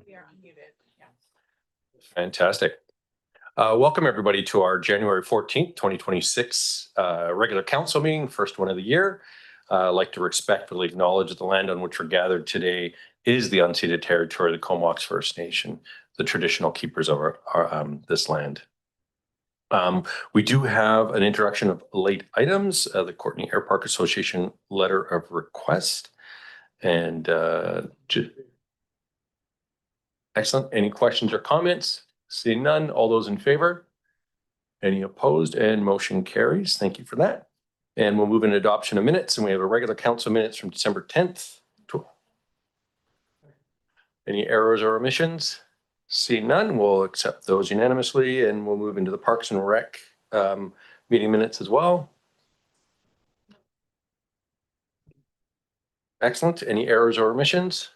We are unmuted. Yeah. Fantastic. Welcome everybody to our January 14th, 2026 regular council meeting, first one of the year. I'd like to respectfully acknowledge that the land on which we're gathered today is the unceded territory of the Comox First Nation, the traditional keepers of this land. We do have an introduction of late items, the Courtenay Air Park Association letter of request. And excellent. Any questions or comments? Seeing none, all those in favor? Any opposed? And motion carries. Thank you for that. And we'll move into adoption of minutes, and we have a regular council minutes from December 10th. Any errors or omissions? Seeing none, we'll accept those unanimously, and we'll move into the Parks and Rec meeting minutes as well. Excellent. Any errors or omissions?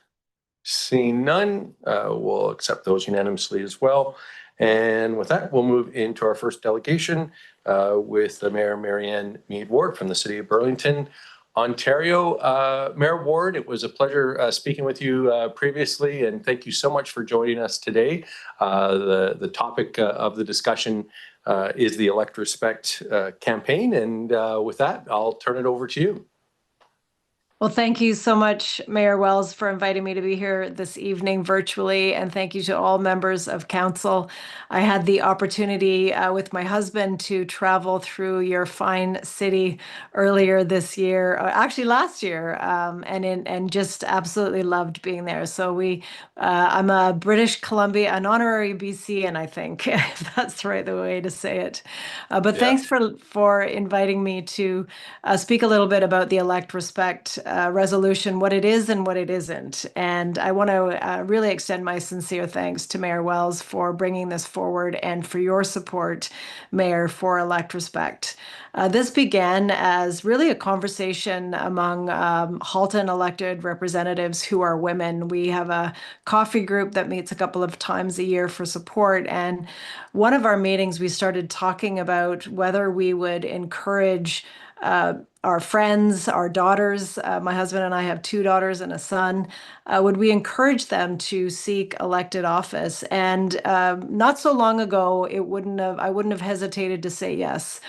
Seeing none, we'll accept those unanimously as well. And with that, we'll move into our first delegation with the Mayor Marianne Meed Ward from the City of Burlington, Ontario. Mayor Ward, it was a pleasure speaking with you previously, and thank you so much for joining us today. The topic of the discussion is the Elect Respect campaign, and with that, I'll turn it over to you. Well, thank you so much, Mayor Wells, for inviting me to be here this evening virtually, and thank you to all members of council. I had the opportunity with my husband to travel through your fine city earlier this year, actually last year, and just absolutely loved being there. So I'm a British Columbia, an honorary BCian, I think, if that's the right way to say it. But yeah. Thanks for inviting me to speak a little bit about the Elect Respect resolution, what it is and what it isn't. And I want to really extend my sincere thanks to Mayor Wells for bringing this forward and for your support, Mayor, for Elect Respect. This began as really a conversation among Halton elected representatives who are women. We have a coffee group that meets a couple of times a year for support. And one of our meetings, we started talking about whether we would encourage our friends, our daughters, my husband and I have 2 daughters and a son, would we encourage them to seek elected office? And not so long ago, I wouldn't have hesitated to say yes.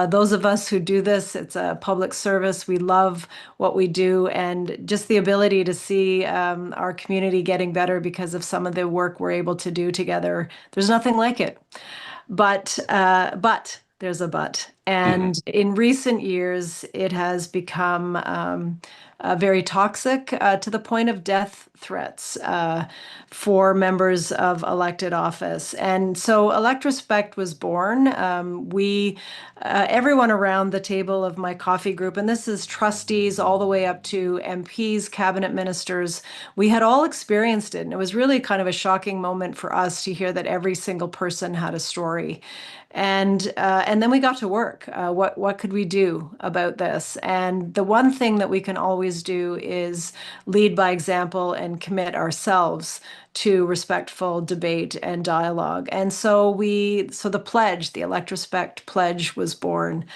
Those of us who do this, it's a public service. We love what we do, and just the ability to see our community getting better because of some of the work we're able to do together. There's nothing like it. But there's a but. And in recent years, it has become very toxic to the point of death threats for members of elected office. And so Elect Respect was born. Everyone around the table of my coffee group, and this is trustees all the way up to MPs, cabinet ministers, we had all experienced it. And it was really kind of a shocking moment for us to hear that every single person had a story. And then we got to work. What could we do about this? And the one thing that we can always do is lead by example and commit ourselves to respectful debate and dialogue. And so the pledge, the Elect Respect pledge, was born.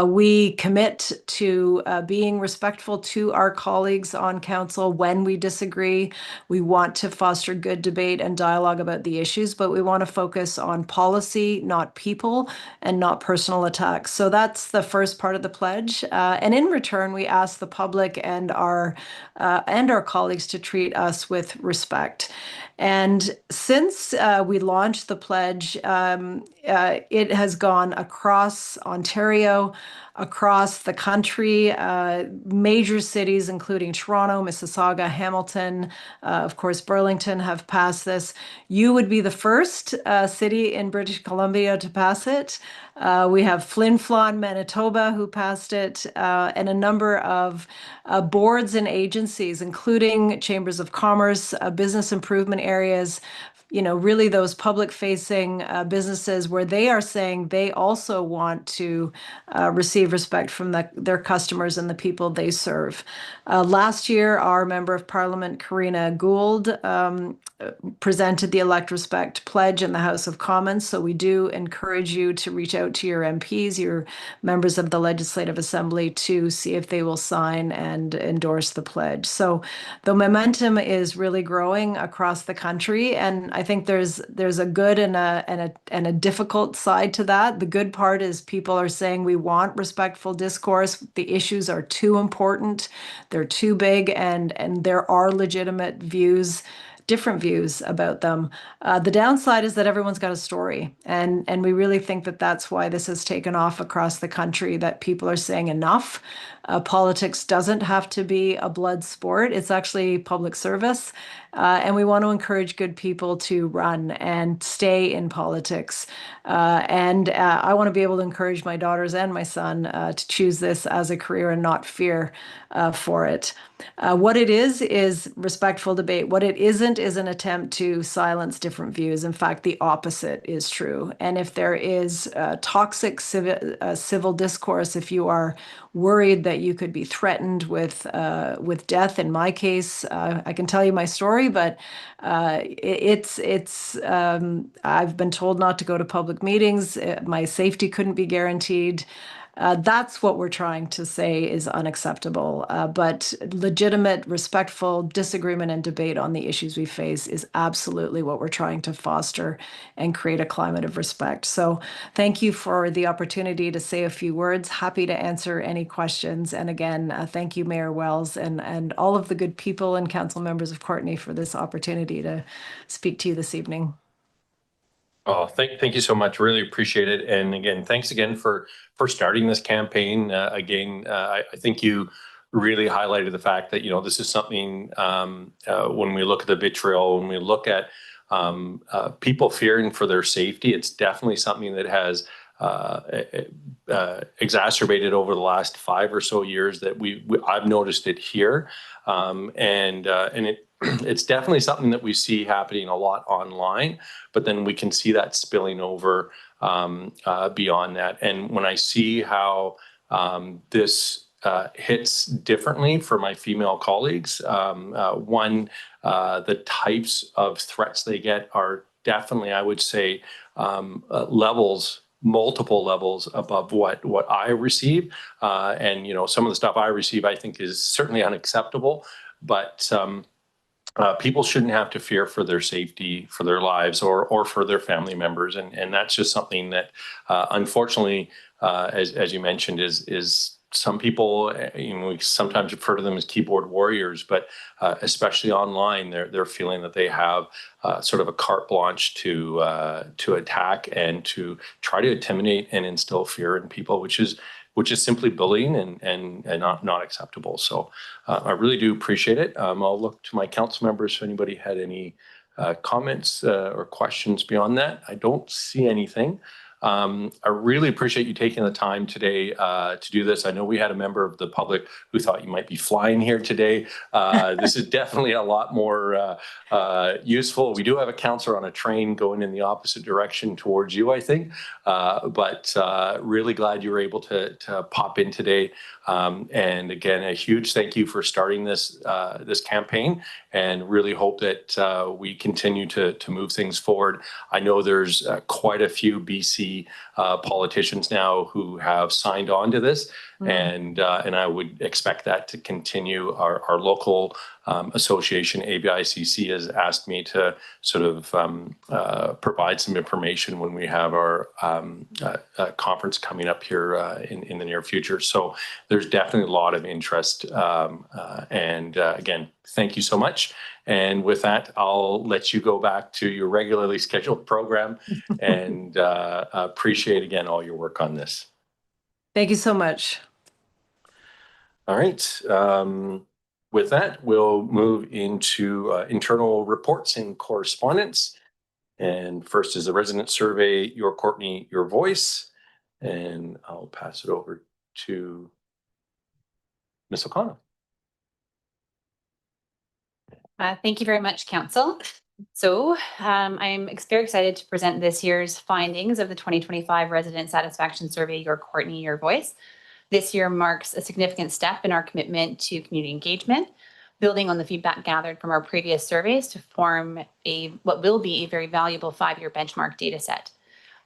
We commit to being respectful to our colleagues on council when we disagree. We want to foster good debate and dialogue about the issues, but we want to focus on policy, not people, and not personal attacks. So that's the first part of the pledge. And in return, we ask the public and our colleagues to treat us with respect. And since we launched the pledge, it has gone across Ontario, across the country, major cities, including Toronto, Mississauga, Hamilton, of course, Burlington have passed this. You would be the first city in British Columbia to pass it. We have Flin Flon, Manitoba, who passed it, and a number of boards and agencies, including chambers of commerce, business improvement areas, really those public facing businesses where they are saying they also want to receive respect from their customers and the people they serve. Last year, our Member of Parliament, Karina Gould, presented the Elect Respect Pledge in the House of Commons. So we do encourage you to reach out to your MPs, your members of the Legislative Assembly, to see if they will sign and endorse the pledge. So the momentum is really growing across the country, and I think there's a good and a difficult side to that. The good part is people are saying we want respectful discourse. The issues are too important, they're too big, and there are legitimate views, different views about them. The downside is that everyone's got a story, and we really think that that's why this has taken off across the country, that people are saying enough. Politics doesn't have to be a blood sport. It's actually public service. And we want to encourage good people to run and stay in politics. And I want to be able to encourage my daughters and my son to choose this as a career and not fear for it. What it is respectful debate. What it isn't is an attempt to silence different views. In fact, the opposite is true. And if there is toxic civil discourse, if you are worried that you could be threatened with death, in my case, I can tell you my story, but I've been told not to go to public meetings. My safety couldn't be guaranteed. That's what we're trying to say is unacceptable. But legitimate, respectful disagreement and debate on the issues we face is absolutely what we're trying to foster and create a climate of respect. So thank you for the opportunity to say a few words. Happy to answer any questions. And again, thank you, Mayor Wells, and all of the good people and council members of Courtenay for this opportunity to speak to you this evening. Oh, thank you so much. Really appreciate it. And again, thanks again for starting this campaign. I think you really highlighted the fact that, this is something, when we look at the vitriol, when we look at people fearing for their safety, it's definitely something that has exacerbated over the last 5 or so years that I've noticed it here. It's definitely something that we see happening a lot online, but then we can see that spilling over beyond that. And when I see how this hits differently for my female colleagues, the types of threats they get are definitely, I would say, multiple levels above what I receive. And some of the stuff I receive, I think, is certainly unacceptable. But people shouldn't have to fear for their safety, for their lives, or for their family members, and that's just something that, unfortunately, as you mentioned, is some people. We sometimes refer to them as keyboard warriors, but especially online, they're feeling that they have sort of a carte blanche to attack and to try to intimidate and instill fear in people, which is simply bullying and not acceptable. So I really do appreciate it. I'll look to my council members if anybody had any comments or questions beyond that. I don't see anything. I really appreciate you taking the time today to do this. I know we had a member of the public who thought you might be flying here today. This is definitely a lot more useful. We do have a councillor on a train going in the opposite direction towards you, I think. But really glad you were able to pop in today. And again, a huge thank you for starting this campaign, and really hope that we continue to move things forward. I know there's quite a few BC politicians now who have signed on to this, and I would expect that to continue. Our local association, ABICC, has asked me to sort of provide some information when we have our conference coming up here in the near future. So there's definitely a lot of interest. Again, thank you so much. And with that, I'll let you go back to your regularly scheduled program, and appreciate again all your work on this. Thank you so much. All right. With that, we'll move into internal reports and correspondence. And first is the resident survey, Your Courtenay, Your Voice. And I'll pass it over to Ms. O'Connell. Thank you very much, Council. I'm very excited to present this year's findings of the 2025 Resident Satisfaction Survey, Your Courtney, Your Voice. This year marks a significant step in our commitment to community engagement, building on the feedback gathered from our previous surveys to form what will be a very valuable 5-year benchmark data set.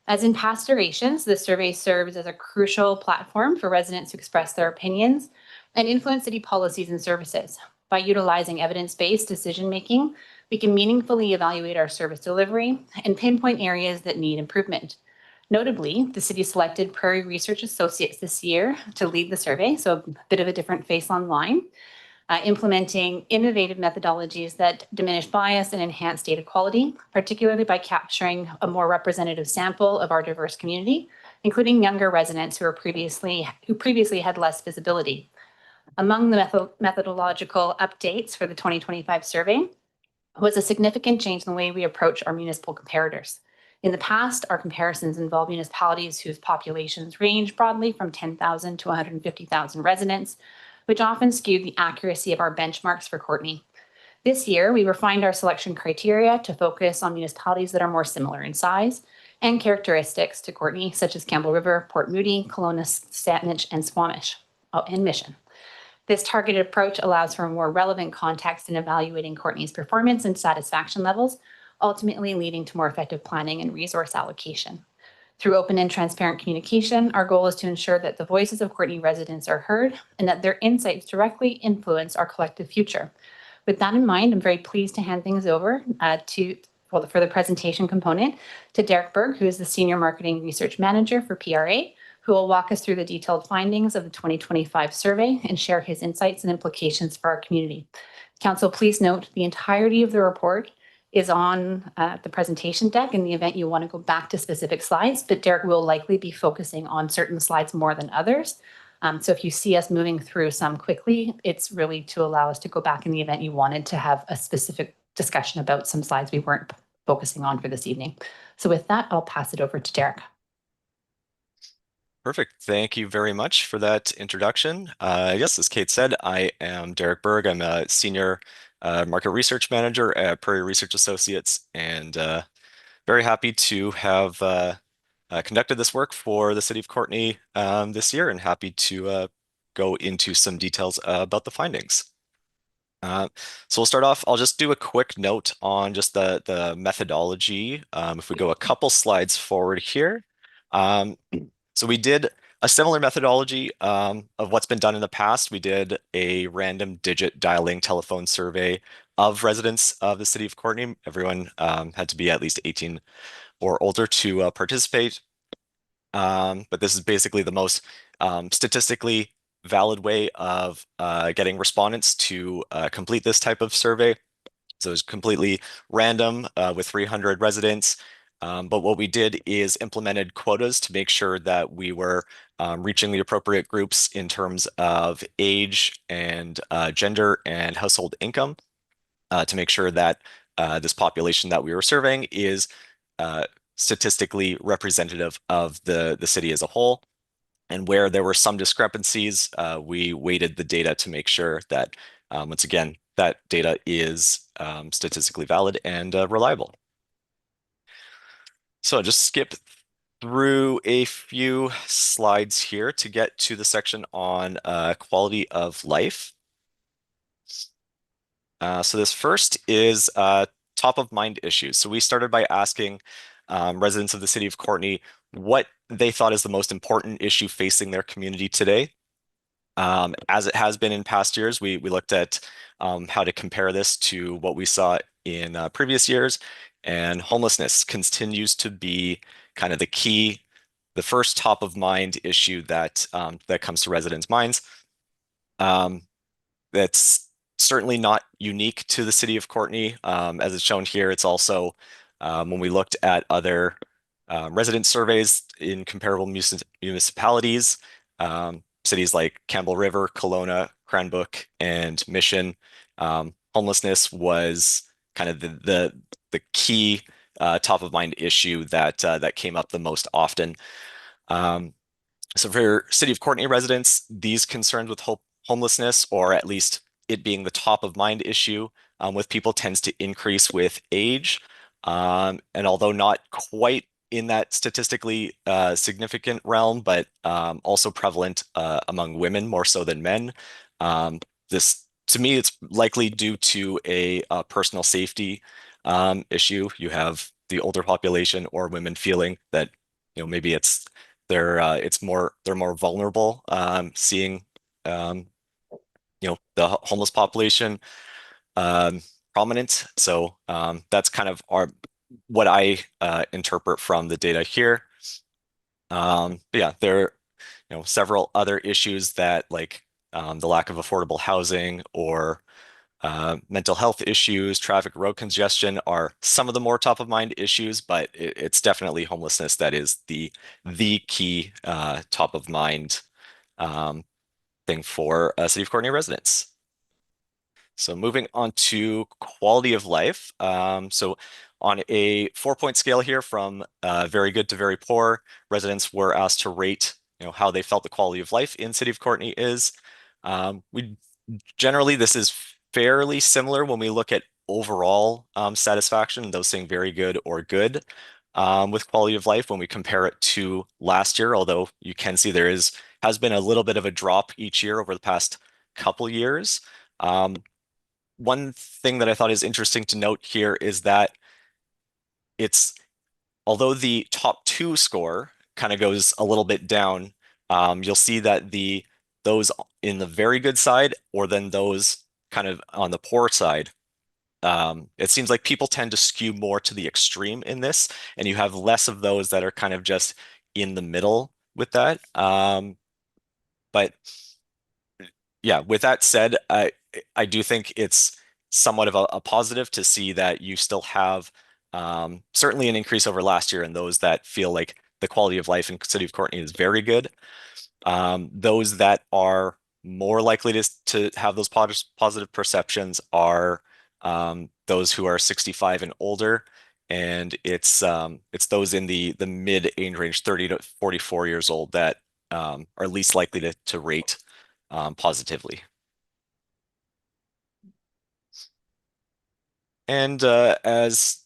As in past iterations, the survey serves as a crucial platform for residents to express their opinions and influence city policies and services. By utilizing evidence-based decision-making, we can meaningfully evaluate our service delivery and pinpoint areas that need improvement. Notably, the city selected Prairie Research Associates this year to lead the survey, so a bit of a different face online, implementing innovative methodologies that diminish bias and enhance data quality, particularly by capturing a more representative sample of our diverse community, including younger residents who previously had less visibility. Among the methodological updates for the 2025 survey was a significant change in the way we approach our municipal comparators. In the past, our comparisons involve municipalities whose populations range broadly from 10,000 to 150,000 residents, which often skewed the accuracy of our benchmarks for Courtney. This year, we refined our selection criteria to focus on municipalities that are more similar in size and characteristics to Courtney, such as Campbell River, Port Moody, Kelowna, Saanich, and Squamish, and Mission. This targeted approach allows for a more relevant context in evaluating Courtney's performance and satisfaction levels, ultimately leading to more effective planning and resource allocation. Through open and transparent communication, our goal is to ensure that the voices of Courtney residents are heard and that their insights directly influence our collective future. With that in mind, I'm very pleased to hand things over for the presentation component to Derek Berg, who is the Senior Marketing Research Manager for PRA, who will walk us through the detailed findings of the 2025 survey and share his insights and implications for our community. Council, please note the entirety of the report is on the presentation deck in the event you want to go back to specific slides, but Derek will likely be focusing on certain slides more than others. So if you see us moving through some quickly, it's really to allow us to go back in the event you wanted to have a specific discussion about some slides we weren't focusing on for this evening. So with that, I'll pass it over to Derek. Perfect. Thank you very much for that introduction. Yes, as Kate said, I am Derek Berg. I'm a Senior Market Research Manager at Prairie Research Associates, and very happy to have conducted this work for the City of Courtney this year, and happy to go into some details about the findings. So we'll start off, I'll just do a quick note on just the methodology. If we go a couple slides forward here. So we did a similar methodology of what's been done in the past. We did a random digit dialing telephone survey of residents of the City of Courtney. Everyone had to be at least 18 or older to participate. But this is basically the most statistically valid way of getting respondents to complete this type of survey. So it's completely random with 300 residents. But what we did is implemented quotas to make sure that we were reaching the appropriate groups in terms of age and gender and household income to make sure that this population that we were serving is statistically representative of the city as a whole. And where there were some discrepancies, we weighted the data to make sure that, once again, that data is statistically valid and reliable. So I'll just skip through a few slides here to get to the section on quality of life. So this first is top of mind issues. So we started by asking residents of the City of Courtney what they thought is the most important issue facing their community today. As it has been in past years, we looked at how to compare this to what we saw in previous years, and homelessness continues to be kind of the first top of mind issue that comes to residents' minds. That's certainly not unique to the City of Courtney. As it's shown here, it's also when we looked at other resident surveys in comparable municipalities, cities like Campbell River, Kelowna, Cranbrook, and Mission, homelessness was kind of the key top of mind issue that came up the most often. So for City of Courtney residents, these concerns with homelessness, or at least it being the top of mind issue with people tends to increase with age. And although not quite in that statistically significant realm, but also prevalent among women more so than men. This, to me, it's likely due to a personal safety issue. You have the older population or women feeling that, maybe they're more vulnerable, seeing the homeless population prominent. So that's kind of what I interpret from the data here. But yeah, there are several other issues that, like the lack of affordable housing or mental health issues, traffic, road congestion are some of the more top of mind issues, but it's definitely homelessness that is the key top of mind thing for City of Courtenay residents. So moving on to quality of life. So on a 4-point scale here from very good to very poor, residents were asked to rate, how they felt the quality of life in City of Courtenay is. Generally, this is fairly similar when we look at overall satisfaction, those saying very good or good with quality of life when we compare it to last year, although you can see there has been a little bit of a drop each year over the past couple years. One thing that I thought is interesting to note here is that although the top 2 score kind of goes a little bit down, you'll see that those in the very good side, or then those kind of on the poor side, it seems like people tend to skew more to the extreme in this, and you have less of those that are kind of just in the middle with that. But yeah, with that said, I do think it's somewhat of a positive to see that you still have certainly an increase over last year in those that feel like the quality of life in City of Courtenay is very good. Those that are more likely to have those positive perceptions are those who are 65 and older, and it's those in the mid age range, 30 to 44 years old, that are least likely to rate positively. And as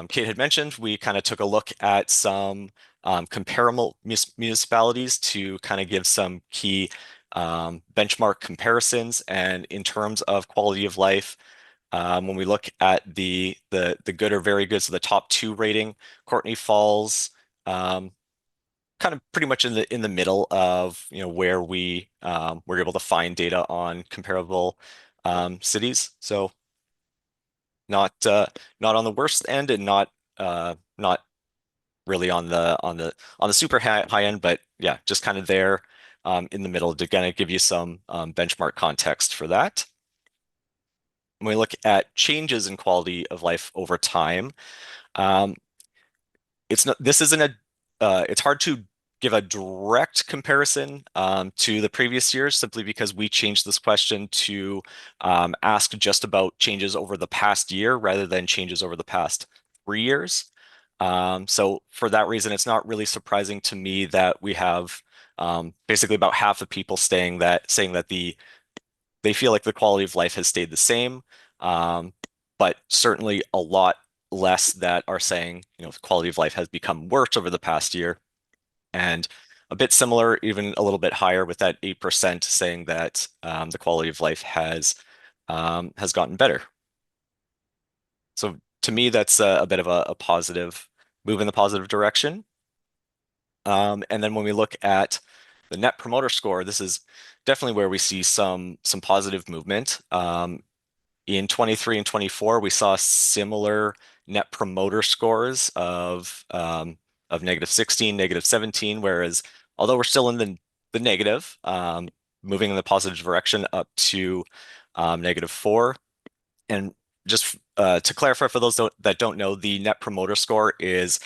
Kate had mentioned, we kind of took a look at some comparable municipalities to kind of give some key benchmark comparisons. And in terms of quality of life, when we look at the good or very good, so the top 2 rating, Courtenay falls kind of pretty much in the middle of where we were able to find data on comparable cities. So not on the worst end, and not really on the super high end, but yeah, just kind of there in the middle to kind of give you some benchmark context for that. When we look at changes in quality of life over time, it's hard to give a direct comparison to the previous years, simply because we changed this question to ask just about changes over the past year rather than changes over the past 3 years. So for that reason, it's not really surprising to me that we have basically about half the people saying that they feel like the quality of life has stayed the same, but certainly a lot less that are saying the quality of life has become worse over the past year. And a bit similar, even a little bit higher, with that 8% saying that the quality of life has gotten better. So to me, that's a bit of a positive move in the positive direction. And then when we look at the Net Promoter Score, this is definitely where we see some positive movement. In 23 and 24, we saw similar Net Promoter Scores of -16, -17, whereas although we're still in the negative, moving in the positive direction up to -4. And just to clarify for those that don't know, the Net Promoter Score is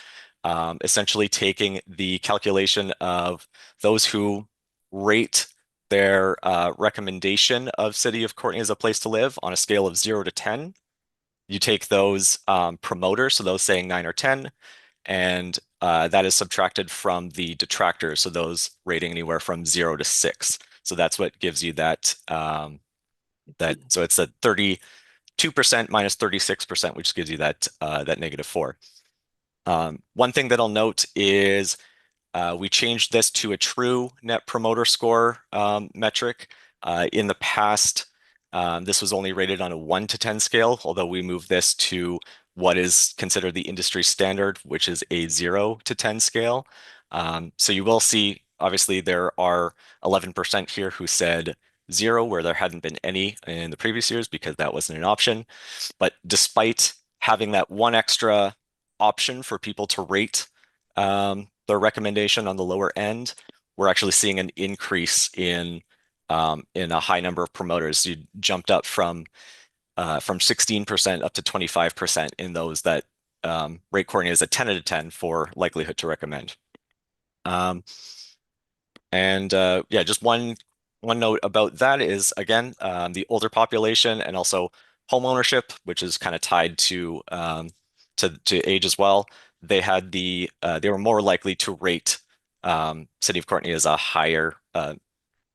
essentially taking the calculation of those who rate their recommendation of City of Courtenay as a place to live on a scale of 0 to 10. You take those promoters, so those saying 9 or 10, and that is subtracted from the detractors, so those rating anywhere from 0 to 6. So that's what gives you that So it's a 32% minus 36%, which gives you that that -4. One thing that I'll note is we changed this to a true Net Promoter Score metric. In the past, this was only rated on a 1 to 10 scale, although we moved this to what is considered the industry standard, which is a 0 to 10 scale. So you will see, obviously, there are 11% here who said 0, where there hadn't been any in the previous years because that wasn't an option. But despite having that one extra option for people to rate the recommendation on the lower end, we're actually seeing an increase in a high number of promoters. You jumped up from 16% up to 25% in those that rate Courtney as a 10 out of 10 for likelihood to recommend. Yeah, just one note about that is, again, the older population and also home ownership, which is kind of tied to age as well. They were more likely to rate City of Courtney as a higher,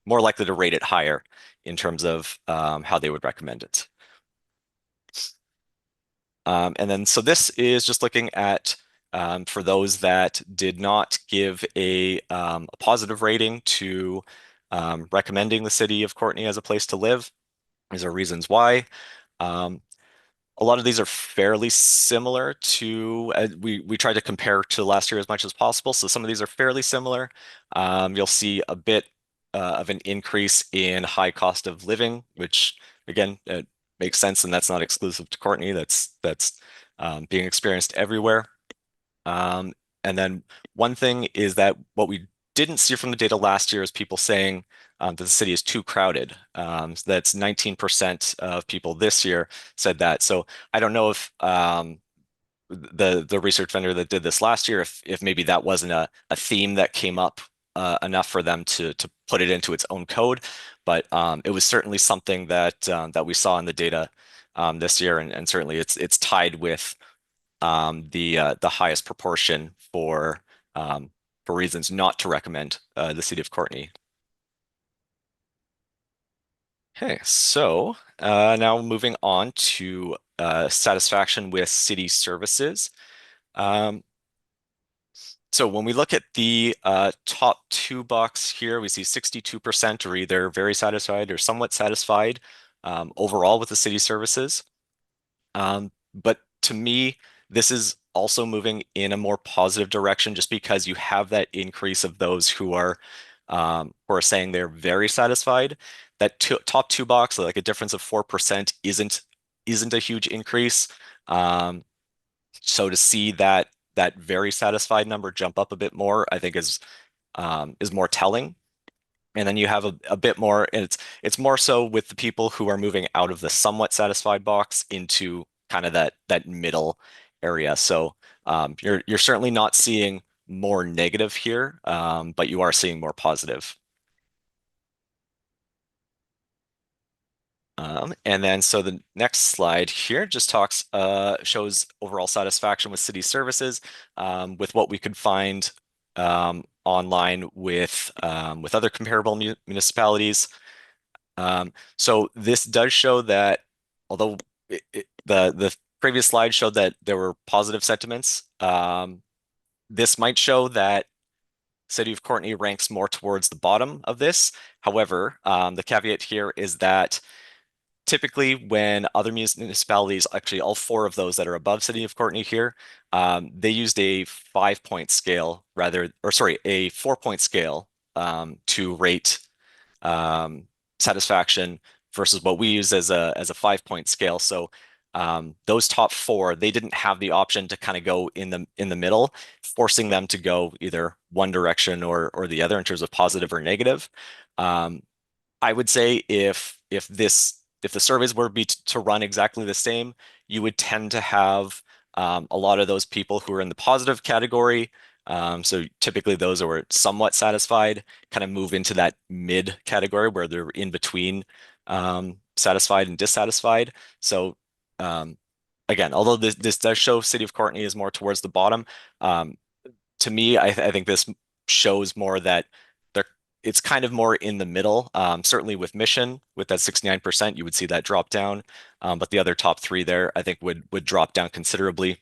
more likely to rate it higher in terms of how they would recommend it. So this is just looking at for those that did not give a positive rating to recommending the City of Courtney as a place to live. These are reasons why. A lot of these are fairly similar to, we tried to compare to last year as much as possible. So some of these are fairly similar. You'll see a bit of an increase in high cost of living, which again, makes sense. And that's not exclusive to Courtney. That's being experienced everywhere. And then one thing is that what we didn't see from the data last year is people saying that the city is too crowded. So that's 19% of people this year said that. So I don't know if the research vendor that did this last year, if maybe that wasn't a theme that came up enough for them to put it into its own code, but it was certainly something that we saw in the data this year, and certainly it's tied with the highest proportion for reasons not to recommend the City of Courtney. Okay, so now moving on to satisfaction with city services. So when we look at the top 2 box here, we see 62% are either very satisfied or somewhat satisfied overall with the city services. But to me, this is also moving in a more positive direction just because you have that increase of those who are saying they're very satisfied. That top 2 box, like a difference of 4%, isn't a huge increase. So to see that very satisfied number jump up a bit more, I think is more telling. And then you have a bit more, and it's more so with the people who are moving out of the somewhat satisfied box into kind of that middle area. So you're certainly not seeing more negative here, but you are seeing more positive. And then so the next slide here just shows overall satisfaction with city services with what we could find online with other comparable municipalities. So this does show that although the previous slide showed that there were positive sentiments, this might show that City of Courtney ranks more towards the bottom of this. However, the caveat here is that typically when other municipalities, actually all 4 of those that are above City of Courtney here, they used a 5-point scale a 4-point scale to rate satisfaction versus what we use as a 5-point scale. So those top 4, they didn't have the option to kind of go in the middle, forcing them to go either one direction or the other in terms of positive or negative. I would say if the surveys were to run exactly the same, you would tend to have a lot of those people who are in the positive category. So typically those who are somewhat satisfied kind of move into that mid category where they're in between satisfied and dissatisfied. So again, although this does show City of Courtney is more towards the bottom, to me, I think this shows more that it's kind of more in the middle. Certainly with Mission, with that 69%, you would see that drop down. But the other top three there, I think would drop down considerably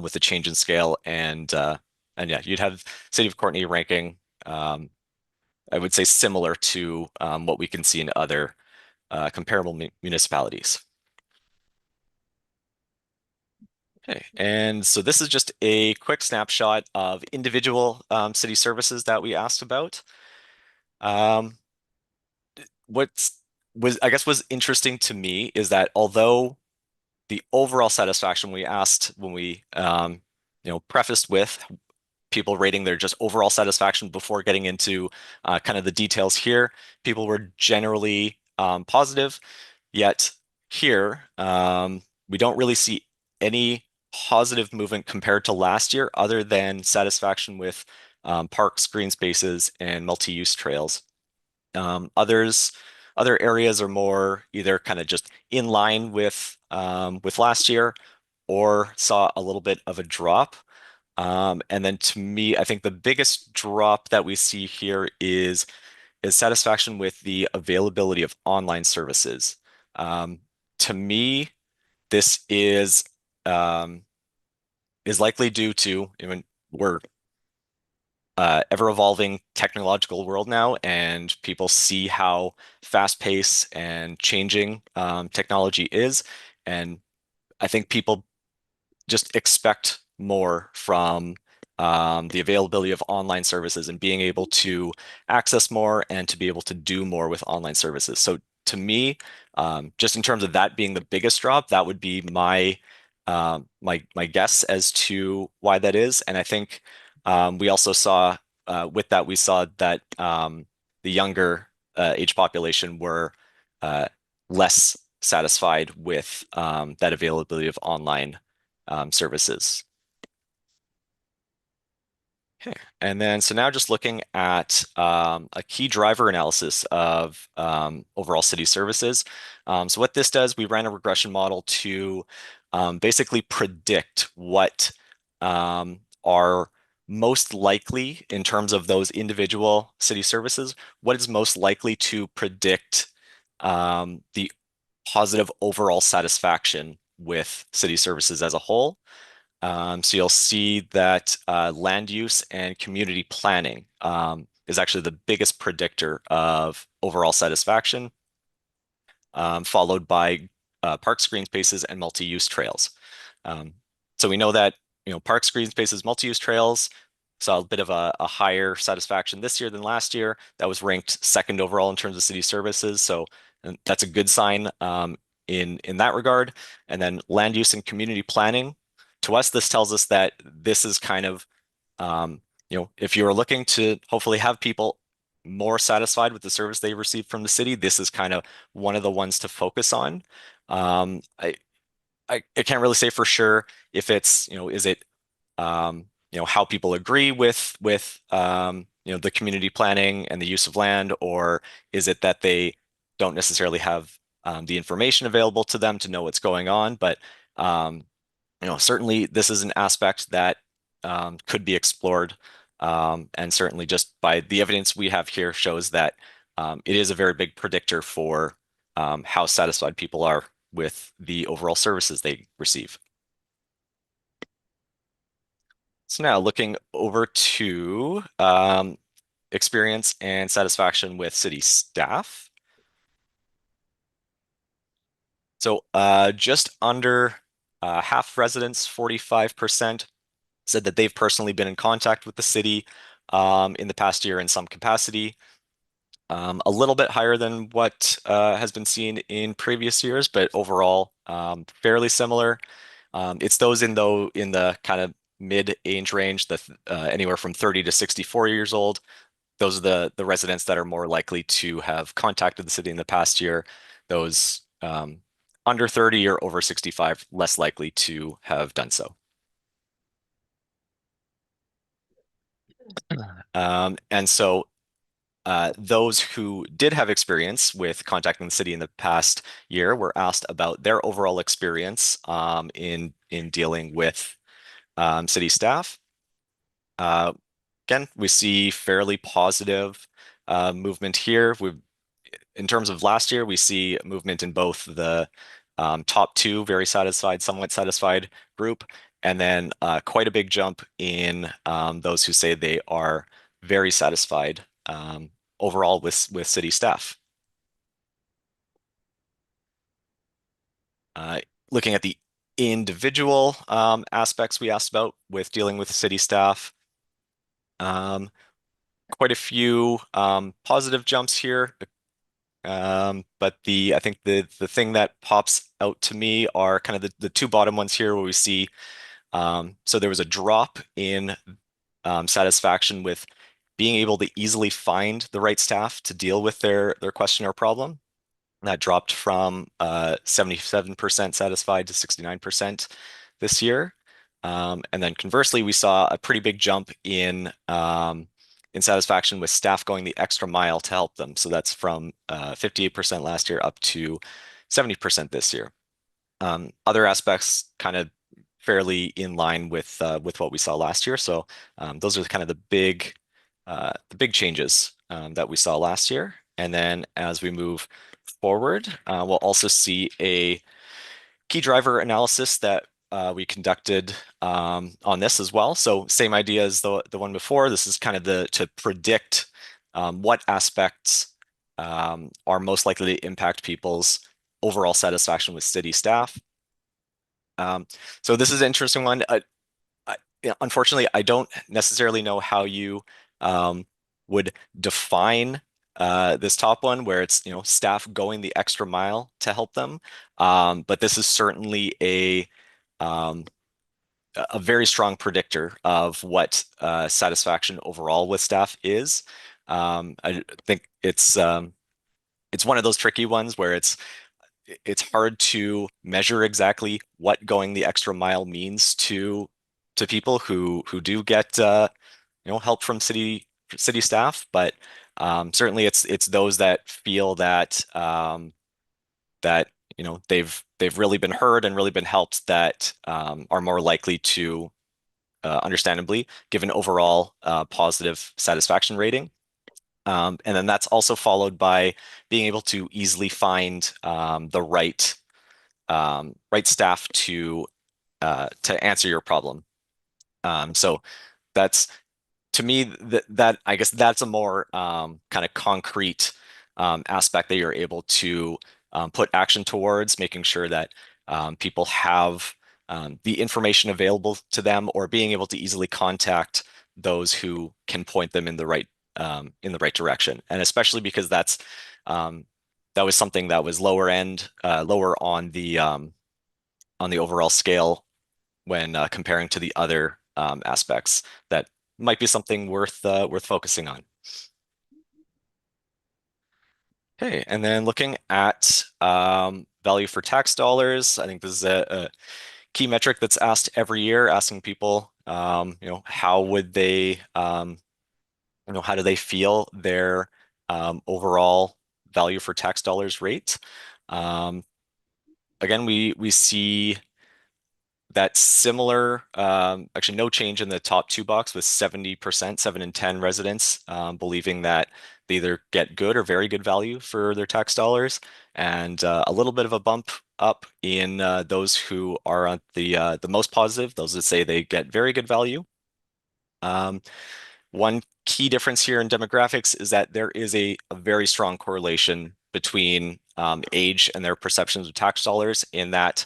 with the change in scale. And yeah, you'd have City of Courtenay ranking, I would say, similar to what we can see in other comparable municipalities. Okay, and so this is just a quick snapshot of individual city services that we asked about. I guess was interesting to me is that although the overall satisfaction we asked when we prefaced with people rating their just overall satisfaction before getting into kind of the details here, people were generally positive. Yet here, we don't really see any positive movement compared to last year other than satisfaction with parks, green spaces, and multi-use trails. Other areas are more either kind of just in line with last year or saw a little bit of a drop. And then to me, I think the biggest drop that we see here is satisfaction with the availability of online services. To me, this is likely due to, we're ever evolving technological world now, and people see how fast paced and changing technology is. And I think people just expect more from the availability of online services and being able to access more and to be able to do more with online services. So to me, just in terms of that being the biggest drop, that would be my guess as to why that is. And I think we also saw with that, we saw that the younger age population were less satisfied with that availability of online services. Okay, and then so now just looking at a key driver analysis of overall city services. So what this does, we ran a regression model to basically predict what are most likely in terms of those individual city services, what is most likely to predict the positive overall satisfaction with city services as a whole. So you'll see that land use and community planning is actually the biggest predictor of overall satisfaction, followed by parks, green spaces, and multi-use trails. So we know that parks, green spaces, multi-use trails saw a bit of a higher satisfaction this year than last year. That was ranked second overall in terms of city services. So that's a good sign in that regard. And then land use and community planning. To us, this tells us that this is kind of, if you're looking to hopefully have people more satisfied with the service they receive from the city, this is kind of one of the ones to focus on. I can't really say for sure if it's, is it, how people agree with the community planning and the use of land, or is it that they don't necessarily have the information available to them to know what's going on? But certainly this is an aspect that could be explored, and certainly just by the evidence we have here shows that it is a very big predictor for how satisfied people are with the overall services they receive. So now looking over to experience and satisfaction with city staff. So just under half residents, 45%, said that they've personally been in contact with the city in the past year in some capacity. A little bit higher than what has been seen in previous years, but overall fairly similar. It's those in the kind of mid-age range, anywhere from 30 to 64 years old. Those are the residents that are more likely to have contacted the city in the past year. Those under 30 or over 65, less likely to have done so. And so those who did have experience with contacting the city in the past year were asked about their overall experience in dealing with city staff. Again, we see fairly positive movement here. In terms of last year, we see movement in both the top two, very satisfied, somewhat satisfied group, and then quite a big jump in those who say they are very satisfied overall with city staff. Looking at the individual aspects we asked about with dealing with city staff, quite a few positive jumps here. But I think the thing that pops out to me are kind of the two bottom ones here where we see so there was a drop in satisfaction with being able to easily find the right staff to deal with their question or problem. That dropped from 77% satisfied to 69% this year. And then conversely, we saw a pretty big jump in satisfaction with staff going the extra mile to help them. So that's from 58% last year up to 70% this year. Other aspects kind of fairly in line with what we saw last year. So those are kind of the big changes that we saw last year. And then as we move forward, we'll also see a key driver analysis that we conducted on this as well. So same idea as the one before. This is kind of to predict what aspects are most likely to impact people's overall satisfaction with city staff. So this is an interesting one. Unfortunately, I don't necessarily know how you would define this top one where it's staff going the extra mile to help them. But this is certainly a very strong predictor of what satisfaction overall with staff is. I think it's one of those tricky ones where it's hard to measure exactly what going the extra mile means to people who do get help from city staff, but certainly it's those that feel that they've really been heard and really been helped that are more likely to understandably give an overall positive satisfaction rating. And then that's also followed by being able to easily find the right staff to answer your problem. So that's, to me, that I guess that's a more kind of concrete aspect that you're able to put action towards, making sure that people have the information available to them, or being able to easily contact those who can point them in the right direction. And especially because that was something that was lower on the overall scale when comparing to the other aspects that might be something worth focusing on. Okay, and then looking at value for tax dollars, I think this is a key metric that's asked every year, asking people, how would they, how do they feel their overall value for tax dollars rate? Again, we see that similar, actually no change in the top two box, with 70%, 7 in 10 residents believing that they either get good or very good value for their tax dollars, and a little bit of a bump up in those who are on the most positive, those that say they get very good value. One key difference here in demographics is that there is a very strong correlation between age and their perceptions of tax dollars, in that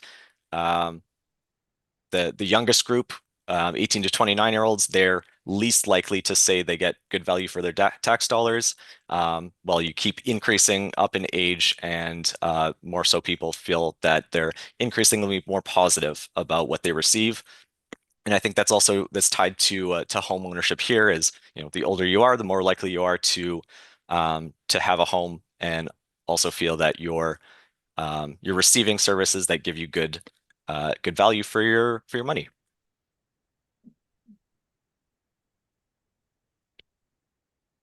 the youngest group, 18 to 29-year-olds, they're least likely to say they get good value for their tax dollars, while you keep increasing up in age, and more so people feel that they're increasingly more positive about what they receive. And I think that's tied to home ownership here. Is the older you are, the more likely you are to have a home, and also feel that you're receiving services that give you good value for your money.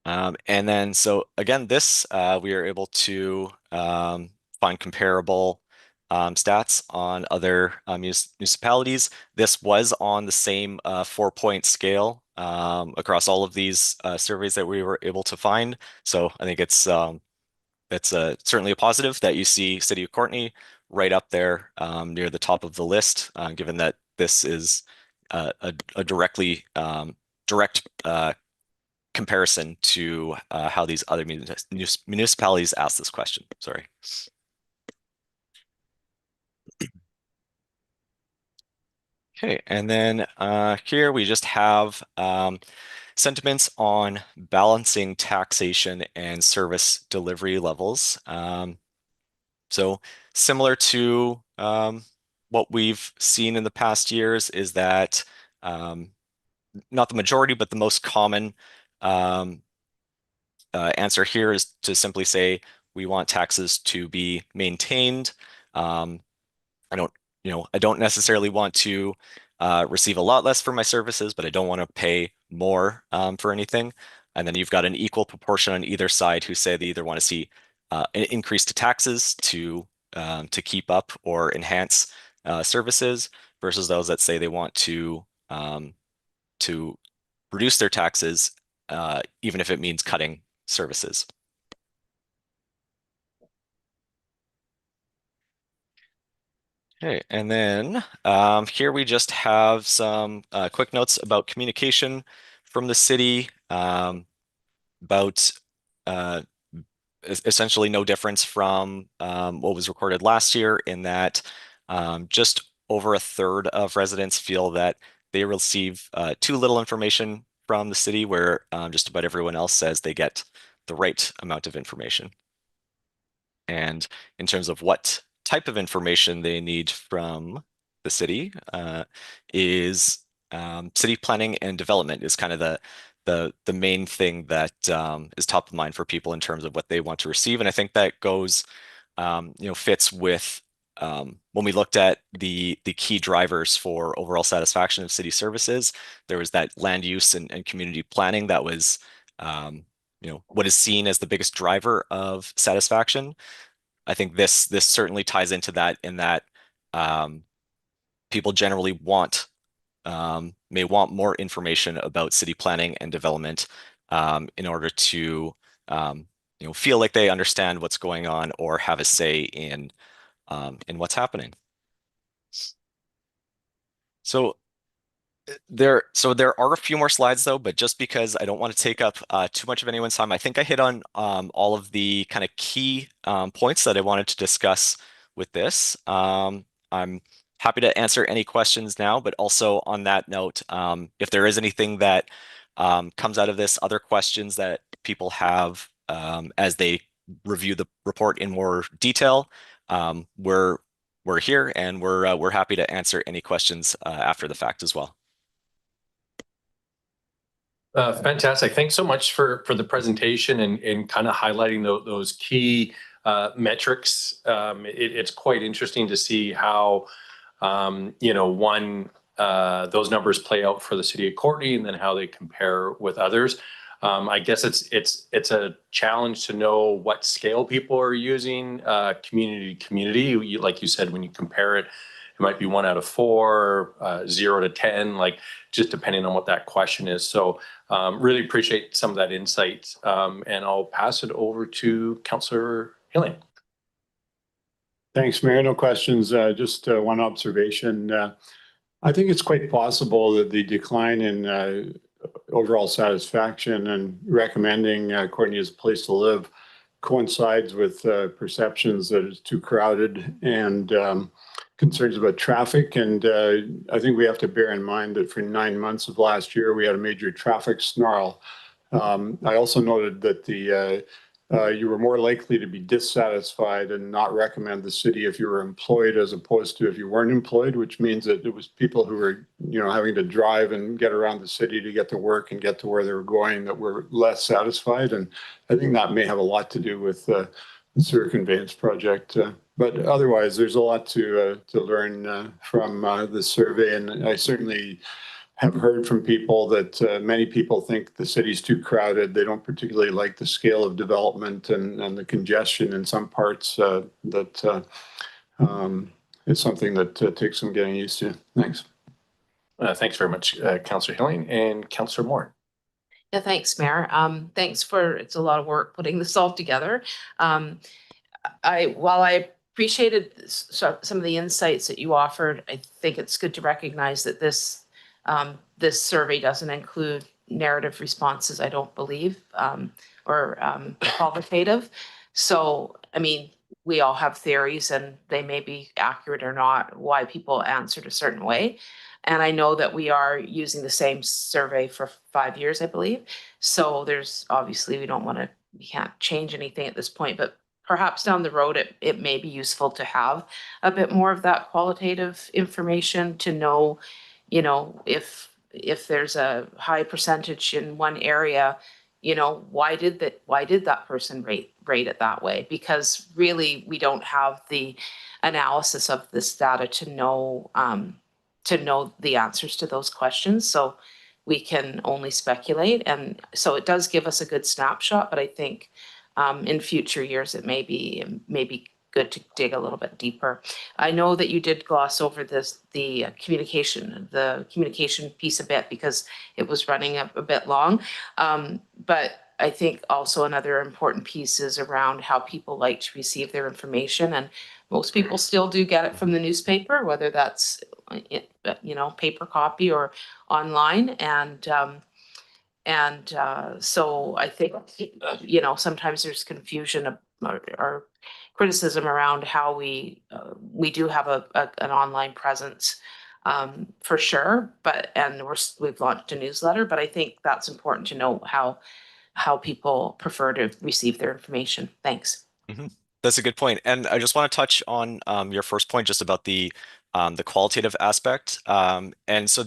And then, so again, this we are able to find comparable stats on other municipalities. This was on the same 4-point scale across all of these surveys that we were able to find. So I think it's that's certainly a positive that you see City of Courtenay right up there near the top of the list, given that this is a direct comparison to how these other municipalities ask this question. Sorry. Okay, and then here we just have sentiments on balancing taxation and service delivery levels. So similar to what we've seen in the past years is that not the majority, but the most common answer here is to simply say we want taxes to be maintained. I don't necessarily want to receive a lot less for my services, but I don't want to pay more for anything. And then you've got an equal proportion on either side who say they either want to see an increase to taxes to keep up or enhance services, versus those that say they want to reduce their taxes, even if it means cutting services. Okay, and then here we just have some quick notes about communication from the city, about essentially no difference from what was recorded last year, in that just over a third of residents feel that they receive too little information from the city, where just about everyone else says they get the right amount of information. And in terms of what type of information they need from the city, is city planning and development is kind of the main thing that is top of mind for people in terms of what they want to receive. And I think that goes, fits with when we looked at the key drivers for overall satisfaction of city services. There was that land use and community planning that was what is seen as the biggest driver of satisfaction. I think this certainly ties into that, in that people generally may want more information about city planning and development in order to feel like they understand what's going on or have a say in what's happening. So there are a few more slides though, but just because I don't want to take up too much of anyone's time, I think I hit on all of the kind of key points that I wanted to discuss with this. I'm happy to answer any questions now, but also on that note, if there is anything that comes out of this, other questions that people have as they review the report in more detail, we're here, and we're happy to answer any questions after the fact as well. Fantastic. Thanks so much for the presentation and kind of highlighting those key metrics. It's quite interesting to see how, those numbers play out for the city of Courtenay, and then how they compare with others. I guess it's a challenge to know what scale people are using, community to community. Like you said, when you compare it, it might be 1 out of 4, 0 to 10, like just depending on what that question is. So really appreciate some of that insight. And I'll pass it over to Councillor Hilling. Thanks, Mayor. No questions. Just one observation. I think it's quite possible that the decline in overall satisfaction and recommending Courtenay as a place to live coincides with perceptions that it's too crowded and concerns about traffic. And I think we have to bear in mind that for 9 months of last year, we had a major traffic snarl. I also noted that you were more likely to be dissatisfied and not recommend the city if you were employed as opposed to if you weren't employed, which means that it was people who were, having to drive and get around the city to get to work and get to where they were going that were less satisfied. And I think that may have a lot to do with the sewer conveyance project. But otherwise, there's a lot to learn from the survey. And I certainly have heard from people that many people think the city's too crowded. They don't particularly like the scale of development and the congestion in some parts. That is something that takes some getting used to. Thanks. Thanks very much, Councillor Hilling and Councillor Moore. Yeah, thanks, Mayor. Thanks for, it's a lot of work putting this all together. While I appreciated some of the insights that you offered, I think it's good to recognize that this survey doesn't include narrative responses, I don't believe, or qualitative. So, I mean, we all have theories and they may be accurate or not, why people answered a certain way. And I know that we are using the same survey for 5 years, I believe. So there's obviously, we can't change anything at this point, but perhaps down the road, it may be useful to have a bit more of that qualitative information to know, you know, if there's a high percentage in one area, you know, why did that person rate it that way? Because really, we don't have the analysis of this data to know the answers to those questions. So we can only speculate. And so it does give us a good snapshot, but I think in future years, it may be good to dig a little bit deeper. I know that you did gloss over the communication piece a bit because it was running a bit long. But I think also another important piece is around how people like to receive their information. And most people still do get it from the newspaper, whether that's, you know, paper copy or online. So I think, you know, sometimes there's confusion or criticism around how we do have an online presence for sure, and we've launched a newsletter, but I think that's important to know how people prefer to receive their information. Thanks. That's a good point. And I just want to touch on your first point just about the qualitative aspect. And so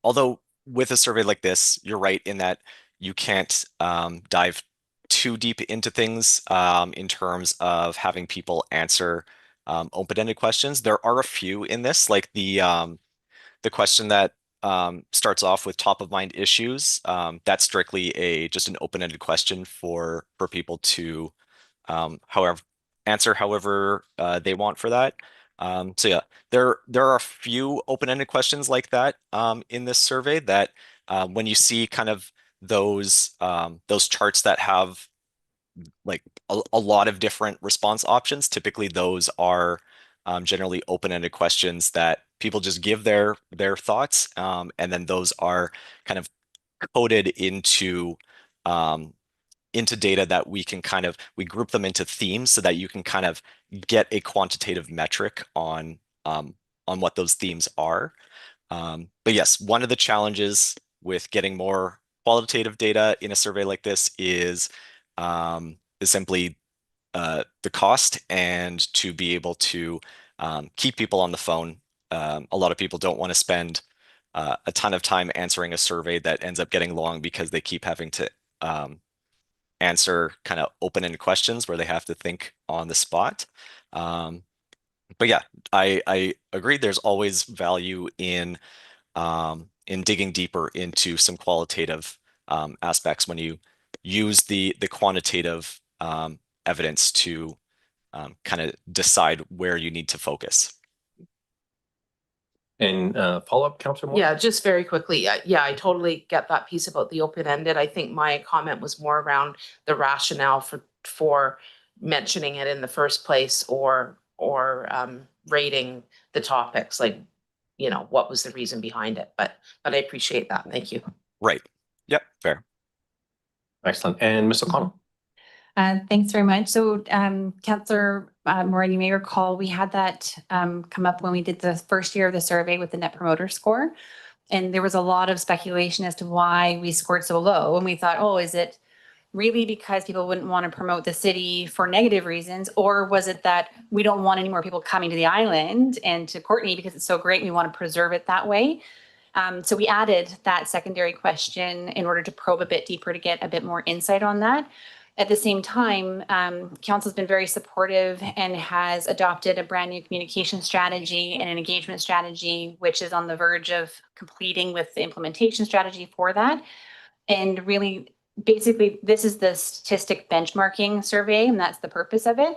although with a survey like this, you're right in that you can't dive too deep into things in terms of having people answer open-ended questions. There are a few in this, like the question that starts off with top of mind issues. That's strictly just an open-ended question for people to answer however they want for that. So yeah, there are a few open-ended questions like that in this survey that when you see kind of those charts that have like a lot of different response options, typically those are generally open-ended questions that people just give their thoughts, and then those are kind of coded into data that we can we group them into themes so that you can kind of get a quantitative metric on what those themes are. But yes, one of the challenges with getting more qualitative data in a survey like this is simply the cost, and to be able to keep people on the phone. A lot of people don't want to spend a ton of time answering a survey that ends up getting long because they keep having to answer kind of open-ended questions where they have to think on the spot. But yeah, I agree. There's always value in digging deeper into some qualitative aspects when you use the quantitative evidence to kind of decide where you need to focus. And follow-up, Councillor Moore? Yeah, just very quickly. Yeah, I totally get that piece about the open-ended. I think my comment was more around the rationale for mentioning it in the first place, or rating the topics, like, you know, what was the reason behind it. But I appreciate that. Thank you. Right. Yep. Fair. Excellent. And Ms. O'Connell? Thanks very much. So, Councillor Moran, you may recall we had that come up when we did the first year of the survey with the Net Promoter Score. And there was a lot of speculation as to why we scored so low. And we thought, oh, is it really because people wouldn't want to promote the city for negative reasons? Or was it that we don't want any more people coming to the island and to Courtenay because it's so great, we want to preserve it that way? So we added that secondary question in order to probe a bit deeper to get a bit more insight on that. At the same time, Council's been very supportive and has adopted a brand new communication strategy and an engagement strategy, which is on the verge of completing with the implementation strategy for that. And really, basically, this is the statistic benchmarking survey, and that's the purpose of it.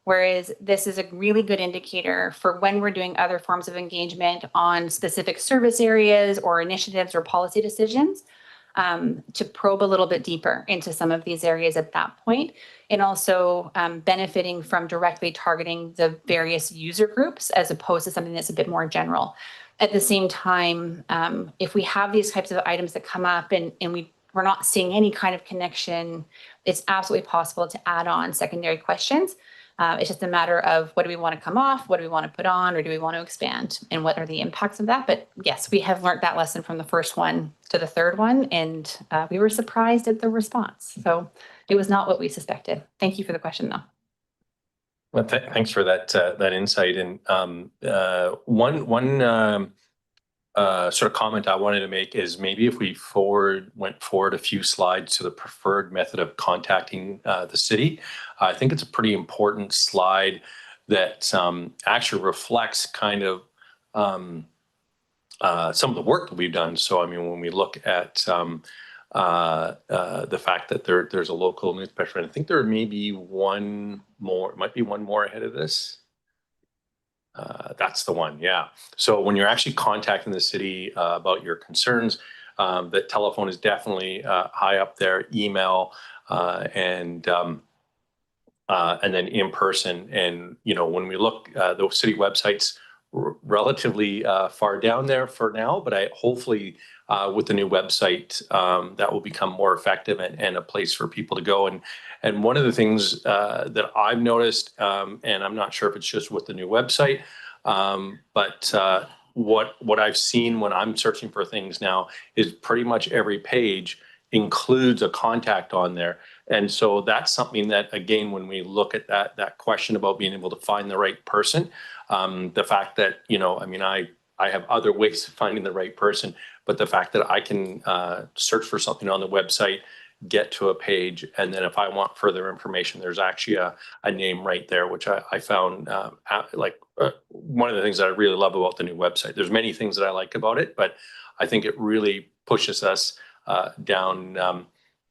Whereas this is a really good indicator for when we're doing other forms of engagement on specific service areas or initiatives or policy decisions, to probe a little bit deeper into some of these areas at that point, and also benefiting from directly targeting the various user groups as opposed to something that's a bit more general. At the same time, if we have these types of items that come up and we're not seeing any kind of connection, it's absolutely possible to add on secondary questions. It's just a matter of what do we want to come off, what do we want to put on, or do we want to expand, and what are the impacts of that? But yes, we have learned that lesson from the first one to the third one, and we were surprised at the response. So it was not what we suspected. Thank you for the question, though. Well, thanks for that insight. And one sort of comment I wanted to make is maybe if we went forward a few slides to the preferred method of contacting the city. I think it's a pretty important slide that actually reflects kind of some of the work that we've done. So, I mean, when we look at the fact that there's a local newspaper, and I think there may be one more, it might be one more ahead of this. That's the one, yeah. So when you're actually contacting the city about your concerns, that telephone is definitely high up there, email, and then in person. And, you know, when we look, the city website's relatively far down there for now, but hopefully with the new website, that will become more effective and a place for people to go. And one of the things that I've noticed, and I'm not sure if it's just with the new website, but what I've seen when I'm searching for things now is pretty much every page includes a contact on there. And so that's something that, again, when we look at that question about being able to find the right person, the fact that, you know, I mean, I have other ways of finding the right person, but the fact that I can search for something on the website, get to a page, and then if I want further information, there's actually a name right there, which I found one of the things that I really love about the new website. There's many things that I like about it, but I think it really pushes us down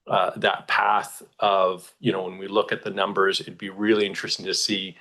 that path of, you know, when we look at the numbers, it'd be really interesting to see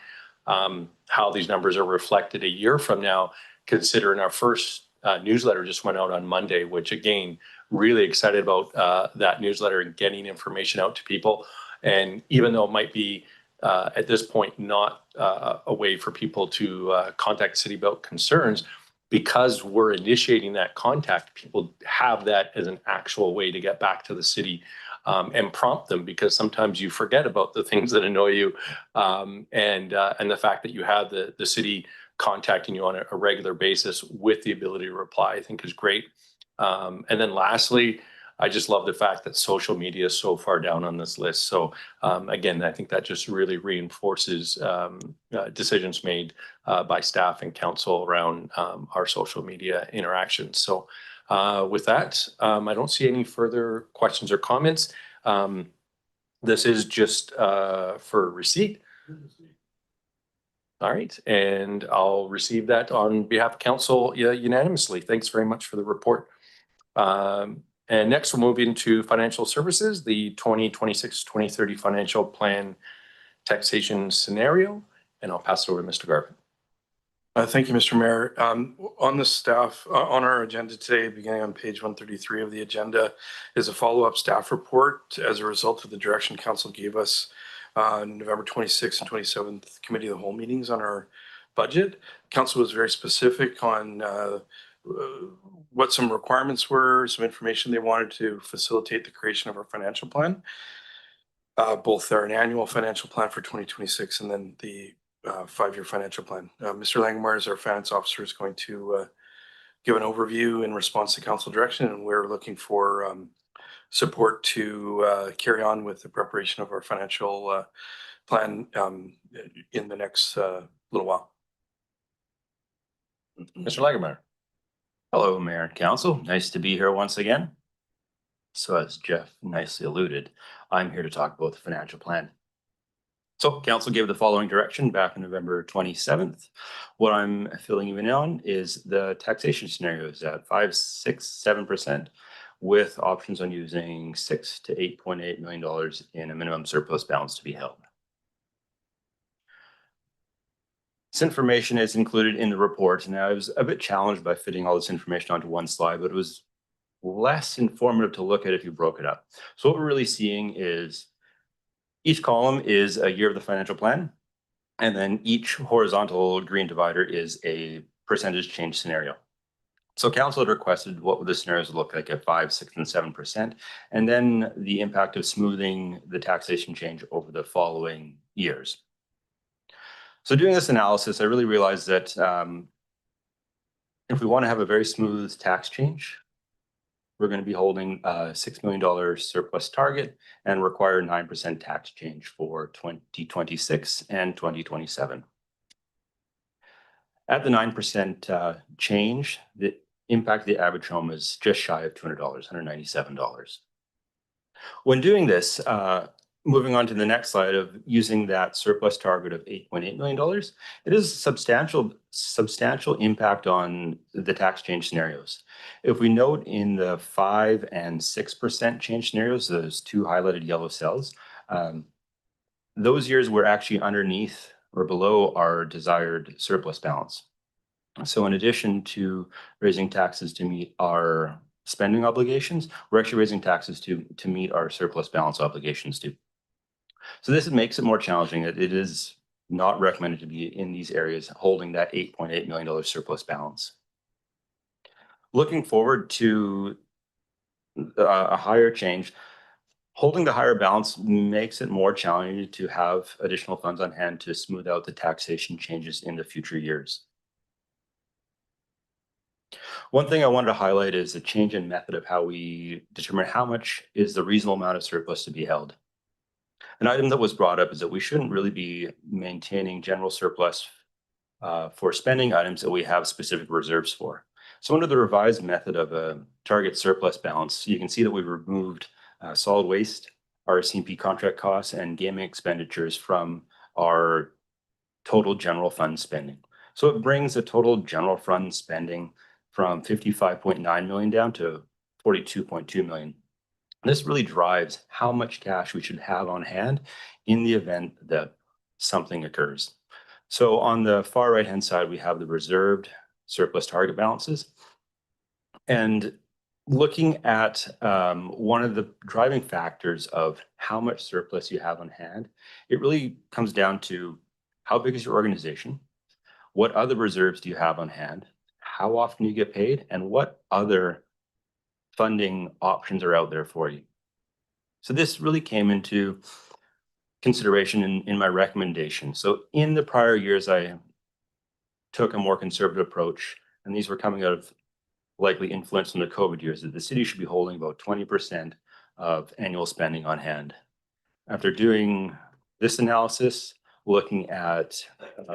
how these numbers are reflected a year from now, considering our first newsletter just went out on Monday, which again, really excited about that newsletter and getting information out to people. And even though it might be at this point not a way for people to contact the city about concerns, because we're initiating that contact, people have that as an actual way to get back to the city and prompt them, because sometimes you forget about the things that annoy you, and the fact that you have the city contacting you on a regular basis with the ability to reply, I think is great. And then lastly, I just love the fact that social media is so far down on this list. So again, I think that just really reinforces decisions made by staff and council around our social media interactions. So with that, I don't see any further questions or comments. This is just for receipt. All right, and I'll receive that on behalf of council unanimously. Thanks very much for the report. And next we'll move into financial services, the 2026-2030 financial plan taxation scenario, and I'll pass it over to Mr. Garvin. Thank you, Mr. Mayor. On the staff, on our agenda today, beginning on page 133 of the agenda, is a follow-up staff report as a result of the direction council gave us November 26th and 27th committee of the whole meetings on our budget. Council was very specific on what some requirements were, some information they wanted to facilitate the creation of our financial plan, both our annual financial plan for 2026 and then the 5-year financial plan. Mr. Langemeier, our finance officer, is going to give an overview in response to council direction, and we're looking for support to carry on with the preparation of our financial plan in the next little while. Mr. Langemeier. Hello, Mayor and Council. Nice to be here once again. So as Jeff nicely alluded, I'm here to talk about the financial plan. So Council gave the following direction back on November 27th. What I'm filling you in on is the taxation scenarios at 5%, 6%, 7%, with options on using $6 to $8.8 million in a minimum surplus balance to be held. This information is included in the report. Now, I was a bit challenged by fitting all this information onto one slide, but it was less informative to look at if you broke it up. So what we're really seeing is each column is a year of the financial plan, and then each horizontal green divider is a percentage change scenario. So council had requested what would the scenarios look like at 5%, 6%, and 7%, and then the impact of smoothing the taxation change over the following years. So doing this analysis, I really realized that if we want to have a very smooth tax change, we're going to be holding a $6 million surplus target and require 9% tax change for 2026 and 2027. At the 9% change, the impact of the average home is just shy of $200, $197. When doing this, moving on to the next slide of using that surplus target of $8.8 million, it is a substantial impact on the tax change scenarios. If we note in the 5% and 6% change scenarios, those two highlighted yellow cells, those years were actually underneath or below our desired surplus balance. So in addition to raising taxes to meet our spending obligations, we're actually raising taxes to meet our surplus balance obligations too. So this makes it more challenging. It is not recommended to be in these areas holding that $8.8 million surplus balance. Looking forward to a higher change, holding the higher balance makes it more challenging to have additional funds on hand to smooth out the taxation changes in the future years. One thing I wanted to highlight is a change in method of how we determine how much is the reasonable amount of surplus to be held. An item that was brought up is that we shouldn't really be maintaining general surplus for spending items that we have specific reserves for. So under the revised method of a target surplus balance, you can see that we've removed solid waste, RCMP contract costs, and gaming expenditures from our total general fund spending. So it brings the total general fund spending from 55.9 million down to 42.2 million. This really drives how much cash we should have on hand in the event that something occurs. So on the far right-hand side, we have the reserved surplus target balances. And looking at one of the driving factors of how much surplus you have on hand, it really comes down to how big is your organization, what other reserves do you have on hand, how often you get paid, and what other funding options are out there for you. So this really came into consideration in my recommendation. So in the prior years, I took a more conservative approach, and these were coming out of likely influence from the COVID years, that the city should be holding about 20% of annual spending on hand. After doing this analysis, looking at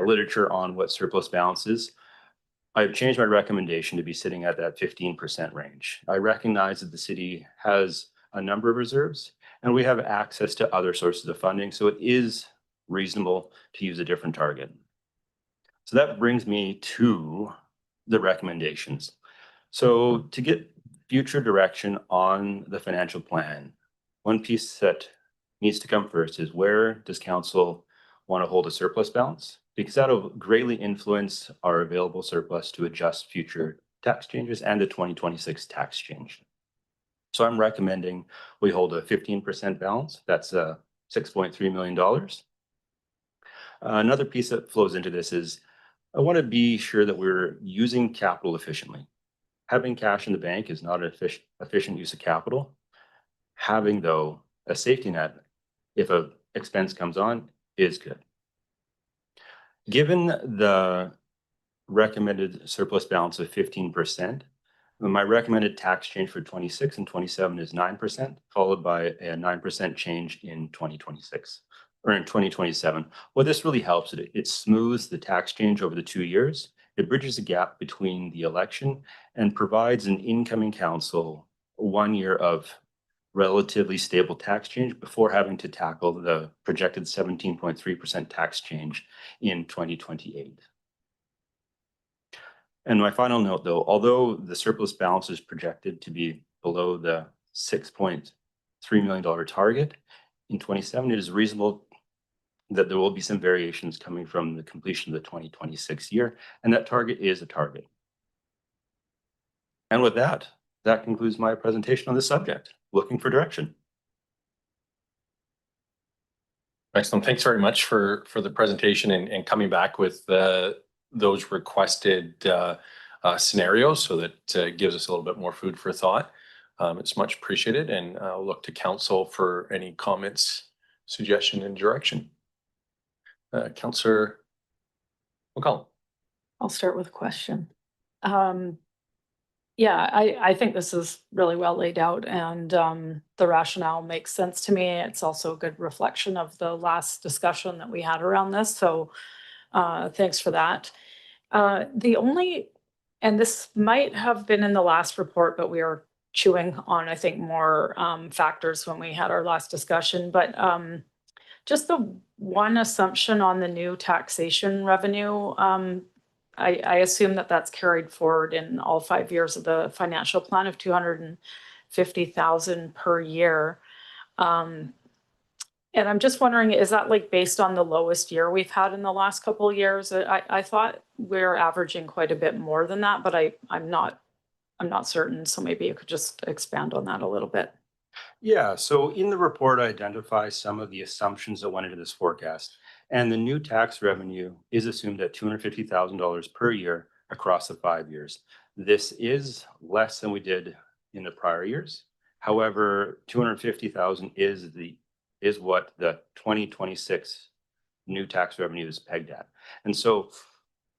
literature on what surplus balance is, I've changed my recommendation to be sitting at that 15% range. I recognize that the city has a number of reserves and we have access to other sources of funding, so it is reasonable to use a different target. So that brings me to the recommendations. So to get future direction on the financial plan, one piece that needs to come first is, where does council want to hold a surplus balance? Because that'll greatly influence our available surplus to adjust future tax changes and the 2026 tax change. So I'm recommending we hold a 15% balance. That's $6.3 million. Another piece that flows into this is, I want to be sure that we're using capital efficiently. Having cash in the bank is not an efficient use of capital. Having, though, a safety net, if an expense comes on, is good. Given the recommended surplus balance of 15%, my recommended tax change for 26 and 27 is 9%, followed by a 9% change in 2026 or in 2027. What this really helps, it smooths the tax change over the 2 years. It bridges the gap between the election and provides an incoming council 1 year of relatively stable tax change before having to tackle the projected 17.3% tax change in 2028. And my final note, though, although the surplus balance is projected to be below the $6.3 million target in 27, it is reasonable that there will be some variations coming from the completion of the 2026 year, and that target is a target. And with that, that concludes my presentation on this subject. Looking for direction. Excellent. Thanks very much for the presentation and coming back with those requested scenarios, so that gives us a little bit more food for thought. It's much appreciated, and I'll look to council for any comments, suggestion, and direction. Councillor McCollum. I'll start with a question. Yeah, I think this is really well laid out, and the rationale makes sense to me. It's also a good reflection of the last discussion that we had around this. So thanks for that. The only, and this might have been in the last report, but we are chewing on, I think, more factors when we had our last discussion. But just the one assumption on the new taxation revenue, I assume that that's carried forward in all 5 years of the financial plan of 250,000 per year. And I'm just wondering, is that like based on the lowest year we've had in the last couple of years? I thought we're averaging quite a bit more than that, but I'm not certain. So maybe you could just expand on that a little bit. Yeah, so in the report, I identify some of the assumptions that went into this forecast. And the new tax revenue is assumed at $250,000 per year across the 5 years. This is less than we did in the prior years. However, 250,000 is what the 2026 new tax revenue is pegged at. And so,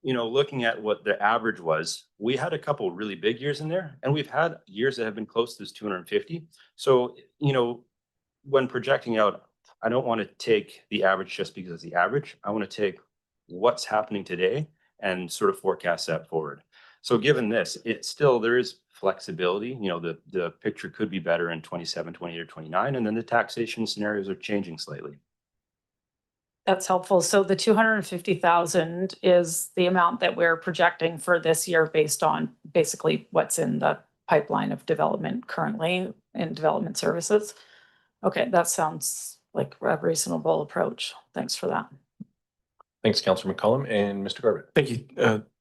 you know, looking at what the average was, we had a couple really big years in there, and we've had years that have been close to this 250. So, you know, when projecting out, I don't want to take the average just because it's the average. I want to take what's happening today and sort of forecast that forward. So given this, there is flexibility. You know, the picture could be better in 27, 28, or 29, and then the taxation scenarios are changing slightly. That's helpful. So the 250,000 is the amount that we're projecting for this year based on basically what's in the pipeline of development currently in development services. Okay, that sounds like a reasonable approach. Thanks for that. Thanks, Councillor McCollum. And Mr. Garbett. Thank you.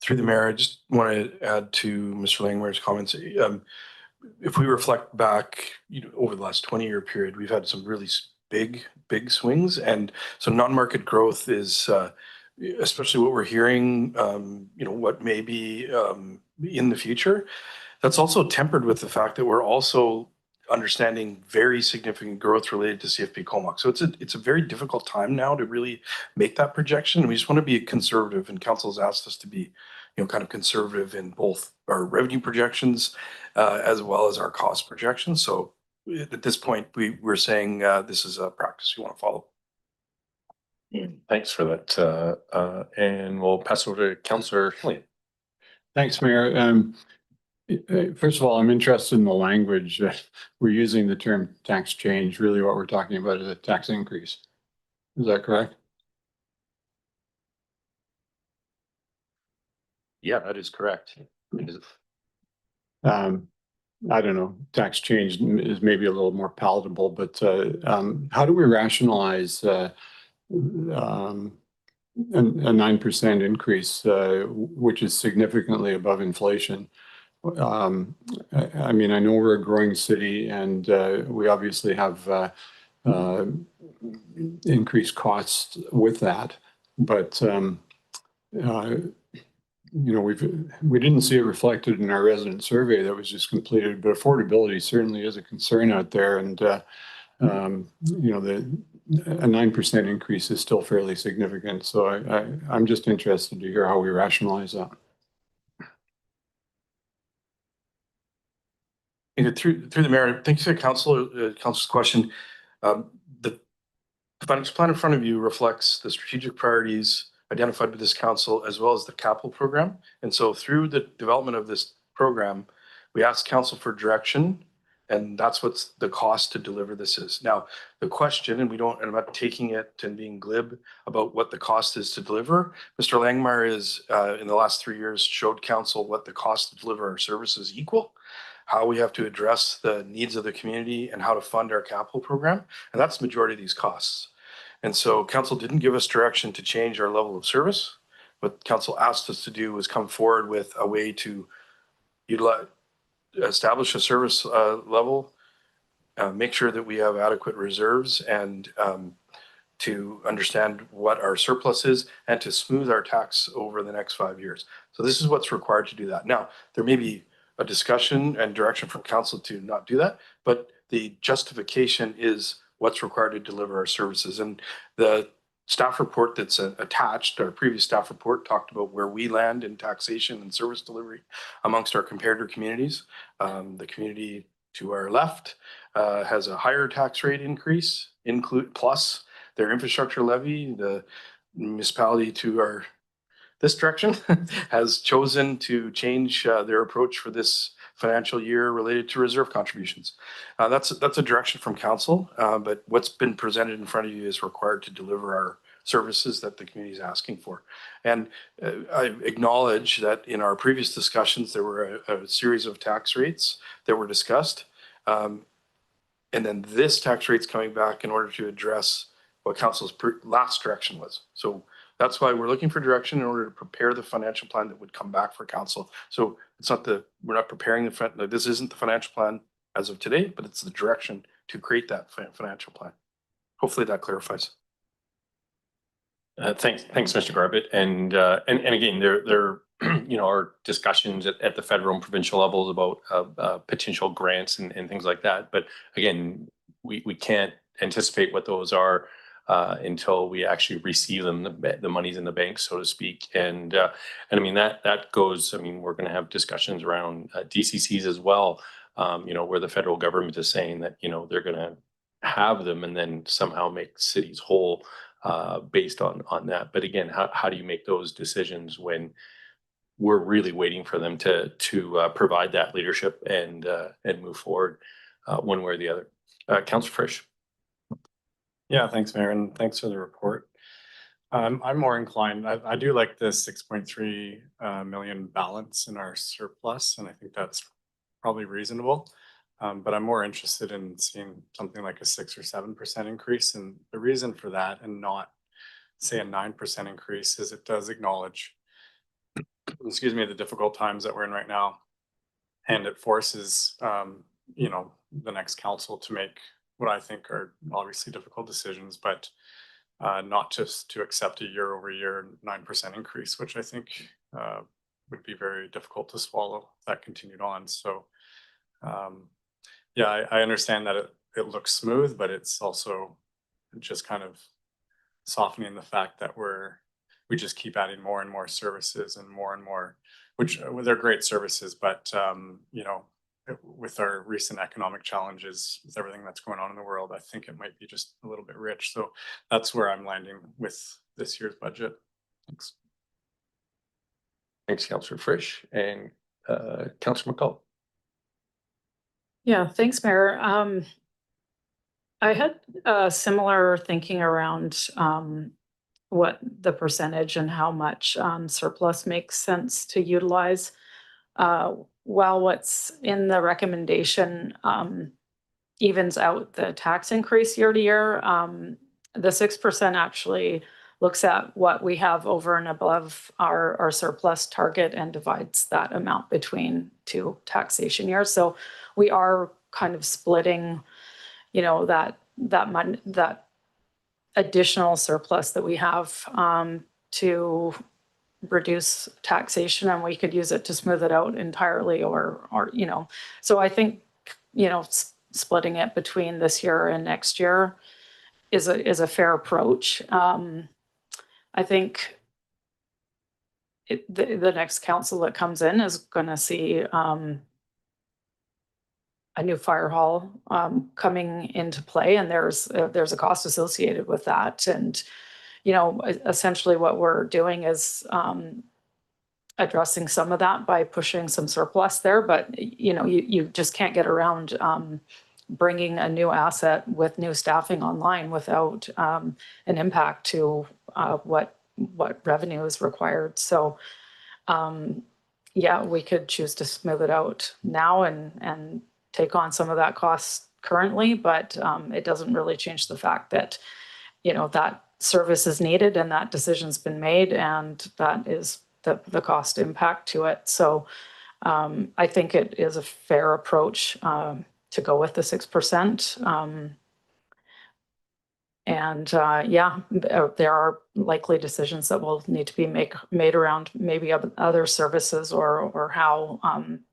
Through the mayor, I just want to add to Mr. Langmuir's comments. If we reflect back, you know, over the last 20-year period, we've had some really big swings. And so non-market growth is, especially what we're hearing, you know, what may be in the future. That's also tempered with the fact that we're also understanding very significant growth related to CFP Comox. So it's a very difficult time now to really make that projection. We just want to be conservative, and council has asked us to be, you know, kind of conservative in both our revenue projections as well as our cost projections. So at this point, we're saying this is a practice we want to follow. Thanks for that. And we'll pass over to Councillor Hillian. Thanks, Mayor. First of all, I'm interested in the language. We're using the term tax change. Really what we're talking about is a tax increase. Is that correct? Yeah, that is correct. I don't know, tax change is maybe a little more palatable, but how do we rationalize a 9% increase, which is significantly above inflation? I mean, I know we're a growing city, and we obviously have increased costs with that, but you know, we didn't see it reflected in our resident survey that was just completed, but affordability certainly is a concern out there, and you know, a 9% increase is still fairly significant. So I'm just interested to hear how we rationalize that. Through the mayor, thank you for council's question. The financial plan in front of you reflects the strategic priorities identified by this council as well as the capital program. And so through the development of this program, we asked council for direction, and that's what's the cost to deliver this is. Now, the question, and I'm not taking it and being glib about what the cost is to deliver. Mr. Langmuir is, in the last 3 years, showed council what the cost to deliver our services equal, how we have to address the needs of the community, and how to fund our capital program. And that's the majority of these costs. And so council didn't give us direction to change our level of service. What council asked us to do was come forward with a way to establish a service level, make sure that we have adequate reserves, and to understand what our surplus is, and to smooth our tax over the next 5 years. So this is what's required to do that. Now, there may be a discussion and direction from council to not do that, but the justification is what's required to deliver our services. And the staff report that's attached, our previous staff report, talked about where we land in taxation and service delivery amongst our comparator communities. The community to our left has a higher tax rate increase, plus their infrastructure levy. The municipality to this direction has chosen to change their approach for this financial year related to reserve contributions. That's a direction from council, but what's been presented in front of you is required to deliver our services that the community is asking for. And I acknowledge that in our previous discussions, there were a series of tax rates that were discussed. And then this tax rate's coming back in order to address what council's last direction was. So that's why we're looking for direction in order to prepare the financial plan that would come back for council. So it's not we're not preparing this isn't the financial plan as of today, but it's the direction to create that financial plan. Hopefully that clarifies. Thanks, Mr. Garbett. And again, there are discussions at the federal and provincial levels about potential grants and things like that. But again, we can't anticipate what those are until we actually receive them, the money's in the bank, so to speak. And I mean, that goes, I mean, we're going to have discussions around DCCs as well, where the federal government is saying that, they're going to have them and then somehow make cities whole based on that. But again, how do you make those decisions when we're really waiting for them to provide that leadership and move forward one way or the other? Councillor Frisch. Yeah, thanks, Mayor, and thanks for the report. I'm more inclined. I do like the 6.3 million balance in our surplus, and I think that's probably reasonable. But I'm more interested in seeing something like a 6 or 7% increase. And the reason for that, and not say a 9% increase, is it does acknowledge, excuse me, the difficult times that we're in right now. And it forces, the next council to make what I think are obviously difficult decisions, but not just to accept a year over year 9% increase, which I think would be very difficult to swallow if that continued on. So yeah, I understand that it looks smooth, but it's also just kind of softening the fact that we just keep adding more and more services and more, which they're great services, but with our recent economic challenges, with everything that's going on in the world, I think it might be just a little bit rich. So that's where I'm landing with this year's budget. Thanks. Thanks, Councillor Frisch. And Councillor McCullough. Yeah, thanks, Mayor. I had similar thinking around what the percentage and how much surplus makes sense to utilize. While what's in the recommendation evens out the tax increase year to year, the 6% actually looks at what we have over and above our surplus target and divides that amount between 2 taxation years. So we are kind of splitting, that additional surplus that we have to reduce taxation, and we could use it to smooth it out entirely or so I think splitting it between this year and next year is a fair approach. I think the next council that comes in is going to see a new fire hall coming into play, and there's a cost associated with that. And essentially what we're doing is addressing some of that by pushing some surplus there. But, you just can't get around bringing a new asset with new staffing online without an impact to what revenue is required. So, yeah, we could choose to smooth it out now and take on some of that cost currently, but it doesn't really change the fact that you know, that service is needed and that decision's been made, and that is the cost impact to it. So I think it is a fair approach to go with the 6%. Yeah, there are likely decisions that will need to be made around maybe other services or how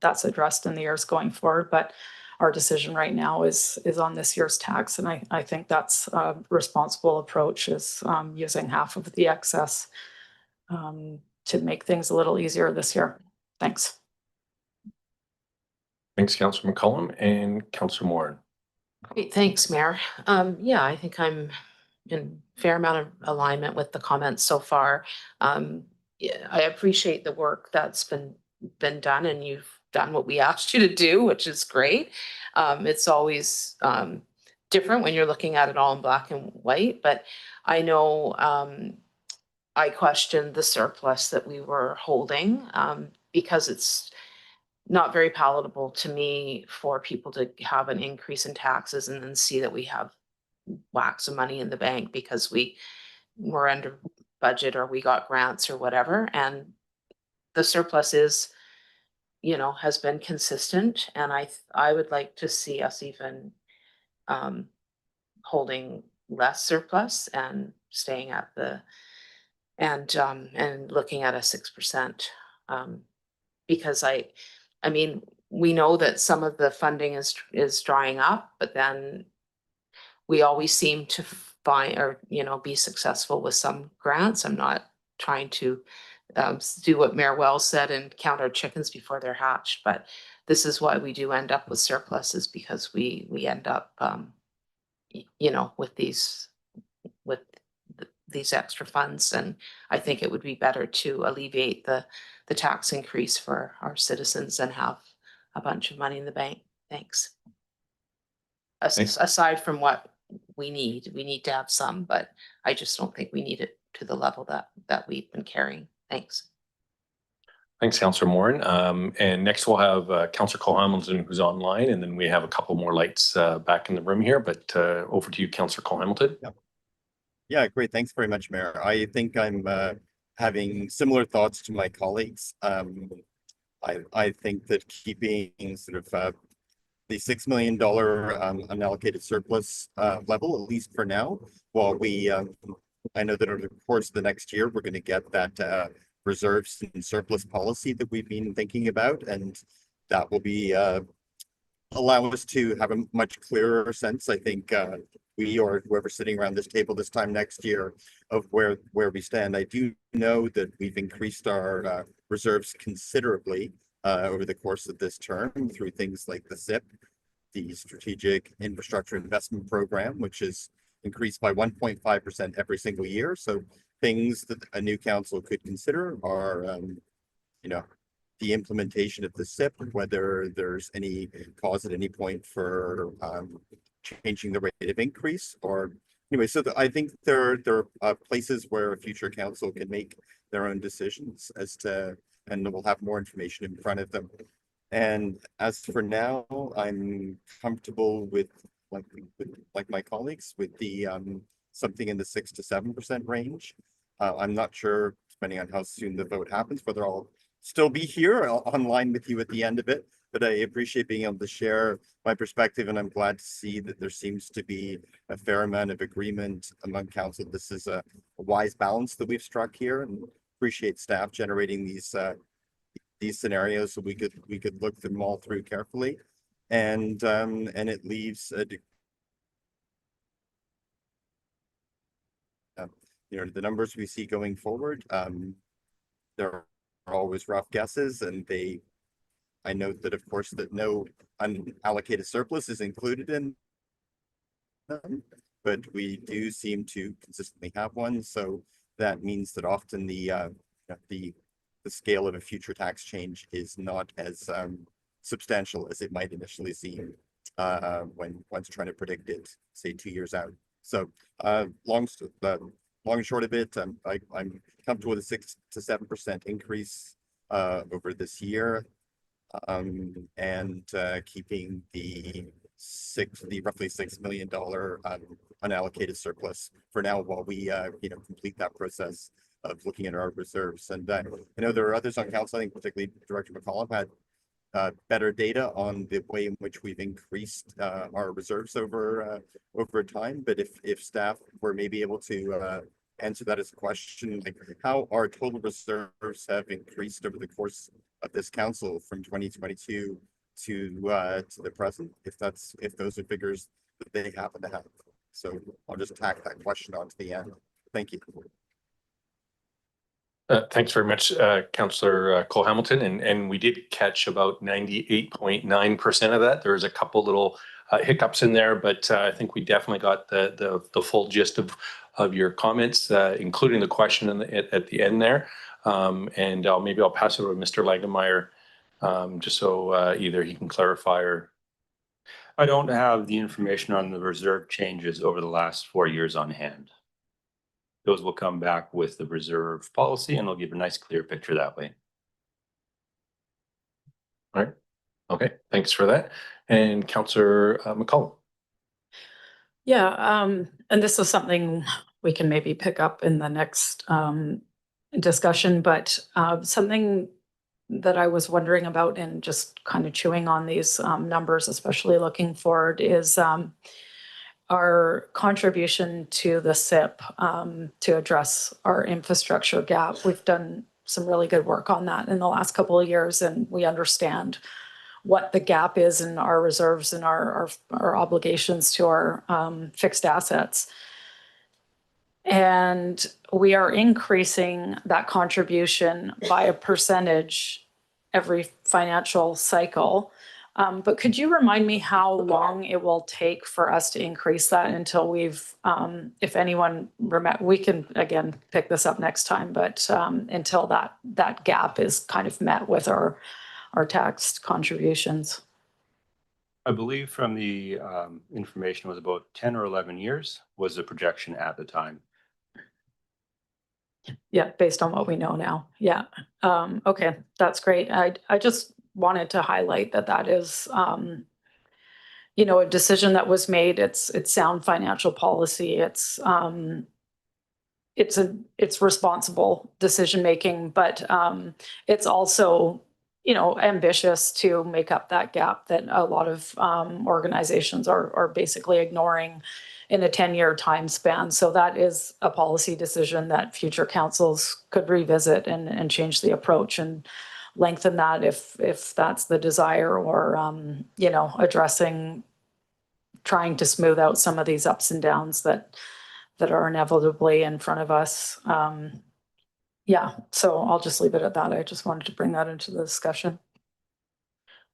that's addressed in the years going forward. But our decision right now is on this year's tax, and I think that's a responsible approach, is using half of the excess to make things a little easier this year. Thanks. Thanks, Councillor McCollum and Councillor Moore. Great, thanks, Mayor. Yeah, I think I'm in fair amount of alignment with the comments so far. Yeah, I appreciate the work that's been done, and you've done what we asked you to do, which is great. It's always different when you're looking at it all in black and white, but I know I questioned the surplus that we were holding because it's not very palatable to me for people to have an increase in taxes and then see that we have whacks of money in the bank because we were under budget or we got grants or whatever. And the surplus is, you know, has been consistent. And I would like to see us even holding less surplus and staying at the, and looking at a 6%. Because I mean, we know that some of the funding is drying up, but then we always seem to find, or, you know, be successful with some grants. I'm not trying to do what Mayor Wells said and count our chickens before they're hatched, but this is why we do end up with surpluses, because we end up, you know, with these extra funds. And I think it would be better to alleviate the tax increase for our citizens and have a bunch of money in the bank. Thanks. Thanks. Aside from what we need to have some, but I just don't think we need it to the level that we've been carrying. Thanks. Thanks, Councillor Moore. And next we'll have Councillor Cole Hamilton, who's online, and then we have a couple more lights back in the room here, but over to you, Councillor Cole Hamilton. Yep. Yeah, great. Thanks very much, Mayor. I think I'm having similar thoughts to my colleagues. I think that keeping sort of the $6 million unallocated surplus level, at least for now, while we, I know that over the course of the next year, we're going to get that reserves and surplus policy that we've been thinking about, and that will be allow us to have a much clearer sense, I think, we or whoever's sitting around this table this time next year, of where we stand. I do know that we've increased our reserves considerably over the course of this term through things like the SIP, the Strategic Infrastructure Investment Program, which is increased by 1.5% every single year. So things that a new council could consider are, you know, the implementation of the SIP, whether there's any cause at any point for changing the rate of increase, or anyway. So I think there are places where a future council can make their own decisions as to, and we'll have more information in front of them. And as for now, I'm comfortable with like my colleagues with the something in the 6 to 7% range. I'm not sure, depending on how soon the vote happens, whether I'll still be here online with you at the end of it, but I appreciate being able to share my perspective, and I'm glad to see that there seems to be a fair amount of agreement among council. This is a wise balance that we've struck here, and appreciate staff generating these scenarios so we could look them all through carefully, and it leaves you know, the numbers we see going forward. There are always rough guesses, and I note that, of course, that no unallocated surplus is included in them, but we do seem to consistently have one. So that means that often the scale of a future tax change is not as substantial as it might initially seem when one's trying to predict it, say, 2 years out. So long and short of it, I'm comfortable with a 6 to 7% increase over this year, and keeping the the roughly $6 million unallocated surplus for now while we complete that process of looking at our reserves. And I know there are others on council, I think particularly Director McCollum had better data on the way in which we've increased our reserves over time. But if staff were maybe able to answer that as a question, like how our total reserves have increased over the course of this council from 2022 to the present, if those are figures that they happen to have. So I'll just tack that question on to the end. Thank you. Thanks very much, Councillor Cole Hamilton. And we did catch about 98.9% of that. There's a couple little hiccups in there, but I think we definitely got the full gist of your comments, including the question at the end there. And maybe I'll pass it over to Mr. Langemeyer, just so either he can clarify or. I don't have the information on the reserve changes over the last 4 years on hand. Those will come back with the reserve policy and they'll give a nice clear picture that way. All right. Okay. Thanks for that. And Councillor McCollum. Yeah, and this is something we can maybe pick up in the next discussion, but something that I was wondering about and just kind of chewing on these numbers, especially looking forward, is our contribution to the SIP to address our infrastructure gap. We've done some really good work on that in the last couple of years, and we understand what the gap is in our reserves and our obligations to our fixed assets. And we are increasing that contribution by a percentage every financial cycle. But could you remind me how long it will take for us to increase that until we've, if anyone, we can again pick this up next time, but until that gap is kind of met with our tax contributions? I believe from the information was about 10 or 11 years was the projection at the time. Yeah, based on what we know now. Yeah. Okay, that's great. I just wanted to highlight that is, a decision that was made. It's sound financial policy. It's responsible decision making, but it's also, ambitious to make up that gap that a lot of organizations are basically ignoring in a 10-year time span. So that is a policy decision that future councils could revisit and change the approach and lengthen that if that's the desire, or trying to smooth out some of these ups and downs that are inevitably in front of us. Yeah, so I'll just leave it at that. I just wanted to bring that into the discussion.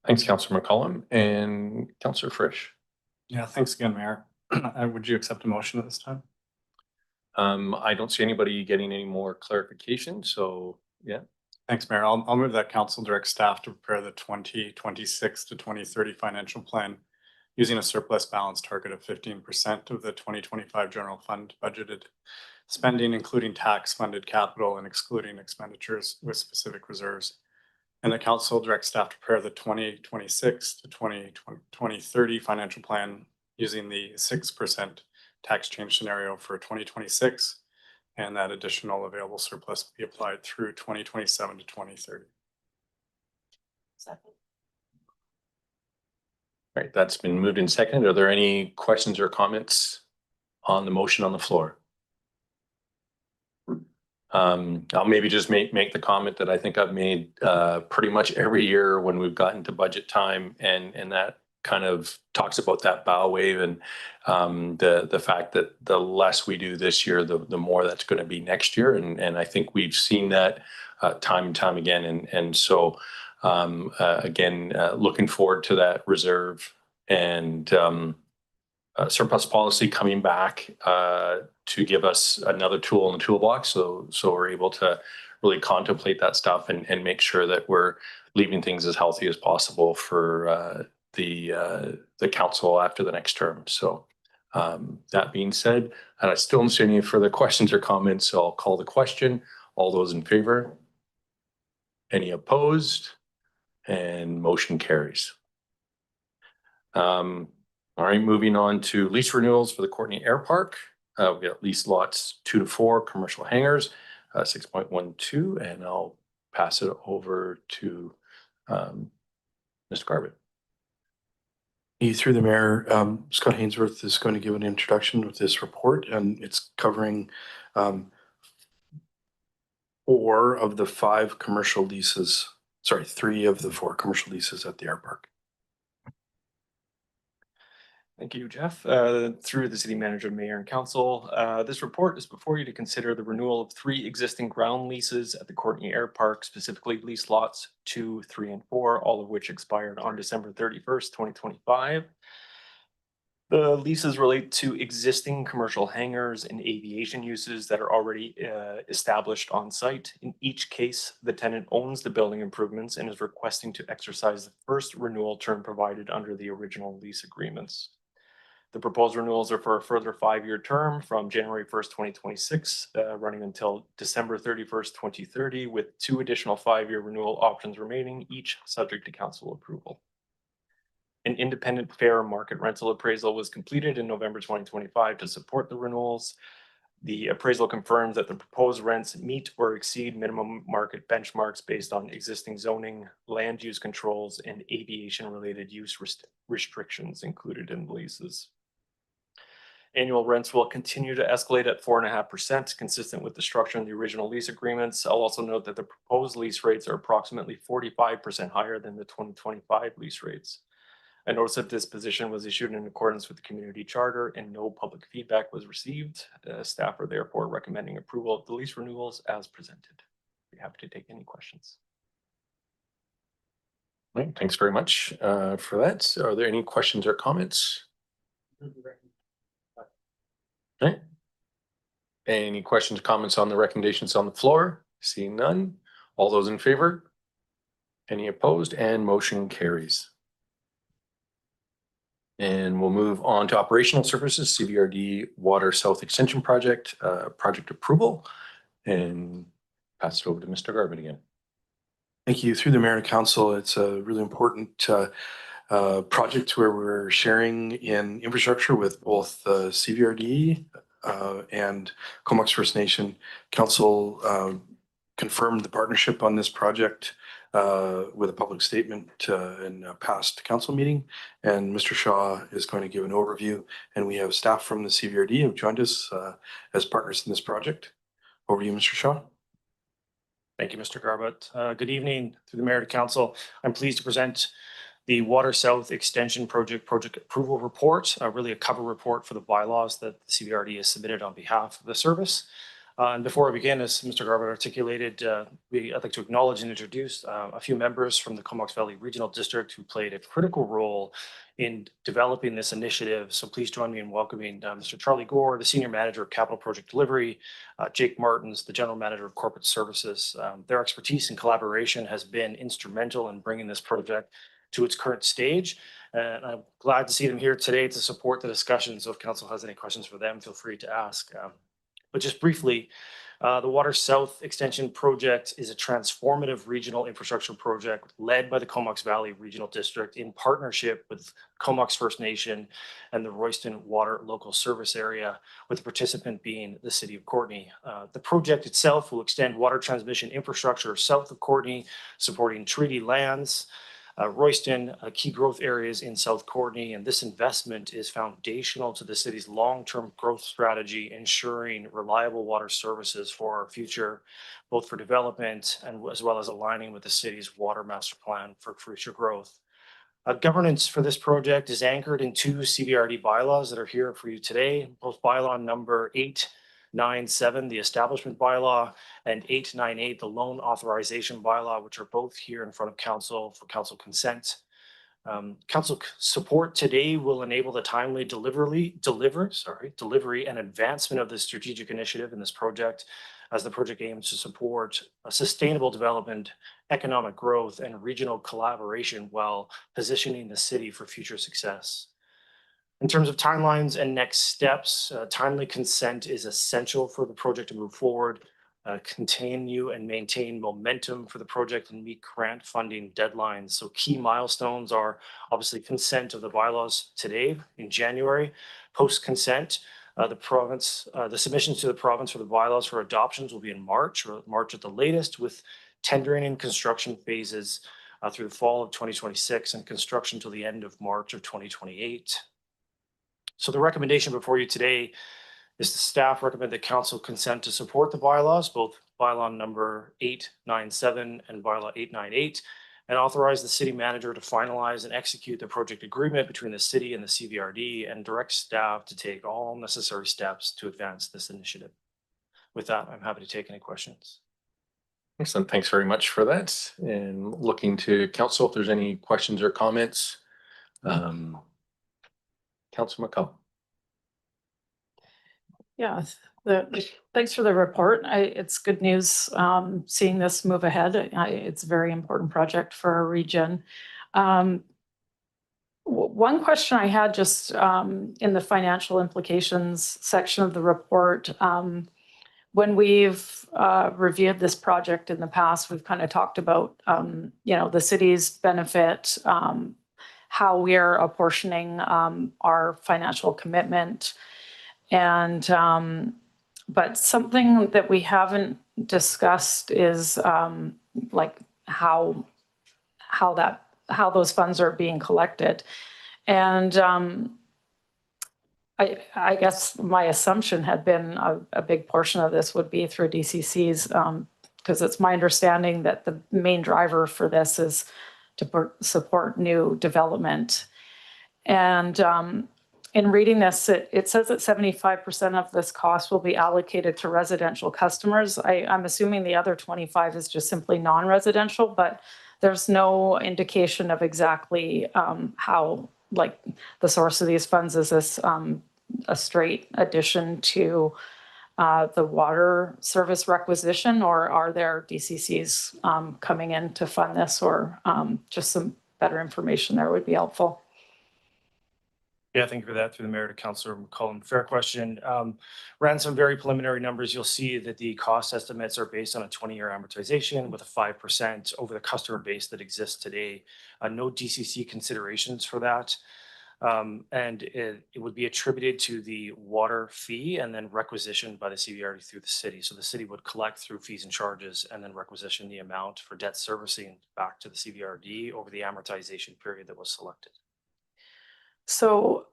Thanks, Councillor McCollum. And Councillor Frisch. Yeah, thanks again, Mayor. Would you accept a motion at this time? I don't see anybody getting any more clarification, so yeah. Thanks, Mayor. I'll move that council direct staff to prepare the 2026 to 2030 financial plan using a surplus balance target of 15% of the 2025 general fund budgeted spending, including tax funded capital and excluding expenditures with specific reserves. And the council direct staff to prepare the 2026 to 2030 financial plan using the 6% tax change scenario for 2026, and that additional available surplus be applied through 2027 to 2030. Second. All right, that's been moved and seconded. Are there any questions or comments on the motion on the floor? I'll maybe just make the comment that I think I've made pretty much every year when we've gotten to budget time, and that kind of talks about that bow wave and the fact that the less we do this year, the more that's going to be next year. And I think we've seen that time and time again. And so again, looking forward to that reserve and surplus policy coming back to give us another tool in the toolbox. So we're able to really contemplate that stuff and make sure that we're leaving things as healthy as possible for the council after the next term. So that being said, and I still don't see any further questions or comments, so I'll call the question. All those in favor? Any opposed? And motion carries. All right, moving on to lease renewals for the Courtney Air Park. We got lease lots 2 to 4, commercial hangars, 6.12, and I'll pass it over to Mr. Garbutt. Through the mayor, Scott Hainsworth is going to give an introduction with this report, and it's covering 4 of the 5 commercial leases. Sorry, 3 of the 4 commercial leases at the air park. Thank you, Jeff. Through the city manager, mayor, and council, this report is before you to consider the renewal of 3 existing ground leases at the Courtney Air Park, specifically lease lots 2, 3, and 4, all of which expired on December 31st, 2025. The leases relate to existing commercial hangars and aviation uses that are already established on site. In each case, the tenant owns the building improvements and is requesting to exercise the first renewal term provided under the original lease agreements. The proposed renewals are for a further 5-year term from January 1st, 2026, running until December 31st, 2030, with 2 additional 5-year renewal options remaining, each subject to council approval. An independent fair market rental appraisal was completed in November 2025 to support the renewals. The appraisal confirms that the proposed rents meet or exceed minimum market benchmarks based on existing zoning, land use controls, and aviation-related use restrictions included in the leases. Annual rents will continue to escalate at 4.5%, consistent with the structure in the original lease agreements. I'll also note that the proposed lease rates are approximately 45% higher than the 2025 lease rates. A notice of disposition was issued in accordance with the community charter and no public feedback was received. Staff are therefore recommending approval of the lease renewals as presented. Be happy to take any questions. All right, thanks very much for that. Are there any questions or comments? Okay. Any questions, comments on the recommendations on the floor? Seeing none. All those in favor? Any opposed? And motion carries. And we'll move on to operational services, CVRD Water South Extension Project, project approval, and pass it over to Mr. Garbutt again. Thank you. Through the mayor and council, it's a really important project where we're sharing in infrastructure with both CVRD and Comox First Nation. Council confirmed the partnership on this project with a public statement in a past council meeting. And Mr. Shaw is going to give an overview. And we have staff from the CVRD who joined us as partners in this project. Over to you, Mr. Shaw. Thank you, Mr. Garbutt. Good evening through the mayor to council. I'm pleased to present the Water South Extension Project Approval Report, really a cover report for the bylaws that the CVRD has submitted on behalf of the service. And before I begin, as Mr. Garbutt articulated, I'd like to acknowledge and introduce a few members from the Comox Valley Regional District who played a critical role in developing this initiative. So please join me in welcoming Mr. Charlie Gore, the Senior Manager of Capital Project Delivery, Jake Martins, the General Manager of Corporate Services. Their expertise and collaboration has been instrumental in bringing this project to its current stage. And I'm glad to see them here today to support the discussion. So if council has any questions for them, feel free to ask. But just briefly, the Water South Extension Project is a transformative regional infrastructure project led by the Comox Valley Regional District in partnership with Comox First Nation and the Royston Water Local Service Area, with the participant being the City of Courtney. The project itself will extend water transmission infrastructure south of Courtney, supporting treaty lands, Royston, key growth areas in South Courtney, and this investment is foundational to the city's long-term growth strategy, ensuring reliable water services for our future, both for development and as well as aligning with the city's water master plan for future growth. Governance for this project is anchored in 2 CVRD bylaws that are here for you today, both bylaw number 897, the establishment bylaw, and 898, the loan authorization bylaw, which are both here in front of council for council consent. Council support today will enable the timely delivery and advancement of this strategic initiative in this project, as the project aims to support a sustainable development, economic growth, and regional collaboration while positioning the city for future success. In terms of timelines and next steps, timely consent is essential for the project to move forward. continue and maintain momentum for the project and meet grant funding deadlines. So key milestones are obviously consent of the bylaws today in January. Post consent, the submissions to the province for the bylaws for adoptions will be in March or March at the latest, with tendering and construction phases through the fall of 2026 and construction till the end of March of 2028. So the recommendation before you today is the staff recommend that council consent to support the bylaws, both bylaw number 897 and bylaw 898, and authorize the city manager to finalize and execute the project agreement between the city and the CVRD, and direct staff to take all necessary steps to advance this initiative. With that, I'm happy to take any questions. Excellent. Thanks very much for that. And looking to council, if there's any questions or comments. Councilor McCullough. Yeah, thanks for the report. It's good news seeing this move ahead. It's a very important project for our region. One question I had just in the financial implications section of the report, when we've reviewed this project in the past, we've kind of talked about the city's benefit, how we're apportioning our financial commitment. And but something that we haven't discussed is like how those funds are being collected. And I guess my assumption had been a big portion of this would be through DCCs, because it's my understanding that the main driver for this is to support new development. And in reading this, it says that 75% of this cost will be allocated to residential customers. I'm assuming the other 25 is just simply non-residential, but there's no indication of exactly how, like, the source of these funds. Is this a straight addition to the water service requisition, or are there DCCs coming in to fund this, or just some better information there would be helpful? Yeah, thank you for that. Through the mayor to Councillor McCollum. Fair question. Ran some very preliminary numbers. You'll see that the cost estimates are based on a 20-year amortization with a 5% over the customer base that exists today. No DCC considerations for that. And it would be attributed to the water fee and then requisitioned by the CVRD through the city. So the city would collect through fees and charges and then requisition the amount for debt servicing back to the CVRD over the amortization period that was selected. So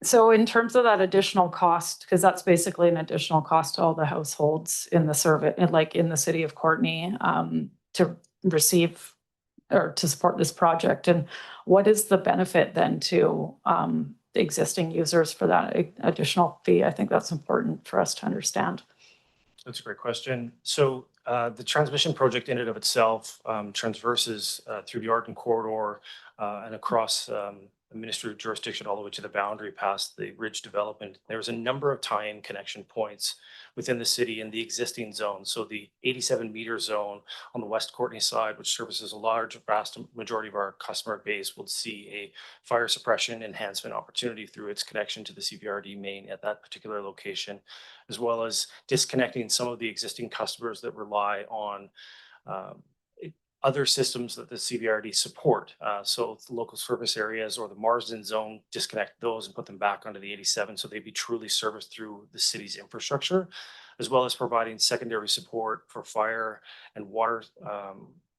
in terms of that additional cost, because that's basically an additional cost to all the households in the service, like in the city of Courtenay, to receive or to support this project. And what is the benefit then to the existing users for that additional fee? I think that's important for us to understand. That's a great question. So the transmission project in and of itself transverses through the Arden Corridor and across the Ministry of Jurisdiction all the way to the boundary past the Ridge development. There's a number of tie-in connection points within the city in the existing zone. So the 87-meter zone on the West Courtenay side, which services a vast majority of our customer base, will see a fire suppression enhancement opportunity through its connection to the CVRD main at that particular location, as well as disconnecting some of the existing customers that rely on other systems that the CVRD support. So the local service areas or the Marsden zone, disconnect those and put them back onto the 87 so they'd be truly serviced through the city's infrastructure, as well as providing secondary support for fire and water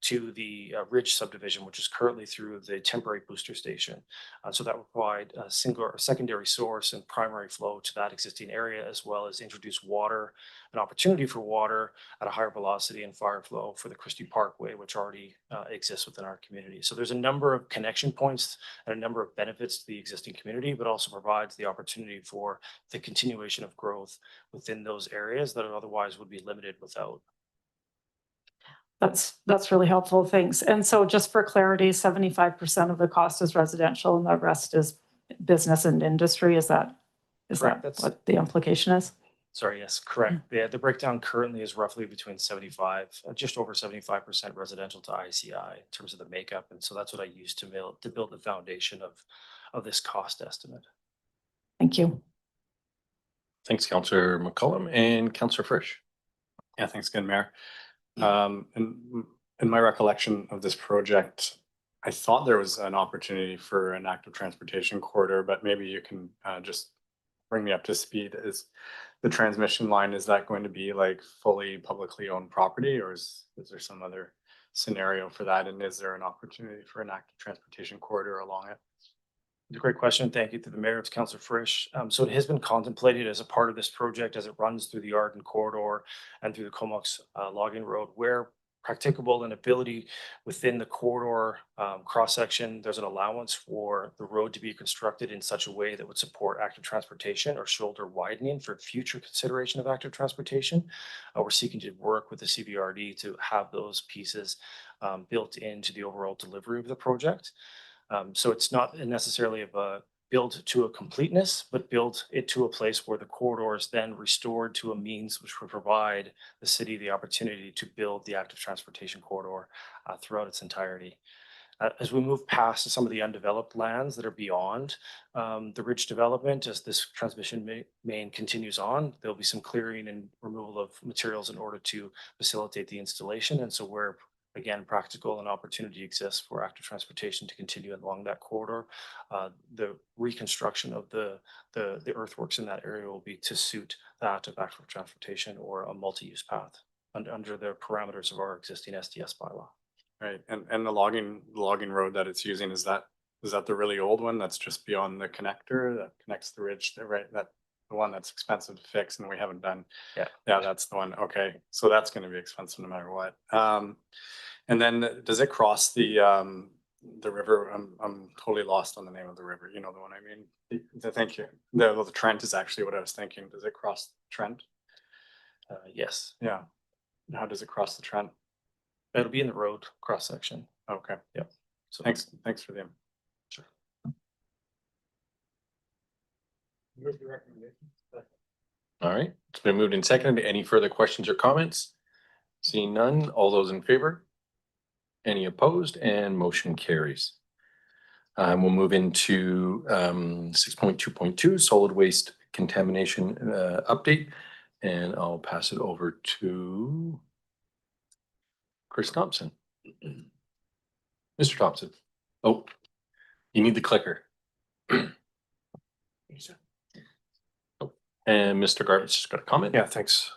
to the Ridge subdivision, which is currently through the temporary booster station. So that will provide a secondary source and primary flow to that existing area, as well as introduce water, an opportunity for water at a higher velocity and fire flow for the Christie Parkway, which already exists within our community. So there's a number of connection points and a number of benefits to the existing community, but also provides the opportunity for the continuation of growth within those areas that otherwise would be limited without. That's really helpful. Thanks. And so just for clarity, 75% of the cost is residential and the rest is business and industry. Is that what the implication is? Sorry, yes, correct. Yeah, the breakdown currently is roughly between just over 75% residential to ICI in terms of the makeup. And so that's what I use to build the foundation of this cost estimate. Thank you. Thanks, Councillor McCullum and Councillor Frisch. Yeah, thanks again, Mayor. In my recollection of this project, I thought there was an opportunity for an active transportation corridor, but maybe you can just bring me up to speed. Is the transmission line, is that going to be like fully publicly owned property, or is there some other scenario for that? And is there an opportunity for an active transportation corridor along it? It's a great question. Thank you to the mayor. It's Councillor Frisch. So it has been contemplated as a part of this project as it runs through the Arden corridor and through the Comox logging road, where practicable and ability within the corridor cross-section, there's an allowance for the road to be constructed in such a way that would support active transportation or shoulder widening for future consideration of active transportation. We're seeking to work with the CVRD to have those pieces built into the overall delivery of the project. So it's not necessarily of a build to a completeness, but build it to a place where the corridor is then restored to a means which would provide the city the opportunity to build the active transportation corridor throughout its entirety. As we move past some of the undeveloped lands that are beyond the ridge development, as this transmission main continues on, there'll be some clearing and removal of materials in order to facilitate the installation. And so we're again, practical and opportunity exists for active transportation to continue along that corridor. The reconstruction of the earthworks in that area will be to suit that of active transportation or a multi-use path under the parameters of our existing SDS bylaw. Right, and the logging road that it's using, is that the really old one that's just beyond the connector that connects the ridge, right? That the one that's expensive to fix and we haven't done. Yeah, that's the one. Okay, so that's going to be expensive no matter what. And then does it cross the river? I'm totally lost on the name of the river. You know the one I mean. Thank you. The Trent is actually what I was thinking. Does it cross the Trent? Yes. Yeah. How does it cross the Trent? It'll be in the road cross section. Okay. Yep. So thanks for the. Sure. Move the recommendation. All right, it's been moved and seconded. Any further questions or comments? Seeing none, all those in favor? Any opposed? And motion carries. We'll move into 6.2.2 solid waste contamination update, and I'll pass it over to Chris Thompson. Mr. Thompson. Oh, you need the clicker. And Mr. Garbutt's just got a comment. Yeah, thanks.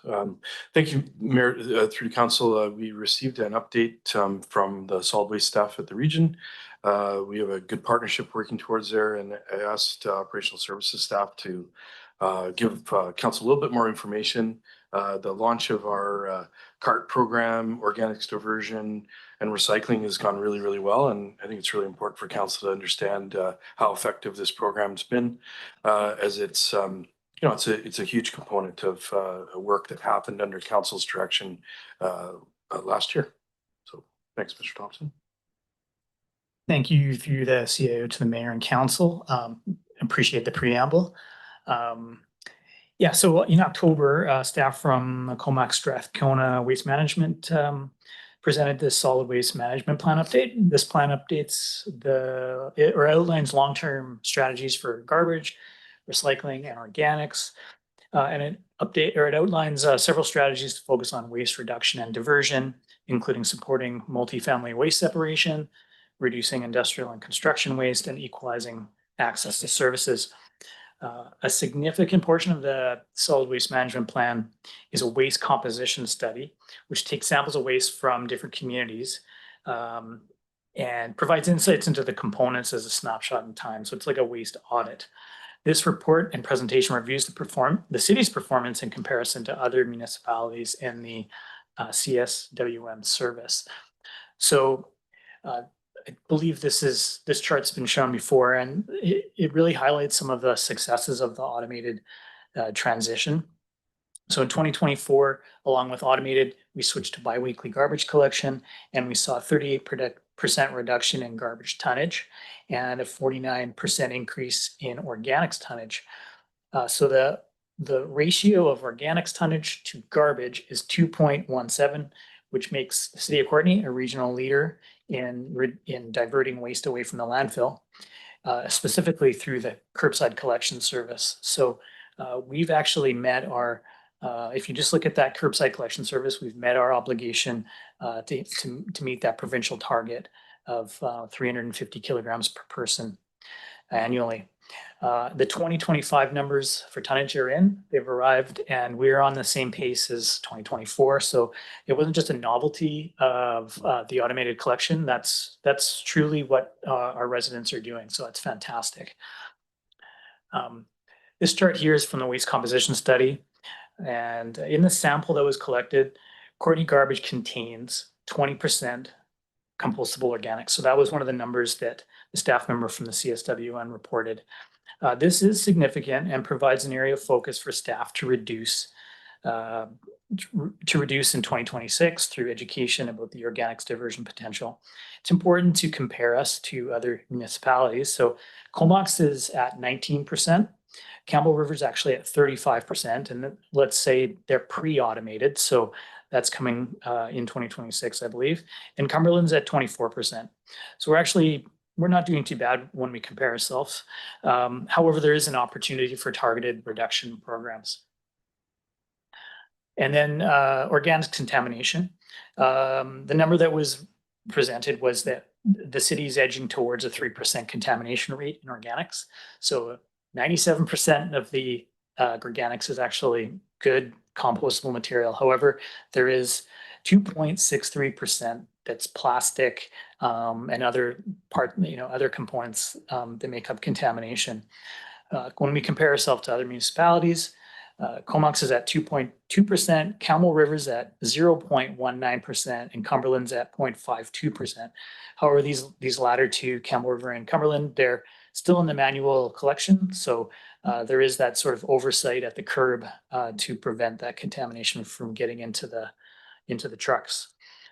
Thank you, Mayor. Through Council, we received an update from the solid waste staff at the region. We have a good partnership working towards there, and I asked operational services staff to give Council a little bit more information. The launch of our CART program, organics diversion and recycling, has gone really, really well. And I think it's really important for Council to understand how effective this program's been, as it's it's a huge component of work that happened under Council's direction last year. So thanks, Mr. Thompson. Thank you through the CAO to the mayor and council. Appreciate the preamble. Yeah, so in October, staff from Comox Strathcona Waste Management presented this solid waste management plan update. This plan updates or outlines long-term strategies for garbage, recycling, and organics. And it outlines several strategies to focus on waste reduction and diversion, including supporting multifamily waste separation, reducing industrial and construction waste, and equalizing access to services. A significant portion of the solid waste management plan is a waste composition study, which takes samples of waste from different communities and provides insights into the components as a snapshot in time. So it's like a waste audit. This report and presentation reviews the city's performance in comparison to other municipalities in the CSWM service. So I believe this chart's been shown before, and it really highlights some of the successes of the automated transition. So in 2024, along with automated, we switched to biweekly garbage collection, and we saw 38% reduction in garbage tonnage and a 49% increase in organics tonnage. So the ratio of organics tonnage to garbage is 2.17, which makes the city of Courtenay a regional leader in diverting waste away from the landfill, specifically through the curbside collection service. So we've actually met our, if you just look at that curbside collection service, we've met our obligation to meet that provincial target of 350 kilograms per person annually. The 2025 numbers for tonnage are in, they've arrived, and we're on the same pace as 2024. So it wasn't just a novelty of the automated collection. That's truly what our residents are doing. So that's fantastic. This chart here is from the waste composition study. And in the sample that was collected, Courtenay garbage contains 20% compostable organics. So that was one of the numbers that the staff member from the CSWN reported. This is significant and provides an area of focus for staff to reduce in 2026 through education about the organics diversion potential. It's important to compare us to other municipalities. So Comox is at 19%. Campbell River is actually at 35%. And let's say they're pre-automated. So that's coming in 2026, I believe. And Cumberland's at 24%. So we're not doing too bad when we compare ourselves. However, there is an opportunity for targeted reduction programs. And then organics contamination. The number that was presented was that the city is edging towards a 3% contamination rate in organics. So 97% of the organics is actually good compostable material. However, there is 2.63% that's plastic and other components that make up contamination. When we compare ourselves to other municipalities, Comox is at 2.2%, Campbell River's at 0.19%, and Cumberland's at 0.52%. However, these latter two, Campbell River and Cumberland, they're still in the manual collection. So there is that sort of oversight at the curb to prevent that contamination from getting into the trucks.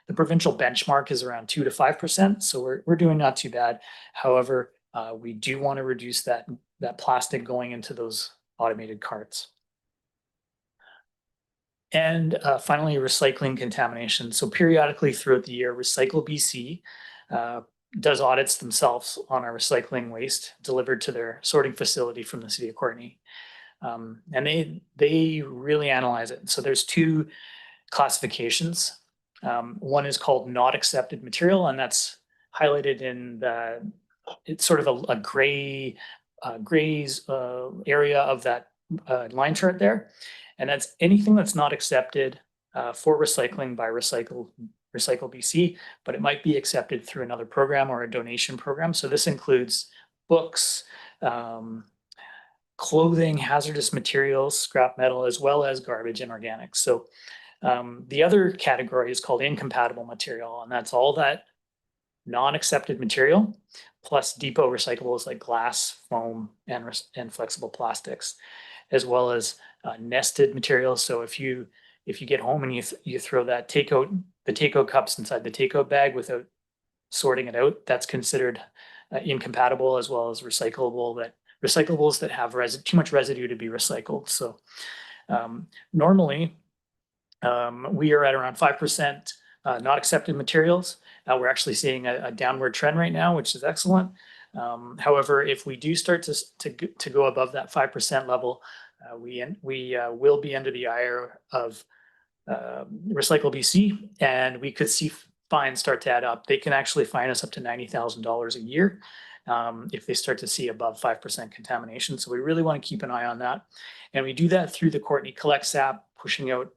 The provincial benchmark is around 2 to 5%, so we're doing not too bad. However, we do want to reduce that plastic going into those automated carts. And finally, recycling contamination. So periodically throughout the year, Recycle BC does audits themselves on our recycling waste delivered to their sorting facility from the city of Courtenay. And they really analyze it. So there's two classifications. One is called not accepted material, and that's highlighted in it's sort of a grays area of that line chart there. And that's anything that's not accepted for recycling by Recycle BC, but it might be accepted through another program or a donation program. So this includes books, clothing, hazardous materials, scrap metal, as well as garbage and organics. So the other category is called incompatible material, and that's all that non-accepted material plus depot recyclables like glass, foam, and flexible plastics, as well as nested materials. So if you get home and you throw the takeout cups inside the takeout bag without sorting it out, that's considered incompatible, as well as recyclables that have too much residue to be recycled. So normally we are at around 5% not accepted materials. We're actually seeing a downward trend right now, which is excellent. However, if we do start to go above that 5% level, we will be under the ire of Recycle BC, and we could see fines start to add up. They can actually fine us up to $90,000 a year if they start to see above 5% contamination. So we really want to keep an eye on that. And we do that through the Courtenay Collects app, pushing out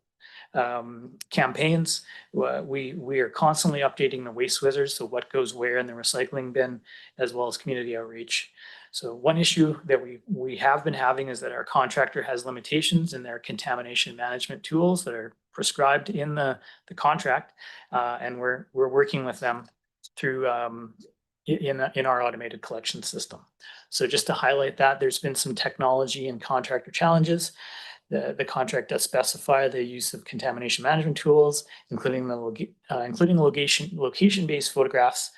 campaigns. We are constantly updating the Waste Wizards, so what goes where in the recycling bin, as well as community outreach. So one issue that we have been having is that our contractor has limitations in their contamination management tools that are prescribed in the contract, and we're working with them through in our automated collection system. So just to highlight that, there's been some technology and contractor challenges. The contract does specify the use of contamination management tools, including location-based photographs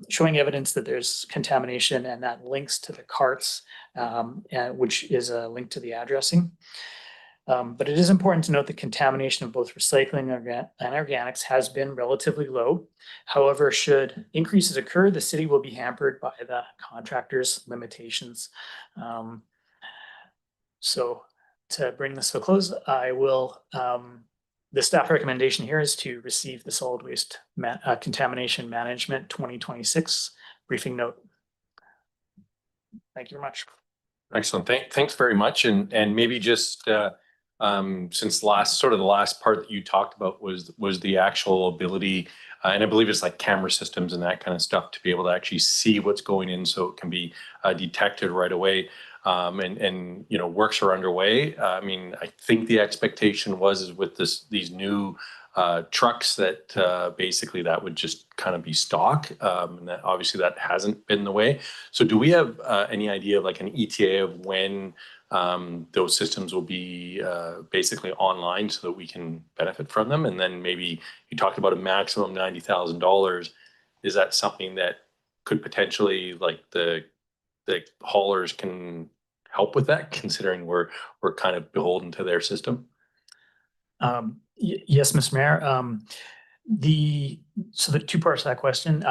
showing evidence that there's contamination, and that links to the carts, which is a link to the addressing. But it is important to note that contamination of both recycling and organics has been relatively low. However, should increases occur, the city will be hampered by the contractor's limitations. So to bring this to a close, I will, the staff recommendation here is to receive the solid waste contamination management 2026 briefing note. Thank you very much. Excellent. Thanks very much. And maybe just since the last part that you talked about was the actual ability, and I believe it's like camera systems and that kind of stuff to be able to actually see what's going in so it can be detected right away. And you know, works are underway. I mean, I think the expectation is with these new trucks that basically that would just kind of be stock. And that obviously that hasn't been the way. So do we have any idea of like an ETA of when those systems will be basically online so that we can benefit from them? And then maybe you talked about a maximum $90,000. Is that something that could potentially like the haulers can help with that, considering we're kind of beholden to their system? Yes, Mr. Mayor. So the two parts of that question.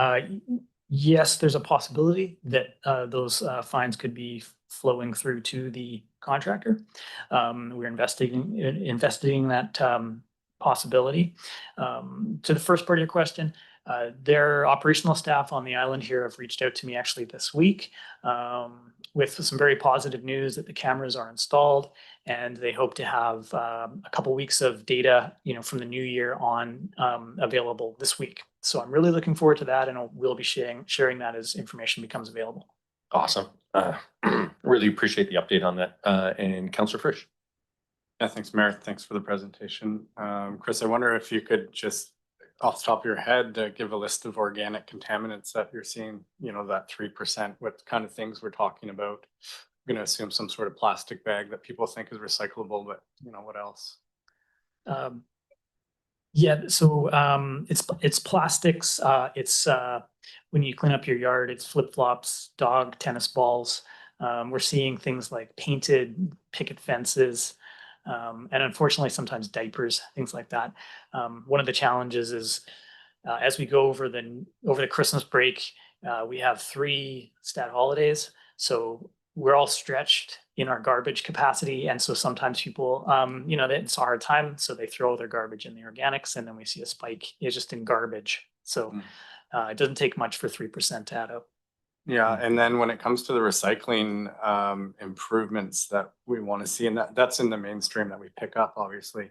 Yes, there's a possibility that those fines could be flowing through to the contractor. We're investigating that possibility. To the first part of your question, their operational staff on the island here have reached out to me actually this week with some very positive news that the cameras are installed, and they hope to have a couple weeks of data, from the new year on available this week. So I'm really looking forward to that, and we'll be sharing that as information becomes available. Awesome. Really appreciate the update on that. And Councillor Frisch. Yeah, thanks, Mayor. Thanks for the presentation. Chris, I wonder if you could just, off the top of your head, give a list of organic contaminants that you're seeing, that 3%, what kind of things we're talking about. I'm going to assume some sort of plastic bag that people think is recyclable, but what else? Yeah, so it's plastics. It's when you clean up your yard, it's flip-flops, dog tennis balls. We're seeing things like painted picket fences, and unfortunately sometimes diapers, things like that. One of the challenges is as we go over the Christmas break, we have 3 stat holidays, so we're all stretched in our garbage capacity, and so sometimes people, it's a hard time, so they throw their garbage in the organics, and then we see a spike just in garbage. So it doesn't take much for 3% to add up. Yeah, and then when it comes to the recycling improvements that we want to see, and that's in the mainstream that we pick up, obviously,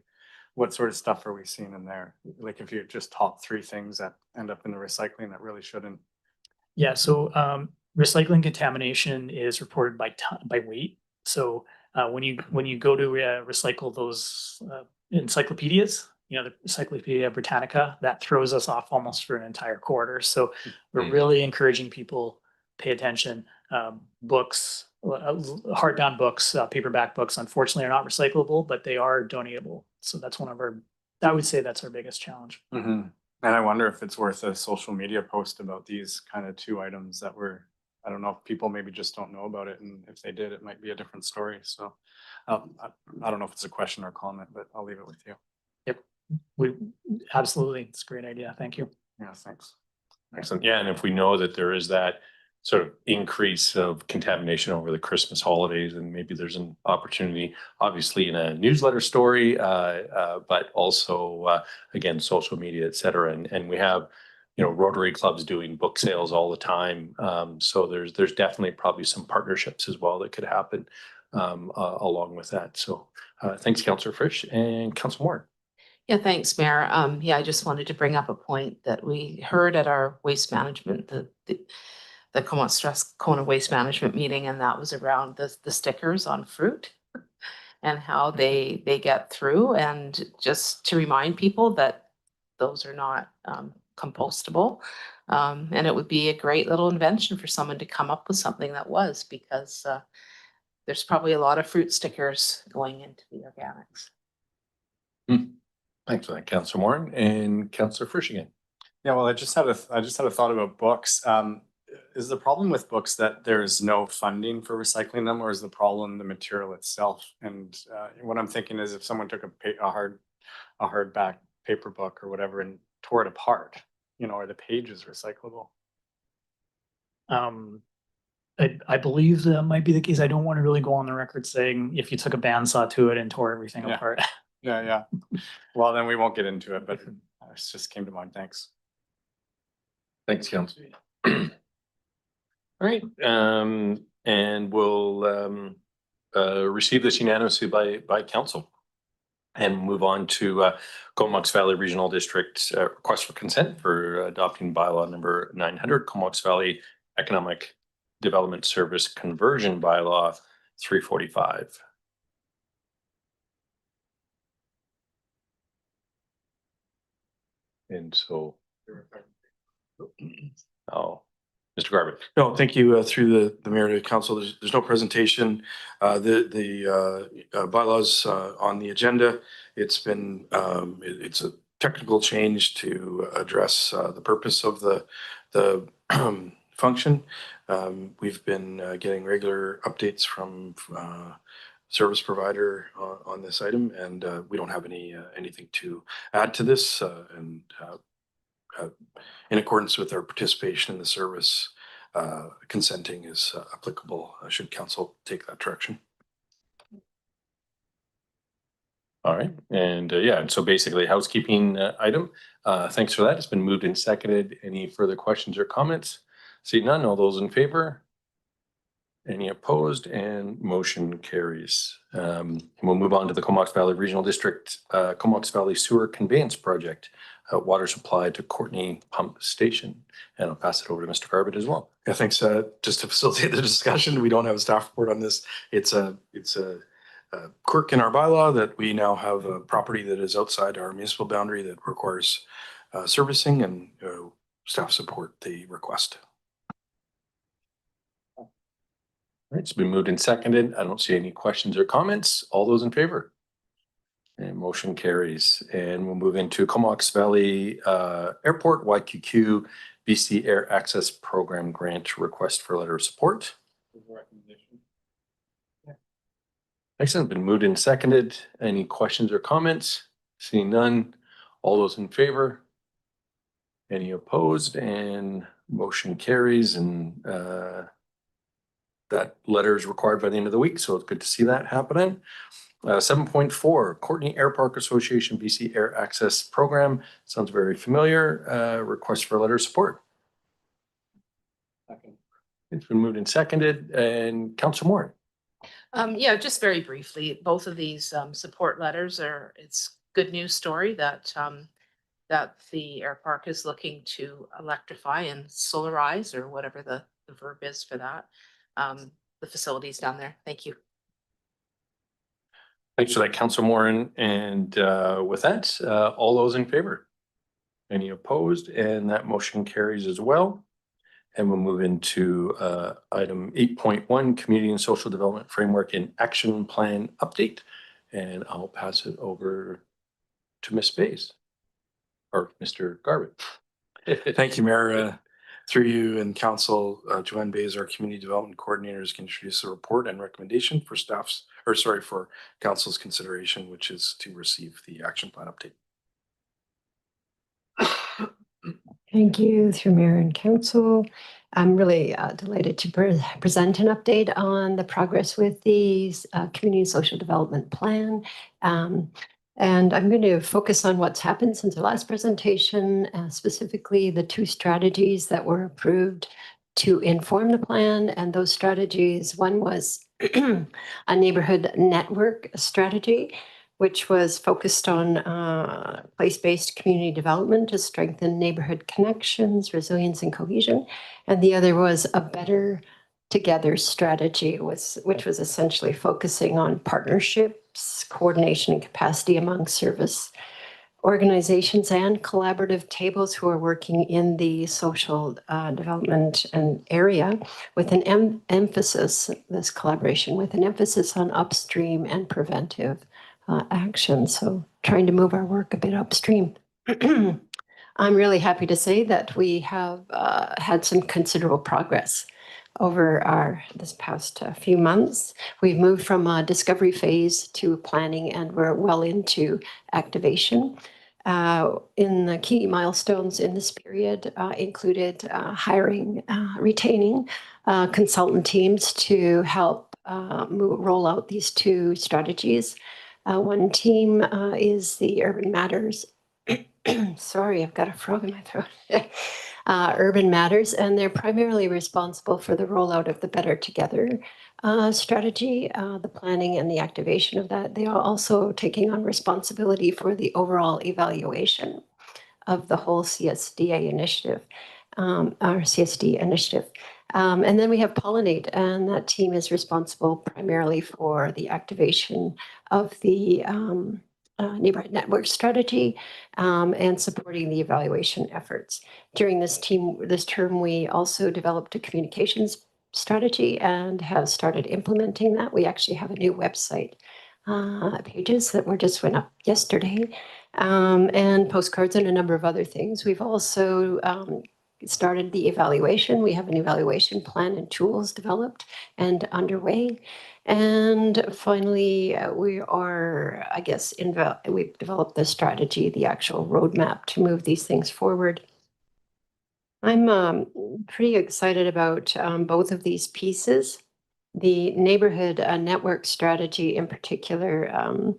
what sort of stuff are we seeing in there? Like if you just top 3 things that end up in the recycling that really shouldn't. Yeah, so recycling contamination is reported by weight. So when you go to recycle those encyclopedias, the Encyclopedia Britannica, that throws us off almost for an entire quarter. So we're really encouraging people pay attention. Books, hardbound books, paperback books, unfortunately are not recyclable, but they are donatable. So that's I would say that's our biggest challenge. Mm-hmm. And I wonder if it's worth a social media post about these kind of 2 items that I don't know if people maybe just don't know about it. And if they did, it might be a different story. So I don't know if it's a question or comment, but I'll leave it with you. Yep. Absolutely. It's a great idea. Thank you. Yeah, thanks. Excellent. Yeah, and if we know that there is that sort of increase of contamination over the Christmas holidays, and maybe there's an opportunity, obviously in a newsletter story, but also again, social media, et cetera. And we have, Rotary clubs doing book sales all the time. So there's definitely probably some partnerships as well that could happen along with that. So thanks, Councillor Frisch. And Councillor Moore. Yeah, thanks, Mayor. I just wanted to bring up a point that we heard at our waste management, the Kona Waste Management meeting, and that was around the stickers on fruit and how they get through. And just to remind people that those are not compostable. And it would be a great little invention for someone to come up with something that was, because there's probably a lot of fruit stickers going into the organics. Thanks for that, Councillor Moore. And Councillor Frisch again. Yeah, well, I just had a thought about books. Is the problem with books that there's no funding for recycling them, or is the problem the material itself? And what I'm thinking is, if someone took a hardback paper book or whatever and tore it apart, are the pages recyclable? I believe that might be the case. I don't want to really go on the record saying if you took a bandsaw to it and tore everything Yeah. apart. Yeah. Well, then we won't get into it, but it just came to mind. Thanks. Thanks, Council. All right, and we'll receive this unanimously by council and move on to Comox Valley Regional District request for consent for adopting bylaw number 900, Comox Valley Economic Development Service Conversion Bylaw 345. And so, oh, Mr. Garbutt. No, thank you. Through the mayor to council, there's no presentation. The bylaws on the agenda, it's been, it's a technical change to address the purpose of the function. We've been getting regular updates from service provider on this item, and we don't have anything to add to this. And in accordance with our participation in the service, consenting is applicable should council take that direction. All right, and yeah, and so basically housekeeping item. Thanks for that. It's been moved and seconded. Any further questions or comments? See none. All those in favor? Any opposed? And motion carries. We'll move on to the Comox Valley Regional District, Comox Valley Sewer Conveyance Project, water supply to Courtney Pump Station. And I'll pass it over to Mr. Garbutt as well. Yeah, thanks. Just to facilitate the discussion, we don't have a staff report on this. It's a quirk in our bylaw that we now have a property that is outside our municipal boundary that requires servicing, and staff support the request. All right, it's been moved and seconded. I don't see any questions or comments. All those in favor? And motion carries. And we'll move into Comox Valley Airport YQQ BC Air Access Program Grant request for letter of support. Excellent. Been moved and seconded. Any questions or comments? Seeing none. All those in favor? Any opposed? And motion carries. And that letter is required by the end of the week. So it's good to see that happening. 7.4, Courtney Air Park Association BC Air Access Program. Sounds very familiar. Request for letter of support. It's been moved and seconded. And Councillor Moore. Yeah, just very briefly, both of these support letters it's good news story that that the air park is looking to electrify and solarize, or whatever the verb is for that, the facilities down there. Thank you. Thanks for that, Councillor Moran. And with that, all those in favor? Any opposed? And that motion carries as well. And we'll move into item 8.1, Community and Social Development Framework and Action Plan Update. And I'll pass it over to Ms. Bays or Mr. Garbutt. Thank you, Mayor. Through you and council, Joanne Bays, our community development coordinators, can introduce a report and recommendation for for council's consideration, which is to receive the action plan update. Thank you, through Mayor and Council. I'm really delighted to present an update on the progress with the Community and Social Development Plan. And I'm going to focus on what's happened since the last presentation, specifically the 2 strategies that were approved to inform the plan. And those strategies, one was a neighborhood network strategy, which was focused on place-based community development to strengthen neighborhood connections, resilience, and cohesion. And the other was a Better Together strategy, which was essentially focusing on partnerships, coordination, and capacity among service organizations and collaborative tables who are working in the social development and area, with an emphasis, this collaboration, with an emphasis on upstream and preventive action. So trying to move our work a bit upstream. I'm really happy to say that we have had some considerable progress over this past few months. We've moved from a discovery phase to planning, and we're well into activation. In the key milestones in this period included hiring, retaining consultant teams to help roll out these two strategies. One team is the Urban Matters. Sorry, I've got a frog in my throat. Urban Matters, and they're primarily responsible for the rollout of the Better Together strategy, the planning and the activation of that. They are also taking on responsibility for the overall evaluation of the whole CSDA initiative, our CSD initiative. And then we have Pollinate, and that team is responsible primarily for the activation of the neighborhood network strategy and supporting the evaluation efforts. During this term, we also developed a communications strategy and have started implementing that. We actually have a new website pages that just went up yesterday, and postcards and a number of other things. We've also started the evaluation. We have an evaluation plan and tools developed and underway. And finally, we are, I guess, we've developed the strategy, the actual roadmap to move these things forward. I'm pretty excited about both of these pieces. The neighborhood network strategy in particular,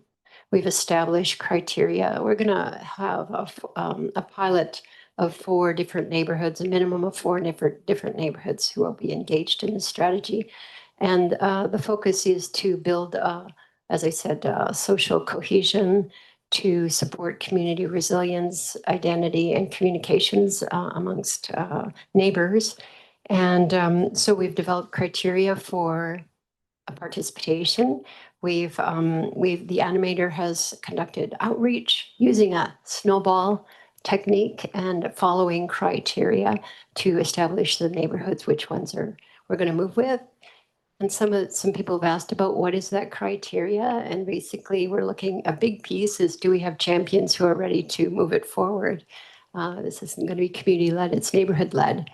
we've established criteria. We're going to have a pilot of 4 different neighborhoods, a minimum of 4 different neighborhoods who will be engaged in this strategy. And the focus is to build, as I said, social cohesion, to support community resilience, identity, and communications amongst neighbors. And so we've developed criteria for participation. The animator has conducted outreach using a snowball technique and following criteria to establish the neighborhoods, which ones we're going to move with. And some people have asked about what is that criteria, and basically we're looking, a big piece is, do we have champions who are ready to move it forward? This isn't going to be community-led, it's neighborhood-led.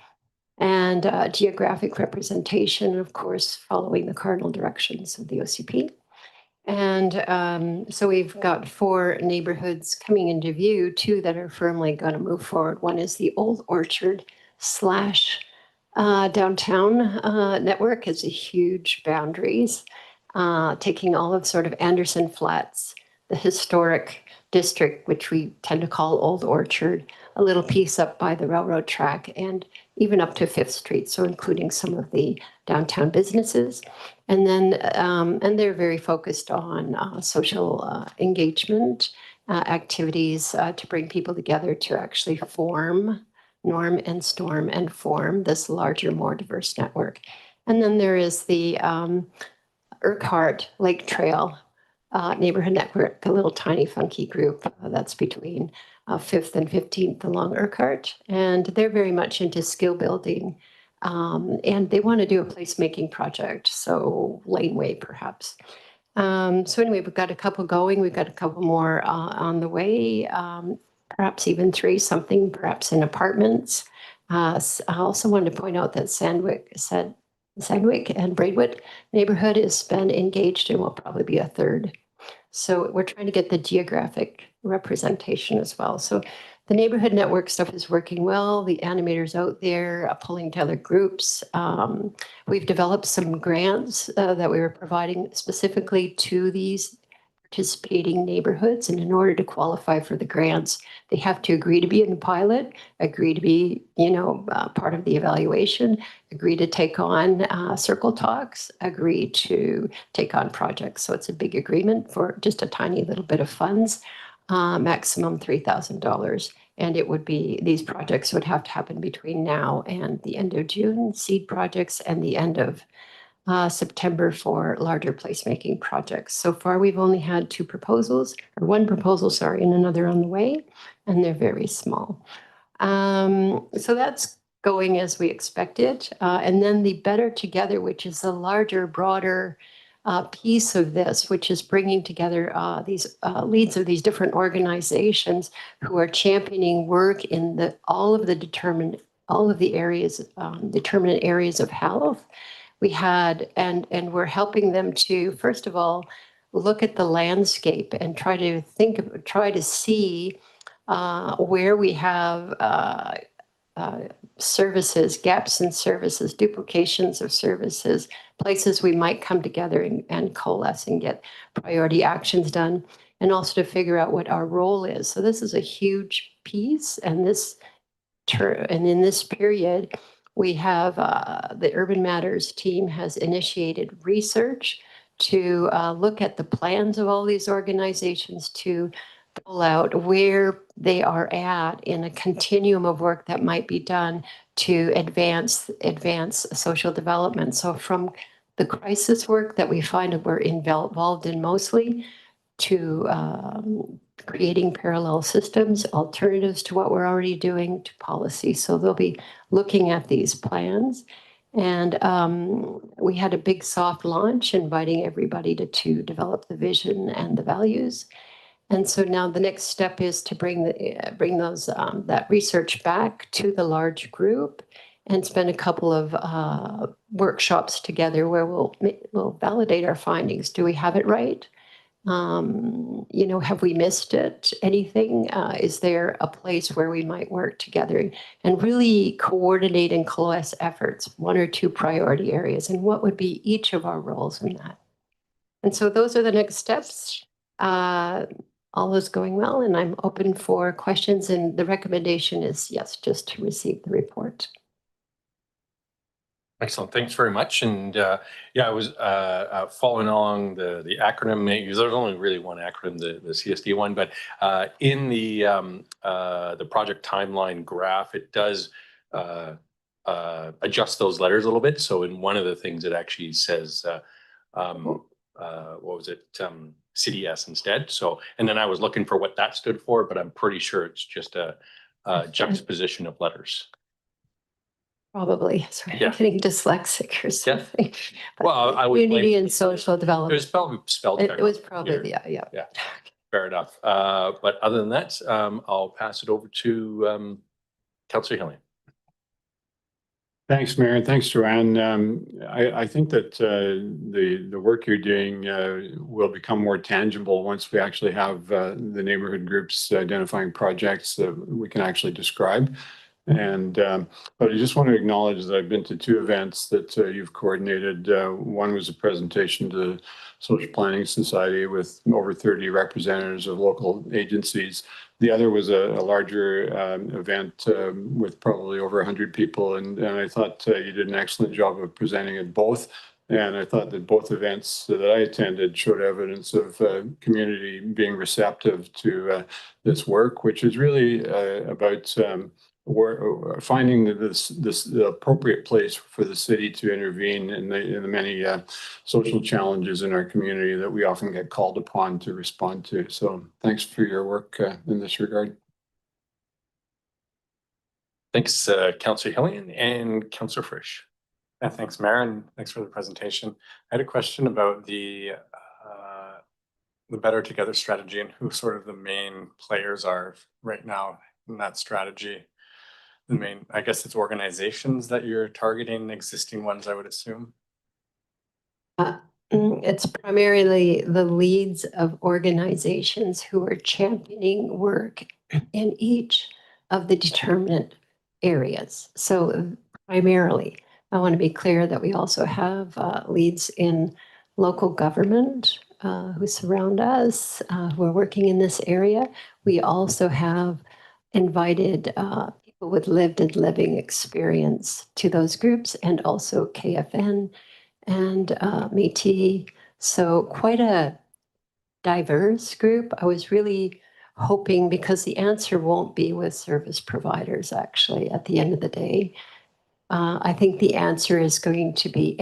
And geographic representation, of course, following the cardinal directions of the OCP. And so we've got 4 neighborhoods coming into view, 2 that are firmly going to move forward. One is the Old Orchard / downtown network. Is a huge boundaries, taking all of sort of Anderson Flats, the historic district, which we tend to call Old Orchard, a little piece up by the railroad track, and even up to 5th Street, so including some of the downtown businesses. And then, and they're very focused on social engagement activities to bring people together to actually norm and storm and form this larger, more diverse network. And then there is the Urquhart Lake Trail neighborhood network, a little tiny funky group that's between 5th and 15th along Urquhart. And they're very much into skill building, and they want to do a placemaking project, so laneway perhaps. So anyway, we've got a couple going, we've got a couple more on the way, perhaps even 3, something perhaps in apartments. I also wanted to point out that Sandwick and Braidwood neighborhood has been engaged and will probably be a 3rd. So we're trying to get the geographic representation as well. So the neighborhood network stuff is working well. The animators out there pulling together groups. We've developed some grants that we were providing specifically to these participating neighborhoods. And in order to qualify for the grants, they have to agree to be in the pilot, agree to be, part of the evaluation, agree to take on circle talks, agree to take on projects. So it's a big agreement for just a tiny little bit of funds, maximum $3,000. And it would be, these projects would have to happen between now and the end of June, seed projects, and the end of September for larger placemaking projects. So far, we've only had 2 proposals, or 1 proposal, sorry, and another on the way, and they're very small. So that's going as we expected. And then the Better Together, which is the larger, broader piece of this, which is bringing together these leads of these different organizations who are championing work in all of the determinant areas of health. We had, and we're helping them to, first of all, look at the landscape and try to see where we have services, gaps in services, duplications of services, places we might come together and coalesce and get priority actions done, and also to figure out what our role is. So this is a huge piece, and in this period, we have the Urban Matters team has initiated research to look at the plans of all these organizations to pull out where they are at in a continuum of work that might be done to advance social development. So from the crisis work that we find we're involved in mostly, to creating parallel systems, alternatives to what we're already doing, to policy. So they'll be looking at these plans. And we had a big soft launch inviting everybody to develop the vision and the values. And so now the next step is to bring those that research back to the large group and spend a couple of workshops together where we'll validate our findings. Do we have it right? Have we missed it? Anything? Is there a place where we might work together and really coordinate and coalesce efforts, one or two priority areas, and what would be each of our roles in that? And so those are the next steps. All is going well, and I'm open for questions, and the recommendation is yes, just to receive the report. Excellent. Thanks very much. And I was following along the acronym. There's only really one acronym, the CSD one, but in the project timeline graph, it does adjust those letters a little bit. So in one of the things, it actually says, what was it? CDS instead. So, and then I was looking for what that stood for, but I'm pretty sure it's just a juxtaposition of letters. Probably. Sorry, Yeah. I'm getting dyslexic or something. But well, I would community and social development. It was probably spelled. It was probably yeah. Fair enough. But other than that, I'll pass it over to Councillor Hillian. Thanks, Mayor, and thanks, Joanne. I think that the work you're doing will become more tangible once we actually have the neighborhood groups identifying projects that we can actually describe. And but I just want to acknowledge that I've been to two events that you've coordinated. One was a presentation to the Social Planning Society with over 30 representatives of local agencies. The other was a larger event with probably over 100 people, and I thought you did an excellent job of presenting it both. And I thought that both events that I attended showed evidence of community being receptive to this work, which is really about finding the appropriate place for the city to intervene in the many social challenges in our community that we often get called upon to respond to. So thanks for your work in this regard. Thanks, Councillor Hillian and Councillor Frisch. Yeah, thanks, Mayor, and thanks for the presentation. I had a question about the Better Together strategy and who sort of the main players are right now in that strategy. The main, I guess it's organizations that you're targeting, existing ones, I would assume. It's primarily the leads of organizations who are championing work in each of the determinant areas. So primarily, I want to be clear that we also have leads in local government who surround us, who are working in this area. We also have invited people with lived and living experience to those groups, and also KFN and Métis. So quite a diverse group. I was really hoping, because the answer won't be with service providers, actually, at the end of the day. I think the answer is going to be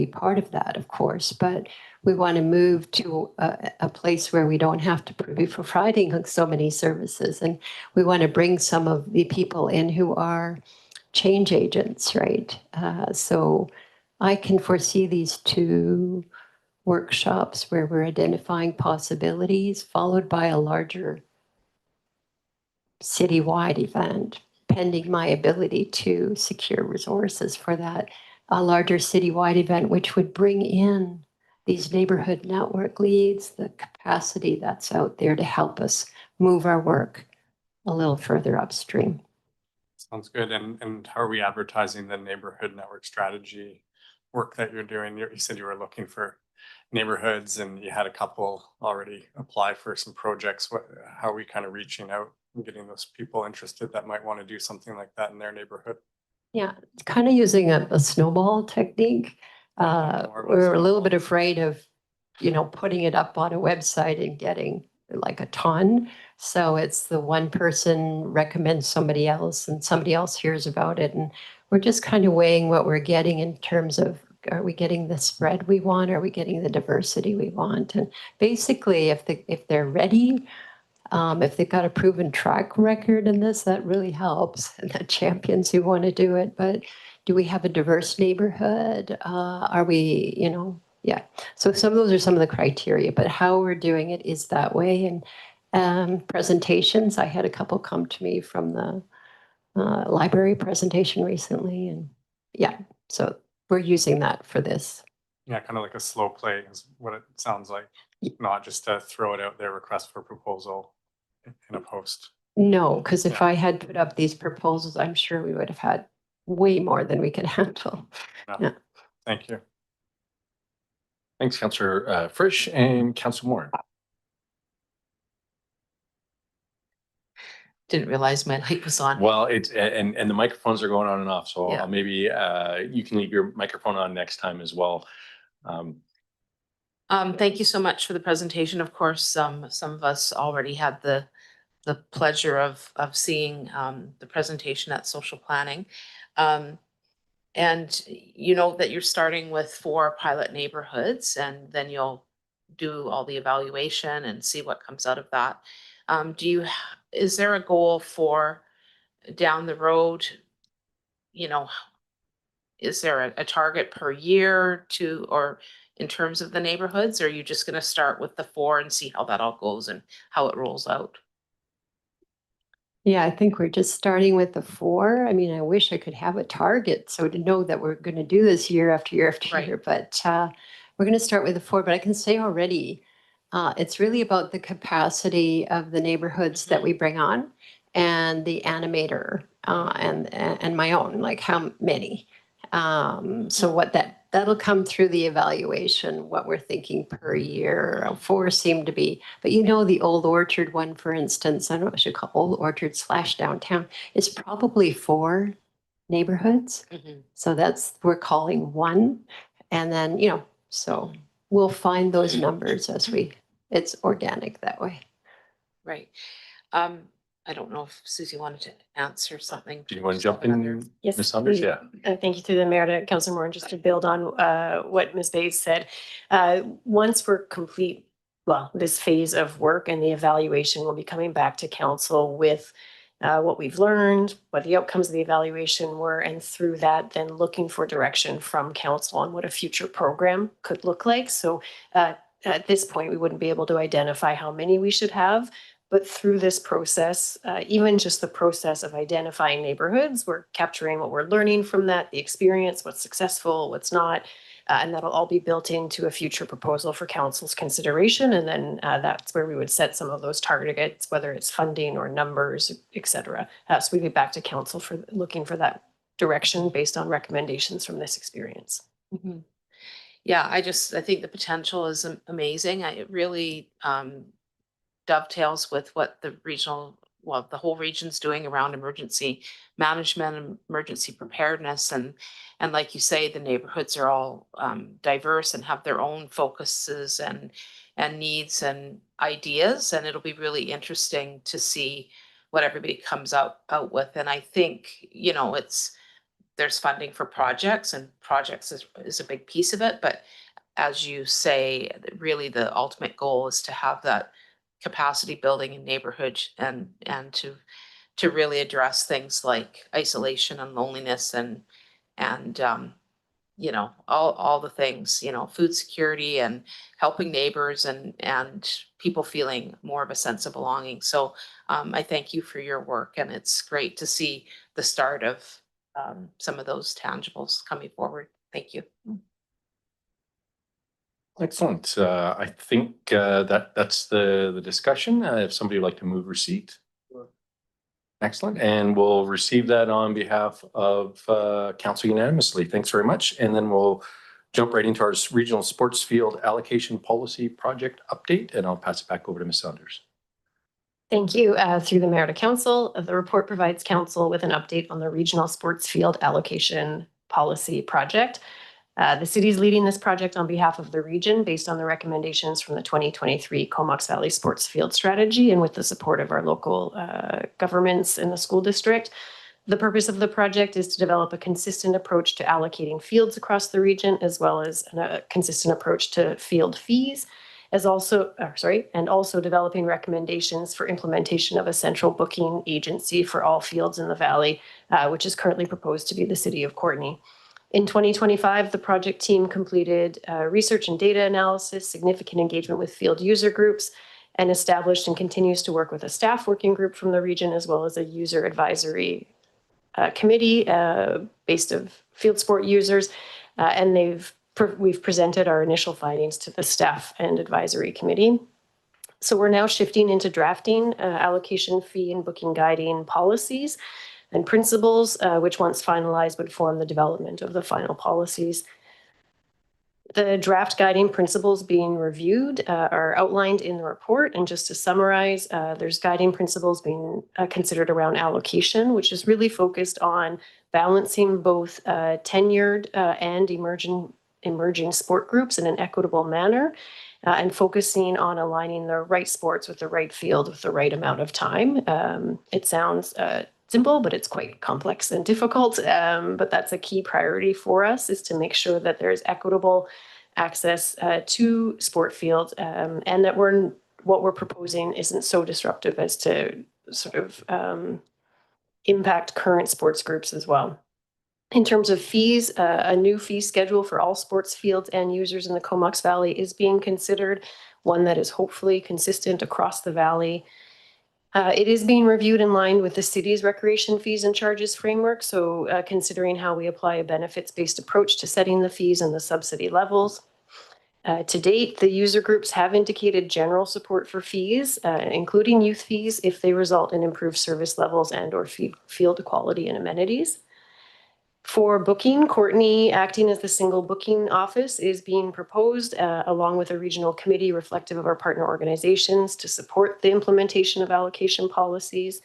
part of that, of course, but we want to move to a place where we don't have to be providing so many services, and we want to bring some of the people in who are change agents, right? So I can foresee these two workshops where we're identifying possibilities, followed by a larger citywide event, pending my ability to secure resources for that, a larger citywide event, which would bring in these neighborhood network leads, the capacity that's out there to help us move our work a little further upstream. Sounds good. And how are we advertising the neighborhood network strategy work that you're doing? You said you were looking for neighborhoods and you had a couple already apply for some projects. How are we kind of reaching out and getting those people interested that might want to do something like that in their neighborhood? Yeah, it's kind of using a snowball technique. We're a little bit afraid of, putting it up on a website and getting like a ton. So it's the one person recommends somebody else and somebody else hears about it. And we're just kind of weighing what we're getting in terms of, are we getting the spread we want? Are we getting the diversity we want? And basically, if they're ready, if they've got a proven track record in this, that really helps. And that champions who want to do it. But do we have a diverse neighborhood? Are we, yeah. So some of those are some of the criteria, but how we're doing it is that way. And presentations, I had a couple come to me from the library presentation recently. And yeah, so we're using that for this. Yeah, kind of like a slow play is what it sounds like, not just to throw it out there, request for proposal in a post. No, because if I had put up these proposals, I'm sure we would have had way more than we could handle. No. Yeah. Thank you. Thanks, Councillor Frisch and Councillor Moore. Didn't realize my light was on. Well, it's and the microphones are going on and off, so Yeah. maybe you can leave your microphone on next time as well. Thank you so much for the presentation. Of course, some of us already had the pleasure of seeing the presentation at social planning. And you know that you're starting with 4 pilot neighborhoods, and then you'll do all the evaluation and see what comes out of that. Is there a goal for down the road? Is there a target per year or in terms of the neighborhoods? Or are you just going to start with the 4 and see how that all goes and how it rolls out? Yeah, I think we're just starting with the 4. I mean, I wish I could have a target so to know that we're going to do this year after year after Right. year, but we're going to start with the 4. But I can say already, it's really about the capacity of the neighborhoods that we bring on and the animator and my own, like how many. So what that'll come through the evaluation, what we're thinking per year. 4 seem to be, but the Old Orchard one, for instance, I don't know what I should call Old Orchard / downtown, is probably 4 neighborhoods. So we're calling 1. And then, so we'll find those numbers as it's organic that way. Right. I don't know if Susie wanted to answer something. Do you want to jump in, Yes, Ms. Saunders? please. Yeah. Thank you through the mayor to Councillor Moore, just to build on what Ms. Bates said. Once we're complete, this phase of work and the evaluation, we'll be coming back to council with what we've learned, what the outcomes of the evaluation were, and through that, then looking for direction from council on what a future program could look like. So at this point, we wouldn't be able to identify how many we should have. But through this process, even just the process of identifying neighborhoods, we're capturing what we're learning from that, the experience, what's successful, what's not, and that'll all be built into a future proposal for council's consideration. And then that's where we would set some of those targets, whether it's funding or numbers, et cetera. So we'd be back to council for looking for that direction based on recommendations from this experience. Yeah, I think the potential is amazing. It really dovetails with what the whole region's doing around emergency management and emergency preparedness. And like you say, the neighborhoods are all diverse and have their own focuses and needs and ideas. And it'll be really interesting to see what everybody comes out with. And I think, there's funding for projects, and projects is a big piece of it. But as you say, really the ultimate goal is to have that capacity building in neighborhood and to really address things like isolation and loneliness and all the things, food security and helping neighbors and people feeling more of a sense of belonging. So I thank you for your work, and it's great to see the start of some of those tangibles coming forward. Thank you. Excellent. I think that's the discussion. If somebody would like to move receipt. Excellent. And we'll receive that on behalf of council unanimously. Thanks very much. And then we'll jump right into our regional sports field allocation policy project update, and I'll pass it back over to Ms. Saunders. Thank you. Through the mayor to council, the report provides council with an update on the regional sports field allocation policy project. The city is leading this project on behalf of the region based on the recommendations from the 2023 Comox Valley Sports Field Strategy and with the support of our local governments in the school district. The purpose of the project is to develop a consistent approach to allocating fields across the region, as well as a consistent approach to field fees, and also developing recommendations for implementation of a central booking agency for all fields in the valley, which is currently proposed to be the city of Courtenay. In 2025, the project team completed research and data analysis, significant engagement with field user groups, and established and continues to work with a staff working group from the region, as well as a user advisory committee based of field sport users. And we've presented our initial findings to the staff and advisory committee. So we're now shifting into drafting allocation fee and booking guiding policies and principles, which once finalized would form the development of the final policies. The draft guiding principles being reviewed are outlined in the report. And just to summarize, there's guiding principles being considered around allocation, which is really focused on balancing both tenured and emerging sport groups in an equitable manner, and focusing on aligning the right sports with the right field with the right amount of time. It sounds simple, but it's quite complex and difficult. But that's a key priority for us, is to make sure that there's equitable access to sport fields, and that what we're proposing isn't so disruptive as to sort of impact current sports groups as well. In terms of fees, a new fee schedule for all sports fields and users in the Comox Valley is being considered, one that is hopefully consistent across the valley. It is being reviewed in line with the city's recreation fees and charges framework. So considering how we apply a benefits-based approach to setting the fees and the subsidy levels. To date, the user groups have indicated general support for fees, including youth fees, if they result in improved service levels and or field quality and amenities. For booking, Courtenay, acting as the single booking office, is being proposed along with a regional committee reflective of our partner organizations to support the implementation of allocation policies.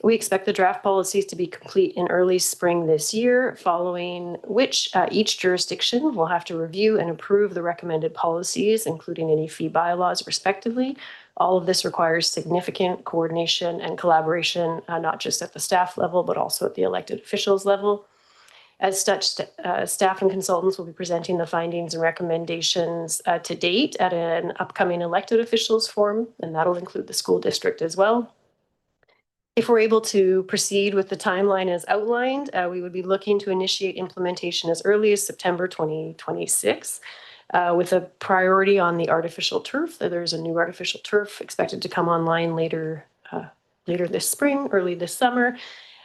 We expect the draft policies to be complete in early spring this year, following which each jurisdiction will have to review and approve the recommended policies, including any fee bylaws respectively. All of this requires significant coordination and collaboration, not just at the staff level, but also at the elected officials level. As such, staff and consultants will be presenting the findings and recommendations to date at an upcoming elected officials forum, and that'll include the school district as well. If we're able to proceed with the timeline as outlined, we would be looking to initiate implementation as early as September 2026, with a priority on the artificial turf. There's a new artificial turf expected to come online later this spring, early this summer.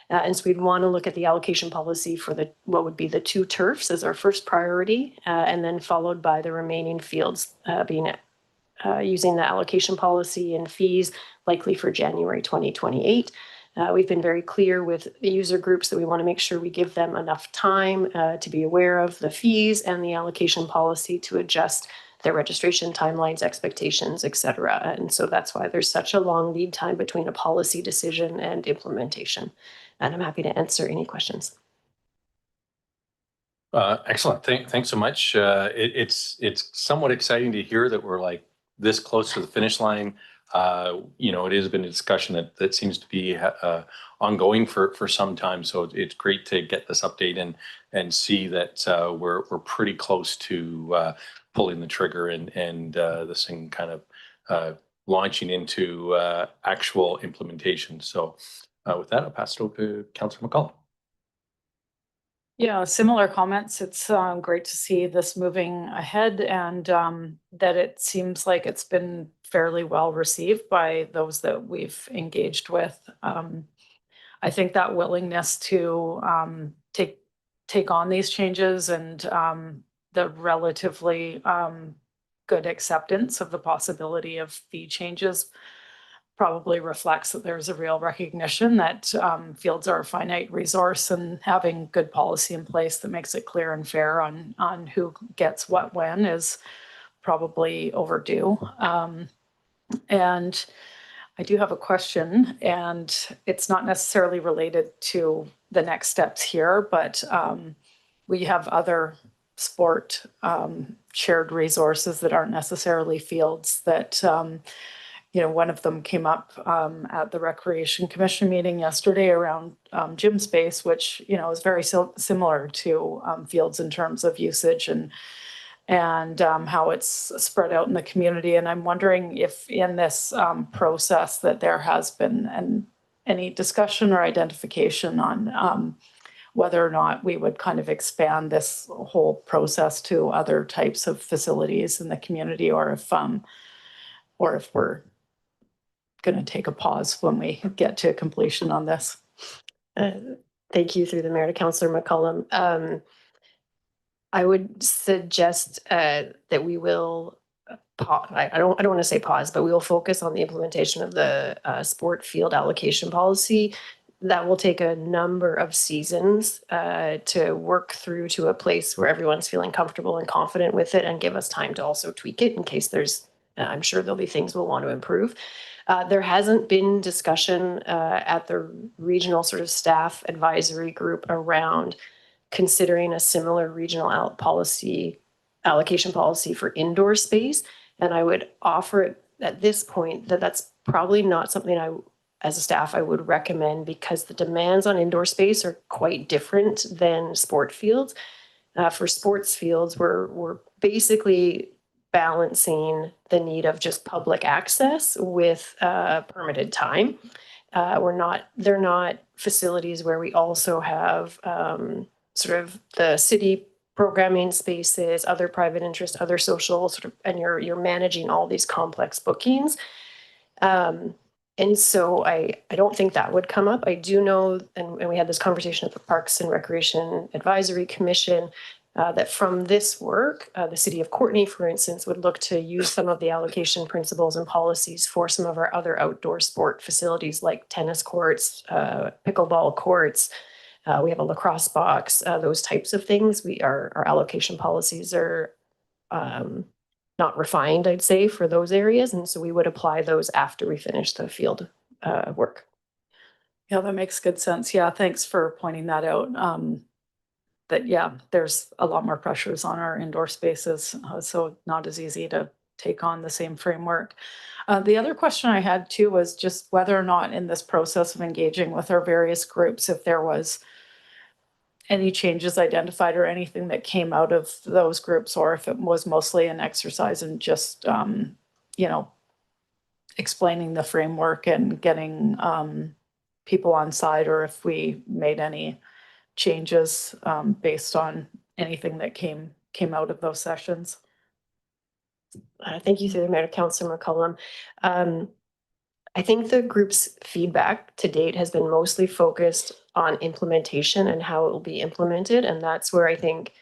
And so we'd want to look at the allocation policy for what would be the 2 turfs as our first priority, and then followed by the remaining fields using the allocation policy and fees likely for January 2028. We've been very clear with the user groups that we want to make sure we give them enough time to be aware of the fees and the allocation policy to adjust their registration timelines, expectations, et cetera. And so that's why there's such a long lead time between a policy decision and implementation. And I'm happy to answer any questions. Excellent. Thanks so much. It's somewhat exciting to hear that we're like this close to the finish line. It has been a discussion that seems to be ongoing for some time. So it's great to get this update and see that we're pretty close to pulling the trigger and this thing kind of launching into actual implementation. So with that, I'll pass it over to Councillor McCullough. Yeah, similar comments. It's great to see this moving ahead, and that it seems like it's been fairly well received by those that we've engaged with. I think that willingness to take on these changes and the relatively good acceptance of the possibility of fee changes probably reflects that there's a real recognition that fields are a finite resource, and having good policy in place that makes it clear and fair on who gets what when is probably overdue. And I do have a question, and it's not necessarily related to the next steps here, but we have other sport shared resources that aren't necessarily fields that, you know, one of them came up at the Recreation Commission meeting yesterday around gym space, which, you know, is very similar to fields in terms of usage and how it's spread out in the community. And I'm wondering if in this process that there has been any discussion or identification on whether or not we would kind of expand this whole process to other types of facilities in the community, or if we're going to take a pause when we get to completion on this. Thank you, through the mayor, to Councillor McCollum. I would suggest that we will I don't want to say pause, but we will focus on the implementation of the sport field allocation policy. That will take a number of seasons to work through to a place where everyone's feeling comfortable and confident with it, and give us time to also tweak it in case there's, I'm sure there'll be things we'll want to improve. There hasn't been discussion at the regional sort of staff advisory group around considering a similar regional allocation policy for indoor space. And I would offer it at this point that that's probably not something as a staff, I would recommend, because the demands on indoor space are quite different than sport fields. For sports fields, we're basically balancing the need of just public access with permitted time. They're not facilities where we also have sort of the city programming spaces, other private interest, other social sort of, and you're managing all these complex bookings. And so I don't think that would come up. I do know, and we had this conversation at the Parks and Recreation Advisory Commission, that from this work, the city of Courtenay, for instance, would look to use some of the allocation principles and policies for some of our other outdoor sport facilities like tennis courts, pickleball courts. We have a lacrosse box, those types of things. Our allocation policies are not refined, I'd say, for those areas. And so we would apply those after we finish the field work. Yeah, that makes good sense. Yeah, thanks for pointing that out. There's a lot more pressures on our indoor spaces, so not as easy to take on the same framework. The other question I had too was just whether or not in this process of engaging with our various groups, if there was any changes identified or anything that came out of those groups, or if it was mostly an exercise in just, explaining the framework and getting people on side, or if we made any changes based on anything that came out of those sessions. Thank you, through the mayor, to Councillor McCollum. I think the group's feedback to date has been mostly focused on implementation and how it will be implemented. And that's where I think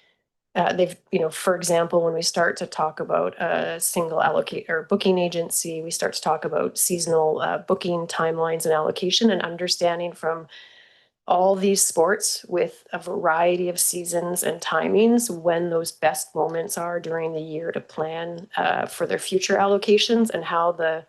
they've, for example, when we start to talk about a single allocate or booking agency, we start to talk about seasonal booking timelines and allocation, and understanding from all these sports with a variety of seasons and timings when those best moments are during the year to plan for their future allocations, and how the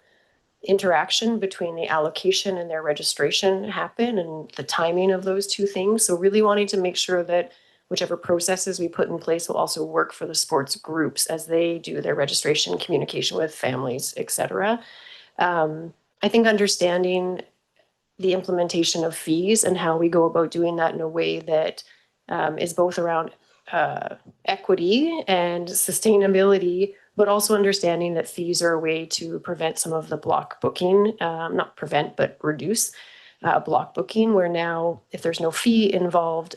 interaction between the allocation and their registration happen, and the timing of those two things. So really wanting to make sure that whichever processes we put in place will also work for the sports groups as they do their registration, communication with families, etc. I think understanding the implementation of fees and how we go about doing that in a way that is both around equity and sustainability, but also understanding that fees are a way to prevent some of the block booking, not prevent, but reduce block booking, where now if there's no fee involved,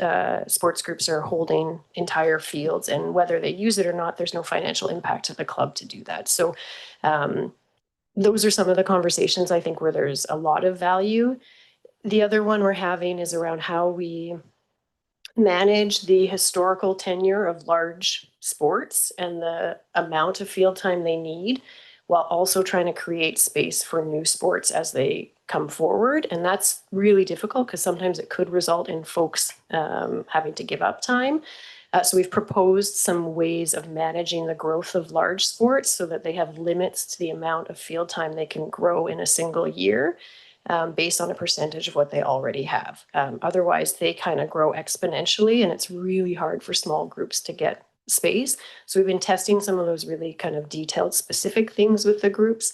sports groups are holding entire fields, and whether they use it or not, there's no financial impact to the club to do that. So those are some of the conversations I think where there's a lot of value. The other one we're having is around how we manage the historical tenure of large sports and the amount of field time they need. while also trying to create space for new sports as they come forward. And that's really difficult because sometimes it could result in folks having to give up time. So we've proposed some ways of managing the growth of large sports so that they have limits to the amount of field time they can grow in a single year, based on a percentage of what they already have. Otherwise, they kind of grow exponentially, and it's really hard for small groups to get space. So we've been testing some of those really kind of detailed, specific things with the groups,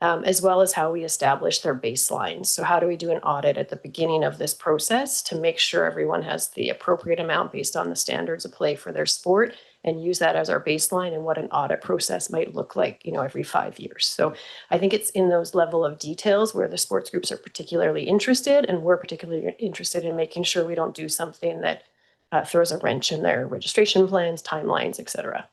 as well as how we establish their baselines. So how do we do an audit at the beginning of this process to make sure everyone has the appropriate amount based on the standards of play for their sport, and use that as our baseline and what an audit process might look like, every 5 years. So I think it's in those level of details where the sports groups are particularly interested, and we're particularly interested in making sure we don't do something that throws a wrench in their registration plans, timelines, et cetera.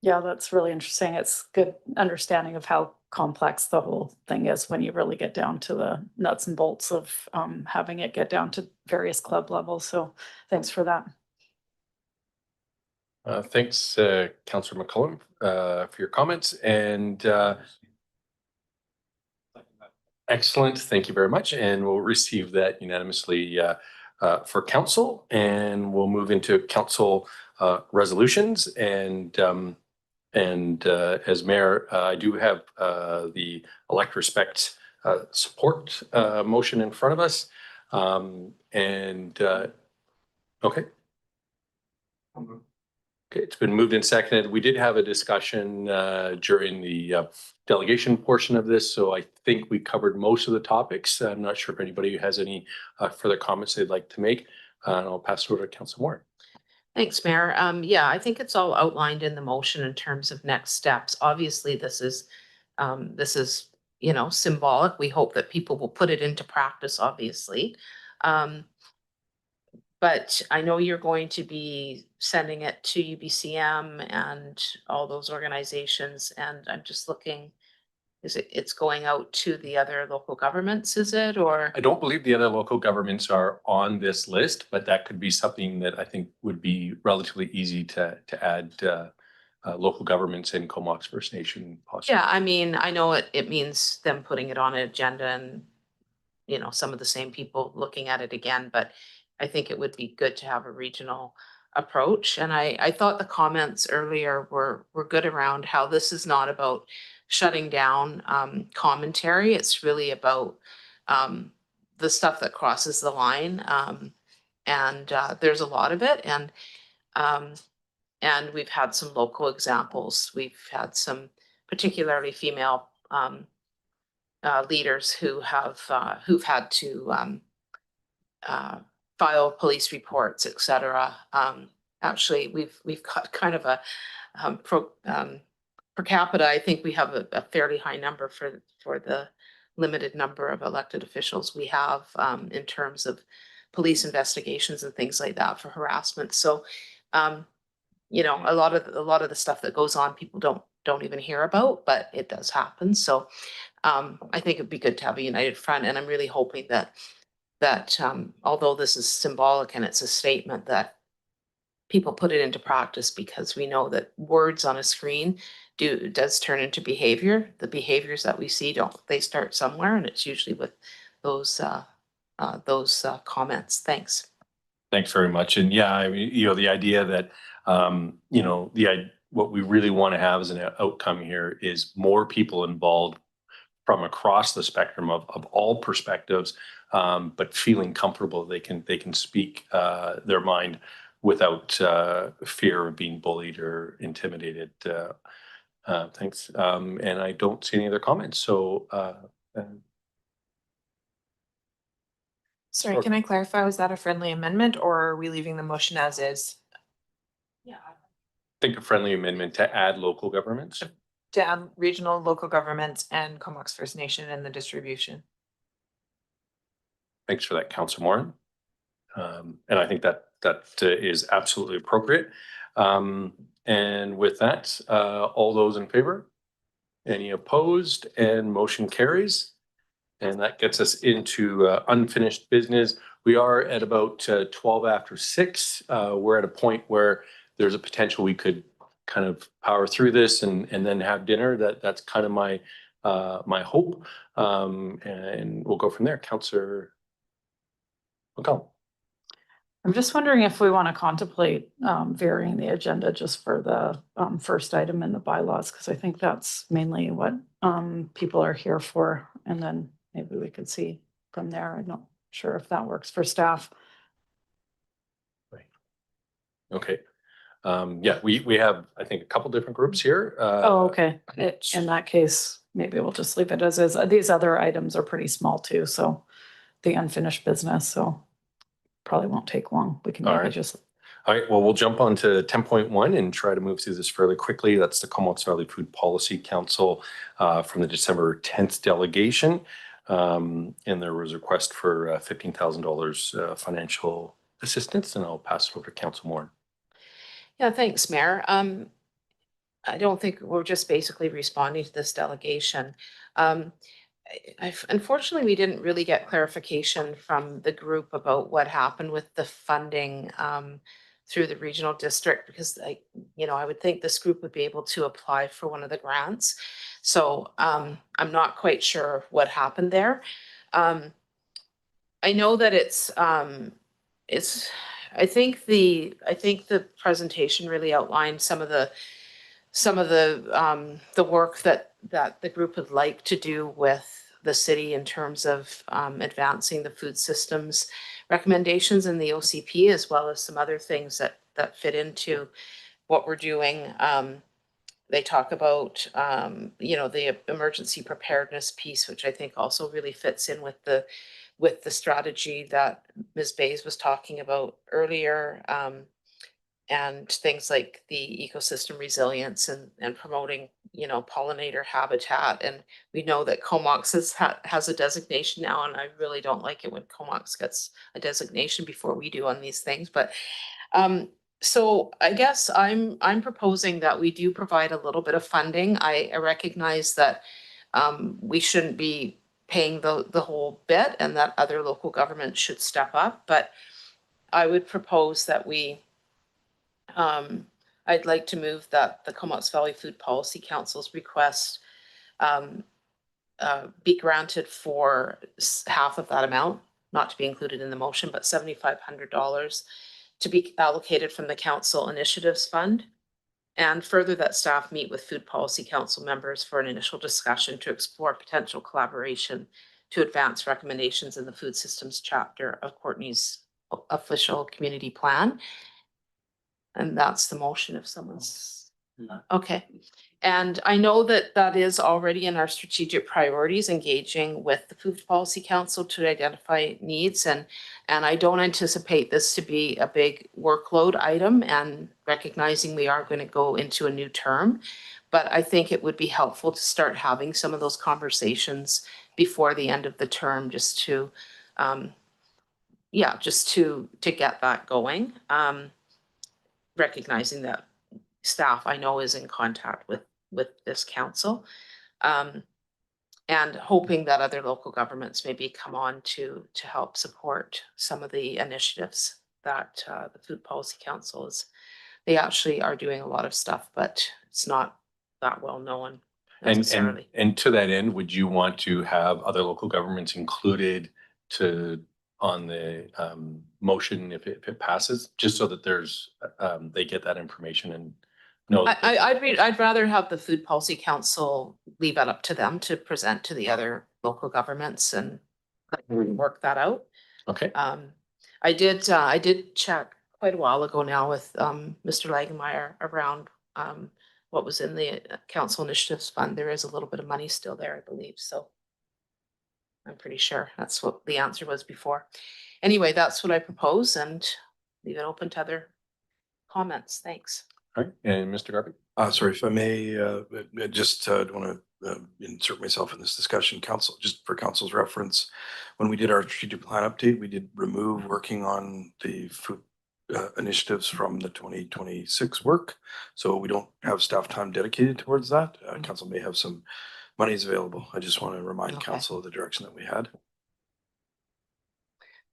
Yeah, that's really interesting. It's good understanding of how complex the whole thing is when you really get down to the nuts and bolts of having it get down to various club levels. So thanks for that. Thanks, Councillor McCollum, for your comments, and excellent. Thank you very much. And we'll receive that unanimously for council, and we'll move into council resolutions. And as mayor, I do have the elect respect support motion in front of us. Okay. Okay, it's been moved and seconded. We did have a discussion during the delegation portion of this, so I think we covered most of the topics. I'm not sure if anybody has any further comments they'd like to make, and I'll pass it over to Councillor Moore. Thanks, Mayor. Yeah, I think it's all outlined in the motion in terms of next steps. Obviously, this is symbolic. We hope that people will put it into practice, obviously. But I know you're going to be sending it to UBCM and all those organizations, and I'm just looking, it's going out to the other local governments, is it, or? I don't believe the other local governments are on this list, but that could be something that I think would be relatively easy to add local governments in Comox First Nation possibly. Yeah, I mean, I know it means them putting it on an agenda and, some of the same people looking at it again, but I think it would be good to have a regional approach. And I thought the comments earlier were good around how this is not about shutting down commentary. It's really about the stuff that crosses the line. And there's a lot of it. And we've had some local examples. We've had some particularly female leaders who've had to file police reports, et cetera. Actually, we've got kind of a per capita. I think we have a fairly high number for the limited number of elected officials we have in terms of police investigations and things like that for harassment. So, a lot of the stuff that goes on, people don't even hear about, but it does happen. So, I think it'd be good to have a united front, and I'm really hoping that although this is symbolic and it's a statement, that people put it into practice, because we know that words on a screen does turn into behavior. The behaviors that we see they start somewhere, and it's usually with those comments. Thanks. Thanks very much. And yeah, I mean, the idea that what we really want to have as an outcome here is more people involved from across the spectrum of all perspectives, but feeling comfortable they can speak their mind without fear of being bullied or intimidated. Thanks. And I don't see any other comments. So sorry, can I clarify, was that a friendly amendment, or are we leaving the motion as is? Yeah. I think a friendly amendment to add local governments. To add regional, local governments and Comox First Nation in the distribution. Thanks for that, Councillor Morin. And I think that is absolutely appropriate. And with that, all those in favor? Any opposed? And motion carries. And that gets us into unfinished business. We are at about 12 after 6. We're at a point where there's a potential we could kind of power through this and then have dinner. That's kind of my hope. And we'll go from there. Councillor McCollum. I'm just wondering if we want to contemplate varying the agenda just for the first item in the bylaws, because I think that's mainly what people are here for. And then maybe we could see from there. I'm not sure if that works for staff. Okay. Yeah, we have, I think, a couple different groups here. Oh, okay. In that case, maybe we'll just leave it as is. These other items are pretty small too, so the unfinished business, so probably won't take long. We can All maybe right. just. All right, well, we'll jump on to 10.1 and try to move through this fairly quickly. That's the Comox Valley Food Policy Council from the December 10th delegation. And there was a request for $15,000 financial assistance, and I'll pass it over to Councillor Moore. Yeah, thanks, Mayor. I don't think we're just basically responding to this delegation. Unfortunately, we didn't really get clarification from the group about what happened with the funding through the regional district, because I would think this group would be able to apply for one of the grants. So I'm not quite sure what happened there. I know that I think the presentation really outlined some of the work that the group would like to do with the city in terms of advancing the food systems recommendations in the OCP, as well as some other things that fit into what we're doing. They talk about the emergency preparedness piece, which I think also really fits in with the strategy that Ms. Bays was talking about earlier, and things like the ecosystem resilience and promoting, pollinator habitat. And we know that Comox has a designation now, and I really don't like it when Comox gets a designation before we do on these things. But so I guess I'm proposing that we do provide a little bit of funding. I recognize that we shouldn't be paying the whole bit, and that other local governments should step up. But I would propose that I'd like to move that the Comox Valley Food Policy Council's request be granted for half of that amount, not to be included in the motion, but $7,500 to be allocated from the Council Initiatives Fund. And further, that staff meet with Food Policy Council members for an initial discussion to explore potential collaboration to advance recommendations in the food systems chapter of Courtney's official community plan. And that's the motion if someone's, okay. And I know that is already in our strategic priorities, engaging with the Food Policy Council to identify needs. And I don't anticipate this to be a big workload item, and recognizing we are going to go into a new term. But I think it would be helpful to start having some of those conversations before the end of the term, just to get that going. Recognizing that staff I know is in contact with this council, and hoping that other local governments maybe come on to help support some of the initiatives that the Food Policy Council is. They actually are doing a lot of stuff, but it's not that well known necessarily. And to that end, would you want to have other local governments included on the motion if it passes, just so that there's they get that information and know? I'd rather have the Food Policy Council leave it up to them to present to the other local governments and work that out. Okay. I did check quite a while ago now with Mr. Lagenmeyer around what was in the Council Initiatives Fund. There is a little bit of money still there, I believe. So I'm pretty sure that's what the answer was before. Anyway, that's what I propose, and leave it open to other comments. Thanks. All right, and Mr. Garvey? Sorry, if I may, I just want to insert myself in this discussion. Council, just for council's reference, when we did our strategic plan update, we did remove working on the food initiatives from the 2026 work. So we don't have staff time dedicated towards that. Council may have some monies available. I just want to remind council of the direction that we had.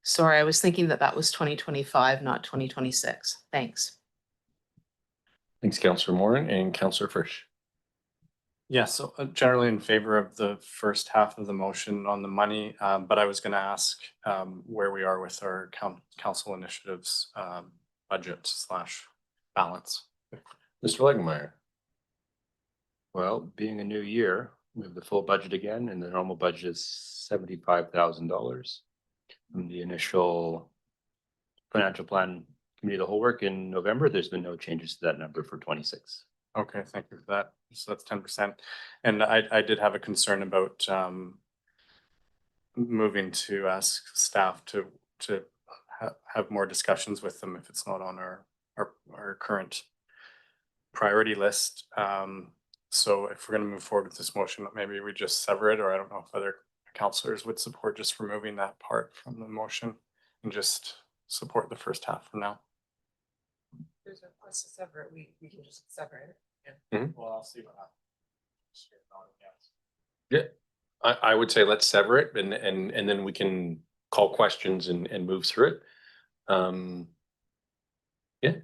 Sorry, I was thinking that was 2025, not 2026. Thanks. Thanks, Councillor Moran and Councillor Frisch. Yeah, so generally in favor of the first half of the motion on the money, but I was going to ask where we are with our council initiatives budget / balance. Mr. Leggemeyer. Well, being a new year, we have the full budget again, and the normal budget is $75,000. From the initial financial plan committee of the whole work in November, there's been no changes to that number for 26. Okay, thank you for that. So that's 10%. And I did have a concern about moving to ask staff to have more discussions with them if it's not on our current priority list. So if we're going to move forward with this motion, maybe we just sever it, or I don't know if other councillors would support just removing that part from the motion and just support the first half for now. There's a request to sever it, we can just sever it. Well, I'll see what happens. Yeah, I would say let's sever it and then we can call questions and move through it. Yeah,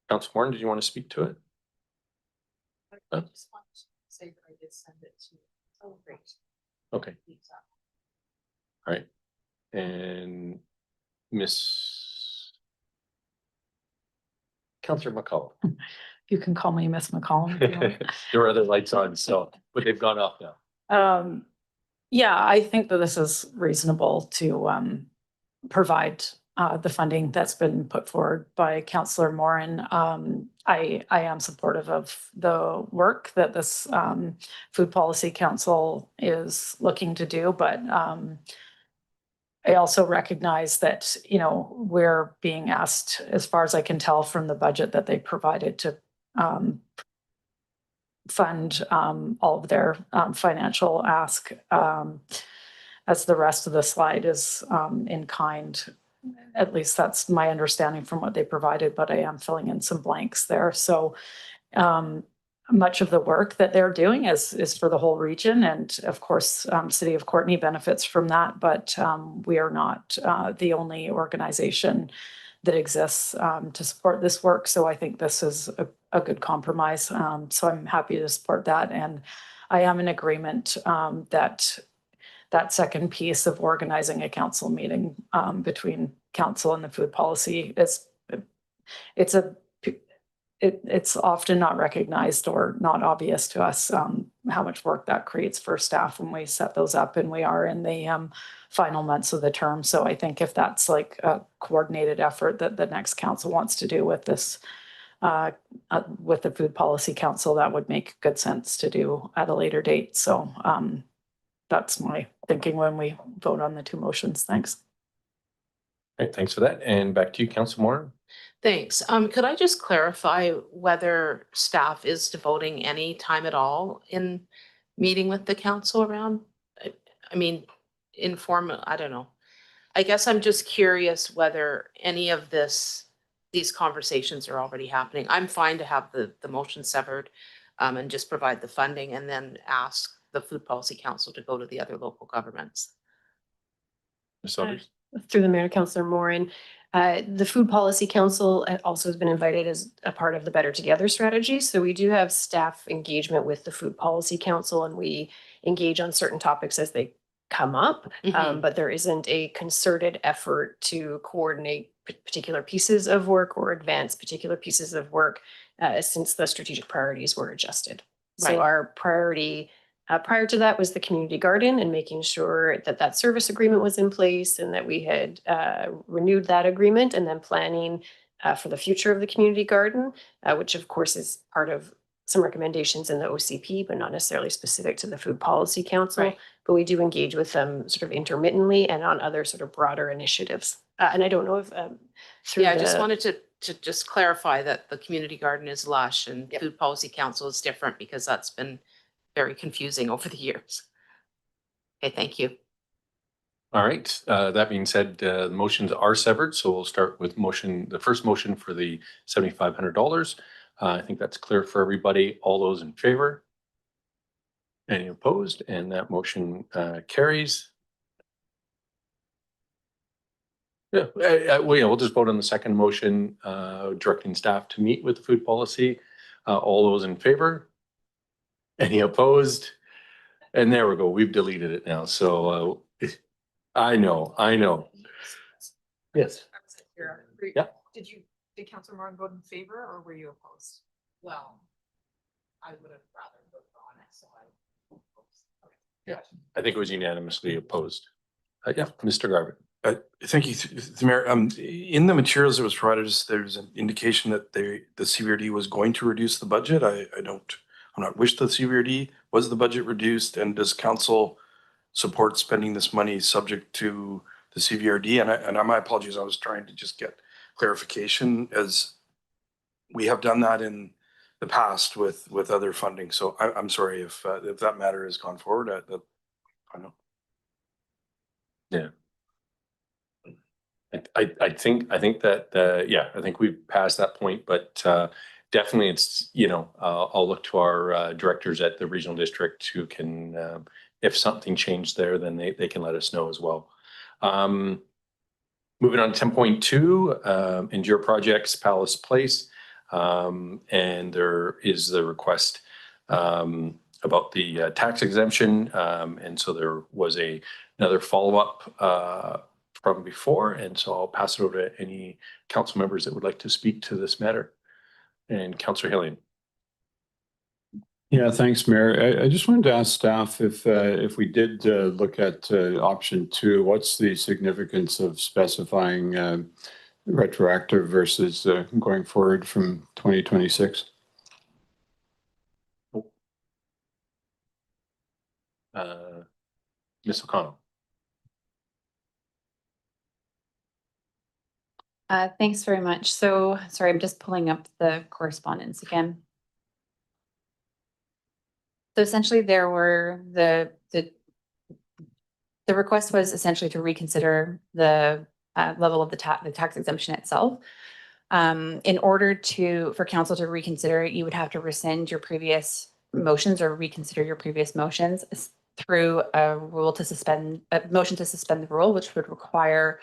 Councillor Moran, did you want to speak to it? I just want to say that I did send it to. Oh, great. Okay. All right. And Miss Councillor McCollum. You can call me Miss McCollum. if you want. There are other lights on, so, but they've gone off now. Yeah, I think that this is reasonable to provide the funding that's been put forward by Councillor Moran. I am supportive of the work that this Food Policy Council is looking to do, but I also recognize that, you know, we're being asked, as far as I can tell from the budget that they provided, to fund all of their financial ask, as the rest of the slide is in kind. At least that's my understanding from what they provided, but I am filling in some blanks there. So much of the work that they're doing is for the whole region. And of course, City of Courtenay benefits from that, but we are not the only organization that exists to support this work. So I think this is a good compromise. So I'm happy to support that. And I am in agreement that second piece of organizing a council meeting between council and the food policy is, it's often not recognized or not obvious to us how much work that creates for staff when we set those up, and we are in the final months of the term. So I think if that's like a coordinated effort that the next council wants to do with this, with the Food Policy Council, that would make good sense to do at a later date. So that's my thinking when we vote on the two motions. Thanks. All right, thanks for that. And back to you, Councillor Moran. Thanks. Could I just clarify whether staff is devoting any time at all in meeting with the council around? I mean, informal, I don't know. I guess I'm just curious whether any of these conversations are already happening. I'm fine to have the motion severed and just provide the funding and then ask the Food Policy Council to go to the other local governments. Ms. Saunders? Through the Mayor, Councillor Moran. The Food Policy Council also has been invited as a part of the Better Together strategy. So we do have staff engagement with the Food Policy Council, and we engage on certain topics as they come up. But there isn't a concerted effort to coordinate particular pieces of work or advance particular pieces of work since the strategic priorities were adjusted. Right. So our priority prior to that was the community garden and making sure that that service agreement was in place and that we had renewed that agreement, and then planning for the future of the community garden, which of course is part of some recommendations in the OCP, but not necessarily specific to the Food Policy Council. Right. But we do engage with them sort of intermittently and on other sort of broader initiatives. And I don't know if through I just wanted to just clarify that the community garden is lush and Food Policy Council is different, because that's been very confusing over the years. Okay, thank you. All right, that being said, the motions are severed, so we'll start with the first motion for the $7,500. I think that's clear for everybody. All those in favor? Any opposed? And that motion carries. Yeah, we'll just vote on the second motion, directing staff to meet with the Food Policy All those in favor? Any opposed? And there we go. We've deleted it now. So I know. Yes. Yeah. Did Councilor Moran vote in favor or were you opposed? Well, I would have rather voted on it, so I. Yeah, I think it was unanimously opposed. Yeah, Mr. Garbutt. Thank you, the Mayor. In the materials that was provided us, there's an indication that the CVRD was going to reduce the budget. I'm not wish the CVRD. Was the budget reduced, and does council support spending this money subject to the CVRD? And my apologies, I was trying to just get clarification, as we have done that in the past with other funding. So I'm sorry if that matter has gone forward. I know. Yeah. I think that, yeah, I think we've passed that point, but definitely it's, I'll look to our directors at the regional district who can, if something changed there, then they can let us know as well. Moving on to 10.2, Endure Projects, Palace Place. And there is the request about the tax exemption. And so there was another follow-up from before. And so I'll pass it over to any council members that would like to speak to this matter. And Councillor Hillian. Yeah, thanks, Mayor. I just wanted to ask staff if we did look at option 2, what's the significance of specifying retroactive versus going forward from 2026? Ms. O'Connell. Thanks very much. So, sorry, I'm just pulling up the correspondence again. So essentially there were the request was essentially to reconsider the level of the tax exemption itself. In order for council to reconsider it, you would have to rescind your previous motions or reconsider your previous motions through a motion to suspend the rule, which would require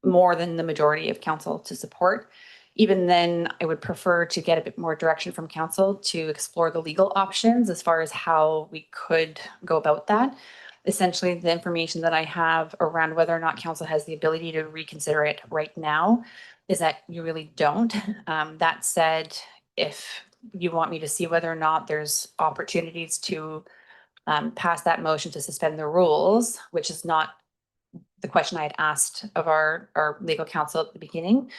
more than the majority of council to support. Even then, I would prefer to get a bit more direction from council to explore the legal options as far as how we could go about that. Essentially, the information that I have around whether or not council has the ability to reconsider it right now is that you really don't. That said, if you want me to see whether or not there's opportunities to pass that motion to suspend the rules, which is not the question I had asked of our legal counsel at the beginning,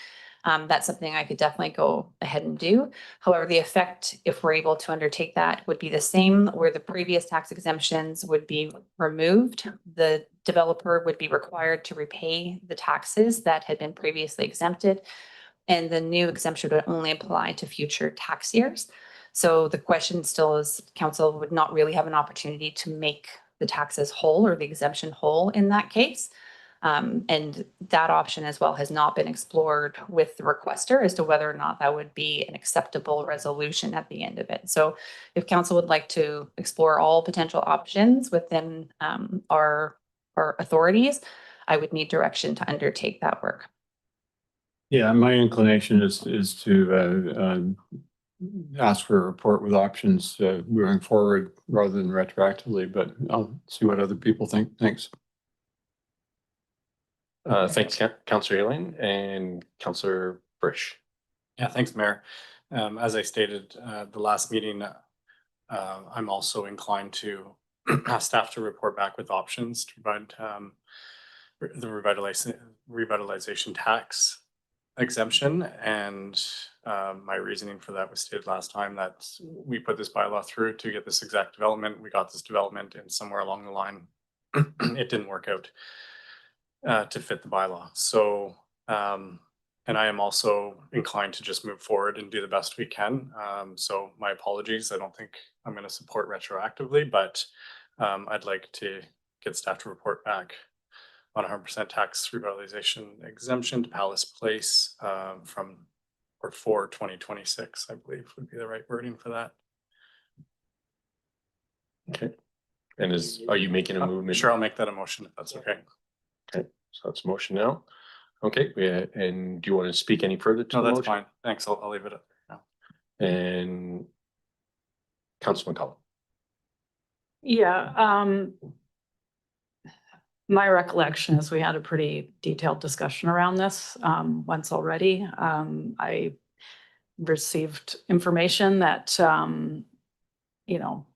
that's something I could definitely go ahead and do. However, the effect, if we're able to undertake that, would be the same, where the previous tax exemptions would be removed. The developer would be required to repay the taxes that had been previously exempted, and the new exemption would only apply to future tax years. So the question still is, council would not really have an opportunity to make the taxes whole or the exemption whole in that case. And that option as well has not been explored with the requester as to whether or not that would be an acceptable resolution at the end of it. So if council would like to explore all potential options within our authorities, I would need direction to undertake that work. Yeah, my inclination is to ask for a report with options moving forward rather than retroactively, but I'll see what other people think. Thanks. Thanks, Councillor Hillian and Councillor Frisch. Yeah, thanks, Mayor. As I stated the last meeting, I'm also inclined to ask staff to report back with options to provide the revitalization tax exemption. And my reasoning for that was stated last time, that we put this bylaw through to get this exact development. We got this development, and somewhere along the line, it didn't work out to fit the bylaw. So, and I am also inclined to just move forward and do the best we can. So my apologies. I don't think I'm going to support retroactively, but I'd like to get staff to report back on 100% tax revitalization exemption to Palace Place for 2026, I believe would be the right wording for that. Okay. And are you making a movement? Sure, I'll make that a motion if that's okay. Okay, so that's a motion now. Okay, and do you want to speak any further to the motion? That's fine. Thanks. I'll leave it at that now. And Councilor McCollum. Yeah, my recollection is we had a pretty detailed discussion around this once already. I received information that, you know,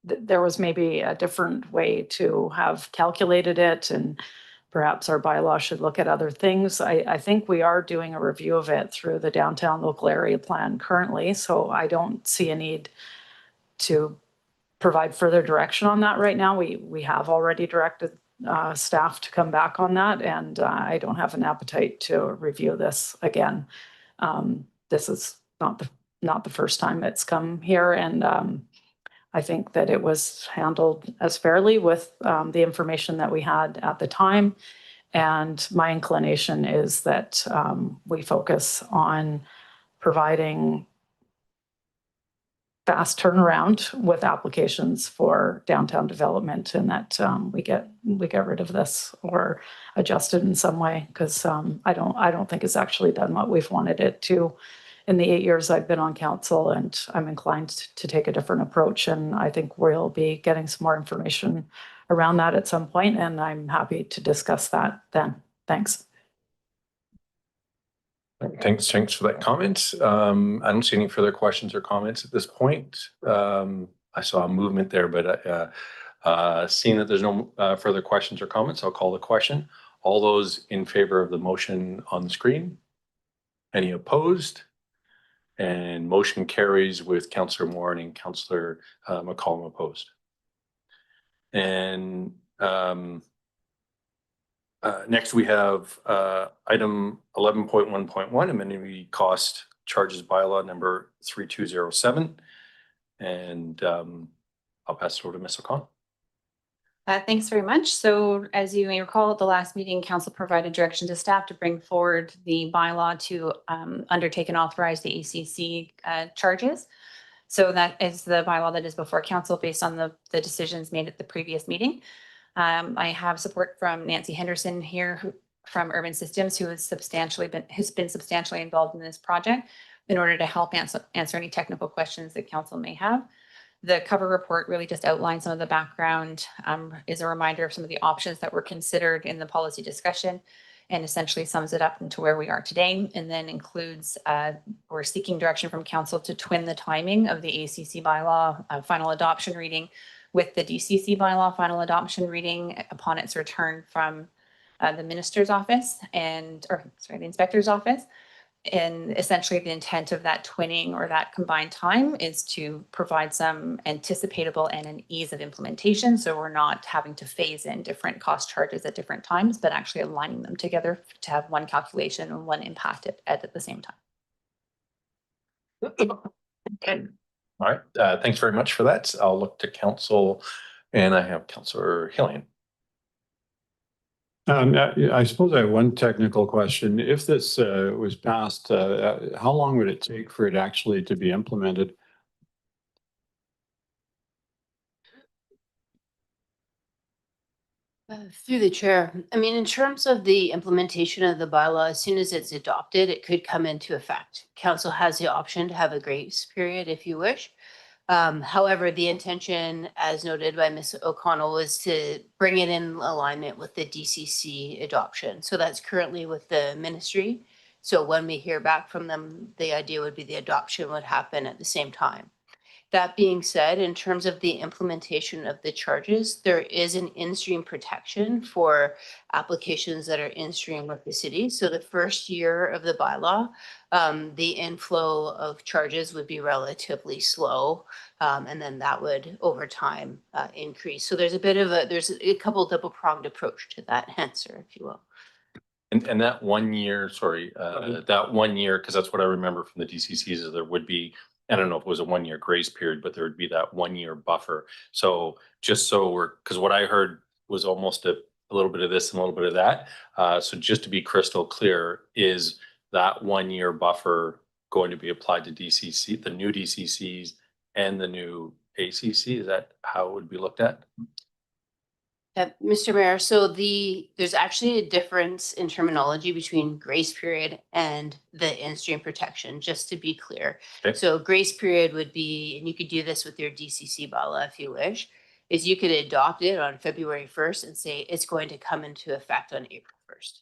there was maybe a different way to have calculated it, and perhaps our bylaw should look at other things. I think we are doing a review of it through the downtown local area plan currently, so I don't see a need to provide further direction on that right now. We have already directed staff to come back on that, and I don't have an appetite to review this again. This is not the first time it's come here, and I think that it was handled as fairly with the information that we had at the time. And my inclination is that we focus on providing fast turnaround with applications for downtown development, and that we get rid of this or adjust it in some way, because I don't think it's actually done what we've wanted it to in the 8 years I've been on council, and I'm inclined to take a different approach. And I think we'll be getting some more information around that at some point, and I'm happy to discuss that then. Thanks. Thanks for that comment. I don't see any further questions or comments at this point. I saw a movement there, but seeing that there's no further questions or comments, I'll call the question. All those in favor of the motion on the screen? Any opposed? And motion carries with Councillor Moore and Councillor McCollum opposed. And next we have item 11.1.1, amenity cost charges bylaw number 3207. And I'll pass it over to Ms. O'Connell. Thanks very much. So as you may recall, at the last meeting, council provided direction to staff to bring forward the bylaw to undertake and authorize the ACC charges. So that is the bylaw that is before council based on the decisions made at the previous meeting. I have support from Nancy Henderson here from Urban Systems, who has been substantially involved in this project in order to help answer any technical questions that council may have. The cover report really just outlines some of the background, is a reminder of some of the options that were considered in the policy discussion, and essentially sums it up into where we are today, and then includes we're seeking direction from council to twin the timing of the ACC bylaw final adoption reading with the DCC bylaw final adoption reading upon its return from the minister's office the inspector's office. And essentially the intent of that twinning or that combined time is to provide some anticipatable and an ease of implementation. So we're not having to phase in different cost charges at different times, but actually aligning them together to have one calculation and one impact at the same time. Okay. All right. Thanks very much for that. I'll look to council, and I have Councillor Hillian. I suppose I have one technical question. If this was passed, how long would it take for it actually to be implemented? Through the chair, I mean, in terms of the implementation of the bylaw, as soon as it's adopted, it could come into effect. Council has the option to have a grace period if you wish. However, the intention, as noted by Ms. O'Connell, was to bring it in alignment with the DCC adoption. So that's currently with the ministry. So when we hear back from them, the idea would be the adoption would happen at the same time. That being said, in terms of the implementation of the charges, there is an in-stream protection for applications that are in-stream with the city. So the first year of the bylaw, the inflow of charges would be relatively slow. And then that would over time increase. So there's a couple double-pronged approach to that answer, if you will. And that 1 year, that 1 year, because that's what I remember from the DCCs, is there would be, I don't know if it was a 1 year grace period, but there would be that 1 year buffer. So just so because what I heard was almost a little bit of this and a little bit of that. So just to be crystal clear, is that 1 year buffer going to be applied to DCC, the new DCCs and the new ACC? Is that how it would be looked at? Mr. Mayor, so there's actually a difference in terminology between grace period and the in-stream protection, just to be clear. Okay. So grace period would be, and you could do this with your DCC bylaw if you wish, is you could adopt it on February 1st and say it's going to come into effect on April 1st.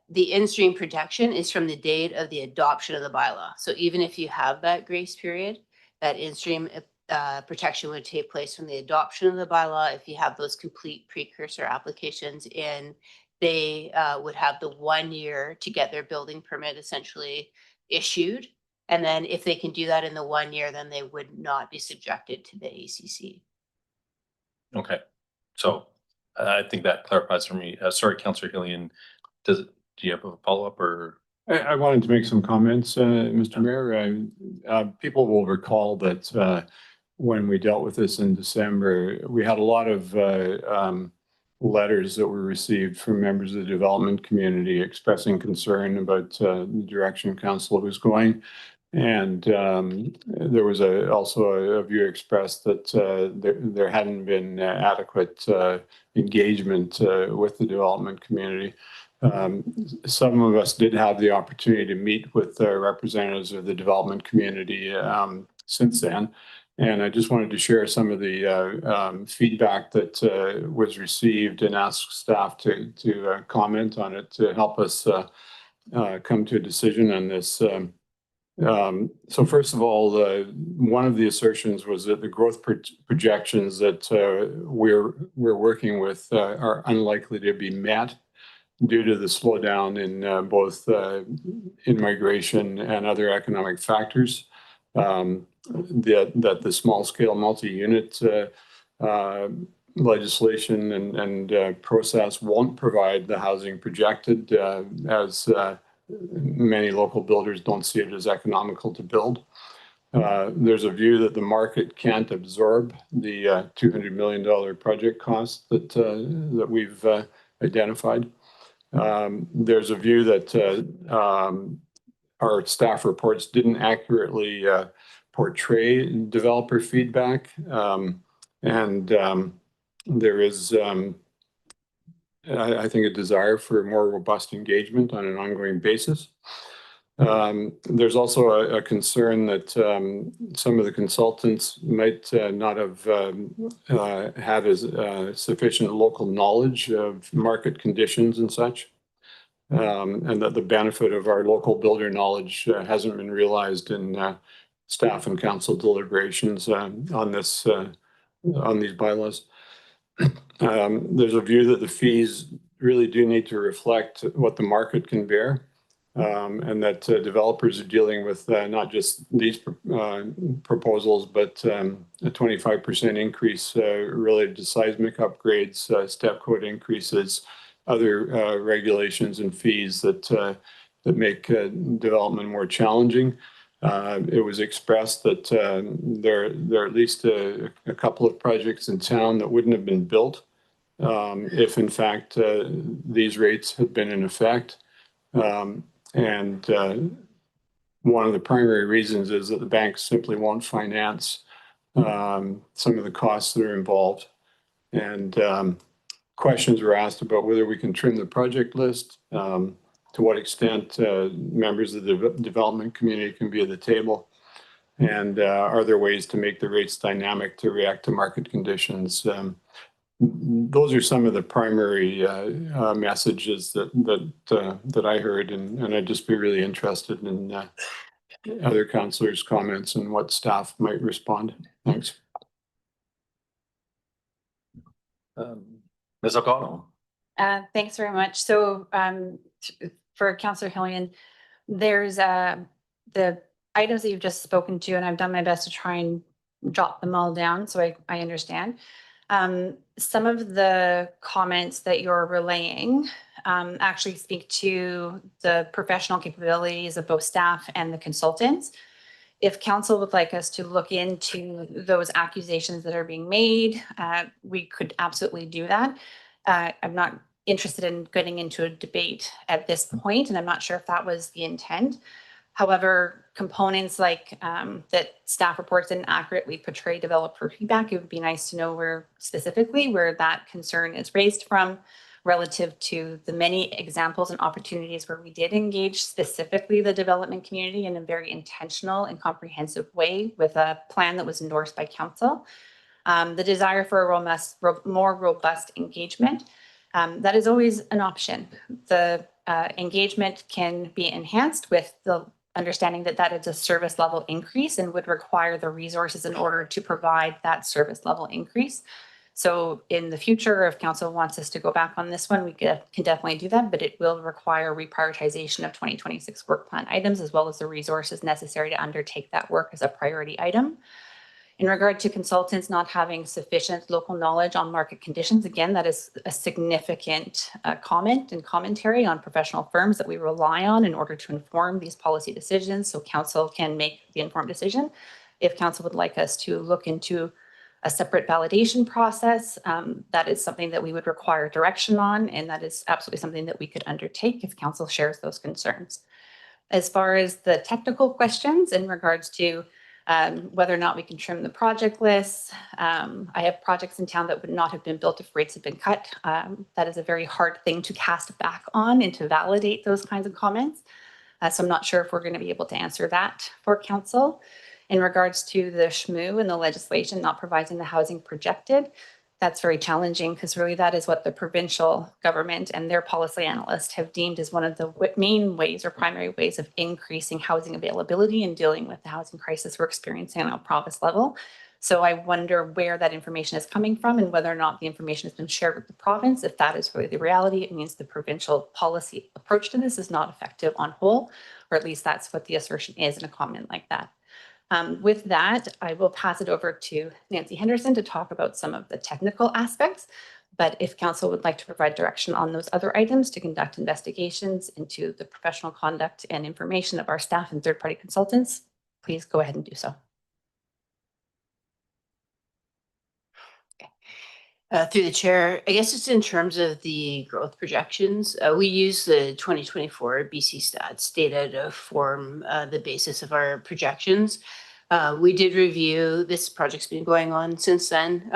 The in-stream protection is from the date of the adoption of the bylaw. So even if you have that grace period, that in-stream protection would take place from the adoption of the bylaw. If you have those complete precursor applications in, they would have the 1 year to get their building permit essentially issued. And then if they can do that in the 1 year, then they would not be subjected to the ACC. Okay, so I think that clarifies for me. Sorry, Councillor Hillian, do you have a follow-up or? I wanted to make some comments, Mr. Mayor. People will recall that when we dealt with this in December, we had a lot of letters that were received from members of the development community expressing concern about the direction council was going. And there was also a view expressed that there hadn't been adequate engagement with the development community. Some of us did have the opportunity to meet with representatives of the development community since then. And I just wanted to share some of the feedback that was received and ask staff to comment on it to help us come to a decision on this. So first of all, one of the assertions was that the growth projections that we're working with are unlikely to be met due to the slowdown in both immigration and other economic factors. That the small scale multi-unit legislation and process won't provide the housing projected as many local builders don't see it as economical to build. There's a view that the market can't absorb the $200 million project cost that we've identified. There's a view that our staff reports didn't accurately portray developer feedback. There is, I think, a desire for more robust engagement on an ongoing basis. There's also a concern that some of the consultants might not have had as sufficient local knowledge of market conditions and such. And that the benefit of our local builder knowledge hasn't been realized in staff and council deliberations on these bylaws. There's a view that the fees really do need to reflect what the market can bear, and that developers are dealing with not just these proposals, but a 25% increase related to seismic upgrades, step code increases, other regulations and fees that make development more challenging. It was expressed that there are at least a couple of projects in town that wouldn't have been built if in fact these rates had been in effect. And one of the primary reasons is that the banks simply won't finance some of the costs that are involved. And questions were asked about whether we can trim the project list, to what extent members of the development community can be at the table, and are there ways to make the rates dynamic to react to market conditions. Those are some of the primary messages that I heard, and I'd just be really interested in other councillors' comments and what staff might respond. Thanks. Ms. O'Connell. Thanks very much. So for Councillor Hillian, there's the items that you've just spoken to, and I've done my best to try and jot them all down so I understand. Some of the comments that you're relaying actually speak to the professional capabilities of both staff and the consultants. If council would like us to look into those accusations that are being made, we could absolutely do that. I'm not interested in getting into a debate at this point, and I'm not sure if that was the intent. However, components like that staff reports didn't accurately portray developer feedback, it would be nice to know where that concern is raised from relative to the many examples and opportunities where we did engage specifically the development community in a very intentional and comprehensive way with a plan that was endorsed by council. The desire for a more robust engagement, that is always an option. The engagement can be enhanced with the understanding that that is a service level increase and would require the resources in order to provide that service level increase. So in the future, if council wants us to go back on this one, we can definitely do that, but it will require reprioritization of 2026 work plan items as well as the resources necessary to undertake that work as a priority item. In regard to consultants not having sufficient local knowledge on market conditions, again, that is a significant comment and commentary on professional firms that we rely on in order to inform these policy decisions so council can make the informed decision. If council would like us to look into a separate validation process, that is something that we would require direction on, and that is absolutely something that we could undertake if council shares those concerns. As far as the technical questions in regards to whether or not we can trim the project list. I have projects in town that would not have been built if rates had been cut. That is a very hard thing to cast back on and to validate those kinds of comments. So I'm not sure if we're going to be able to answer that for council. In regards to the SHMU and the legislation not providing the housing projected, that's very challenging because really that is what the provincial government and their policy analysts have deemed as one of the main ways or primary ways of increasing housing availability and dealing with the housing crisis we're experiencing on a province level. So I wonder where that information is coming from and whether or not the information has been shared with the province. If that is really the reality, it means the provincial policy approach to this is not effective on whole, or at least that's what the assertion is in a comment like that. With that, I will pass it over to Nancy Henderson to talk about some of the technical aspects. But if council would like to provide direction on those other items to conduct investigations into the professional conduct and information of our staff and third-party consultants, please go ahead and do so. Through the chair, I guess it's in terms of the growth projections. We use the 2024 BC Stats data to form the basis of our projections. We did review, this project's been going on since then.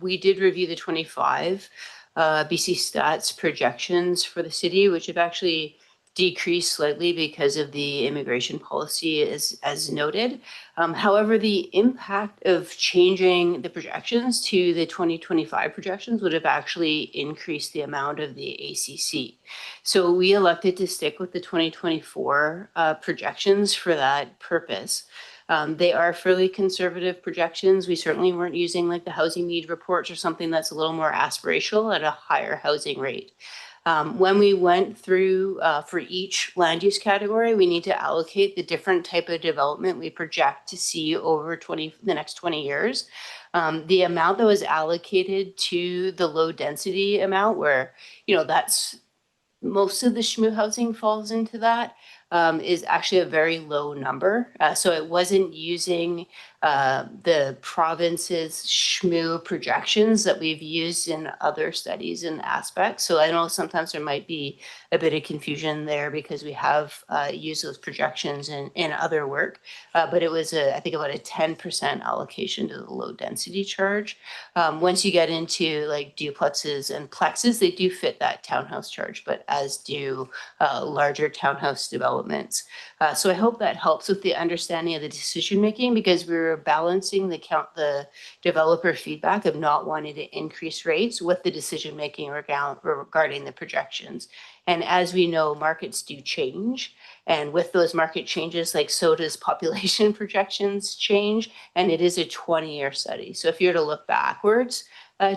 We did review the 25 BC Stats projections for the city, which have actually decreased slightly because of the immigration policy as noted. However, the impact of changing the projections to the 2025 projections would have actually increased the amount of the ACC. So we elected to stick with the 2024 projections for that purpose. They are fairly conservative projections. We certainly weren't using like the housing need reports or something that's a little more aspirational at a higher housing rate. When we went through for each land use category, we need to allocate the different type of development we project to see over the next 20 years. The amount that was allocated to the low density amount where, that's most of the SHMU housing falls into that, is actually a very low number. So it wasn't using the province's SHMU projections that we've used in other studies and aspects. So I know sometimes there might be a bit of confusion there because we have used those projections in other work, but it was, I think, about a 10% allocation to the low density charge. Once you get into like duplexes and plexes, they do fit that townhouse charge, but as do larger townhouse developments. So I hope that helps with the understanding of the decision making because we were balancing the developer feedback of not wanting to increase rates with the decision making regarding the projections. And as we know, markets do change. And with those market changes, like so does population projections change. And it is a 20-year study. So if you were to look backwards,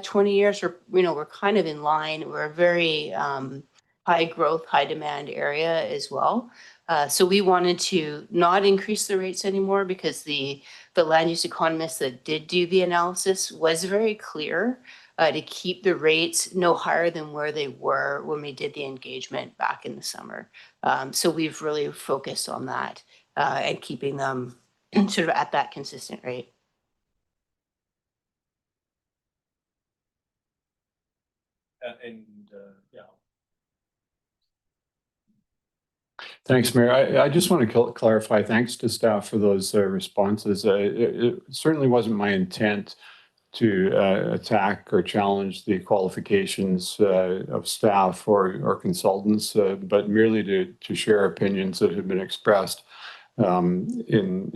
20 years, we're kind of in line. We're a very high growth, high demand area as well. So we wanted to not increase the rates anymore because the land use economist that did do the analysis was very clear to keep the rates no higher than where they were when we did the engagement back in the summer. So we've really focused on that and keeping them sort of at that consistent rate. Thanks, Mayor. I just want to clarify, thanks to staff for those responses. It certainly wasn't my intent to attack or challenge the qualifications of staff or consultants, but merely to share opinions that have been expressed in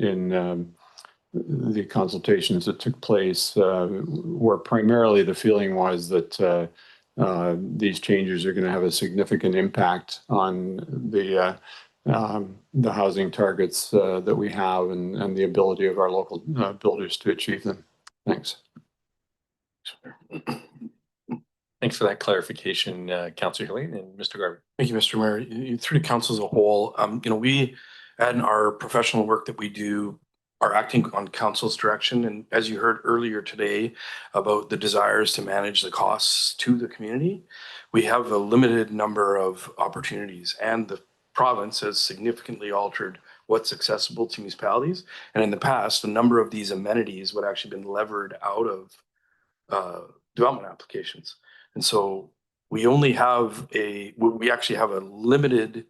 the consultations that took place, where primarily the feeling was that these changes are going to have a significant impact on the housing targets that we have and the ability of our local builders to achieve them. Thanks. Thanks for that clarification, Councillor Hilliard and Mr. Garber. Thank you, Mr. Mayor. Through the council as a whole, we and our professional work that we do are acting on council's direction. And as you heard earlier today about the desires to manage the costs to the community, we have a limited number of opportunities, and the province has significantly altered what's accessible to municipalities. And in the past, a number of these amenities would actually been levered out of development applications. And so we actually have a limited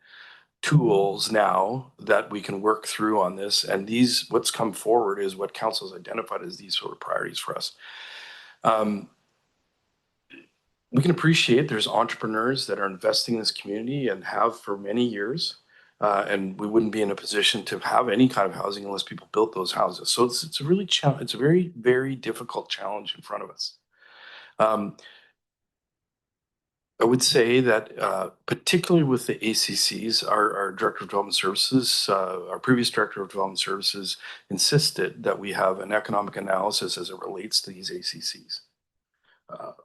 tools now that we can work through on this. And what's come forward is what council has identified as these sort of priorities for us. We can appreciate there's entrepreneurs that are investing in this community and have for many years. And we wouldn't be in a position to have any kind of housing unless people built those houses. So it's a very, very difficult challenge in front of us. I would say that particularly with the ACCs, our Director of Development Services, our previous Director of Development Services insisted that we have an economic analysis as it relates to these ACCs.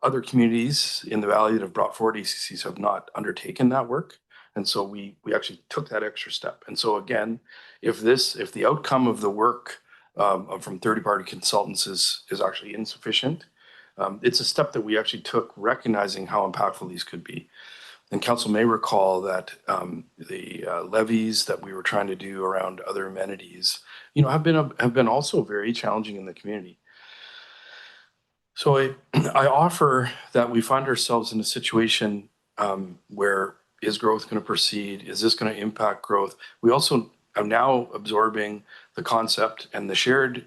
Other communities in the valley that have brought forward ACCs have not undertaken that work. And so we actually took that extra step. And so again, if the outcome of the work from third-party consultants is actually insufficient, it's a step that we actually took recognizing how impactful these could be. And council may recall that the levies that we were trying to do around other amenities, have been also very challenging in the community. So I offer that we find ourselves in a situation where is growth going to proceed? Is this going to impact growth? We also are now absorbing the concept and the shared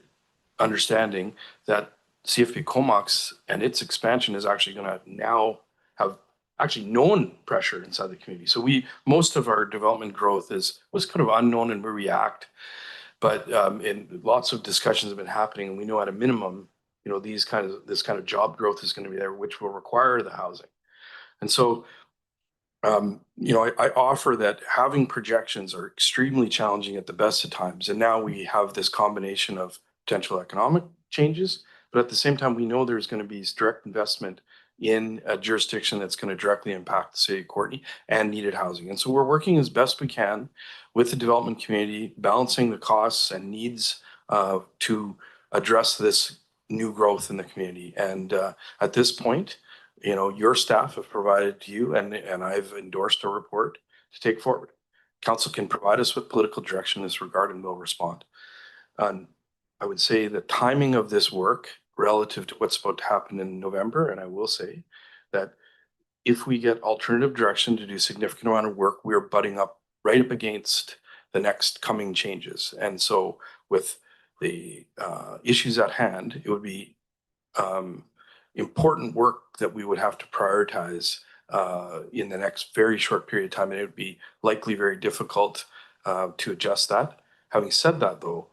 understanding that CFP Comox and its expansion is actually going to now have actually known pressure inside the community. So most of our development growth was kind of unknown and we react, but lots of discussions have been happening, and we know at a minimum, this kind of job growth is going to be there, which will require the housing. And so, I offer that having projections are extremely challenging at the best of times, and now we have this combination of potential economic changes. But at the same time, we know there's going to be direct investment in a jurisdiction that's going to directly impact the city of Courtenay and needed housing. And so we're working as best we can with the development community, balancing the costs and needs to address this new growth in the community. And at this point, your staff have provided to you, and I've endorsed a report to take forward. Council can provide us with political direction in this regard, and we'll respond. I would say the timing of this work relative to what's about to happen in November, and I will say that if we get alternative direction to do a significant amount of work, we're butting up right up against the next coming changes. And so with the issues at hand, it would be important work that we would have to prioritize in the next very short period of time, and it would be likely very difficult to adjust that. Having said that, though,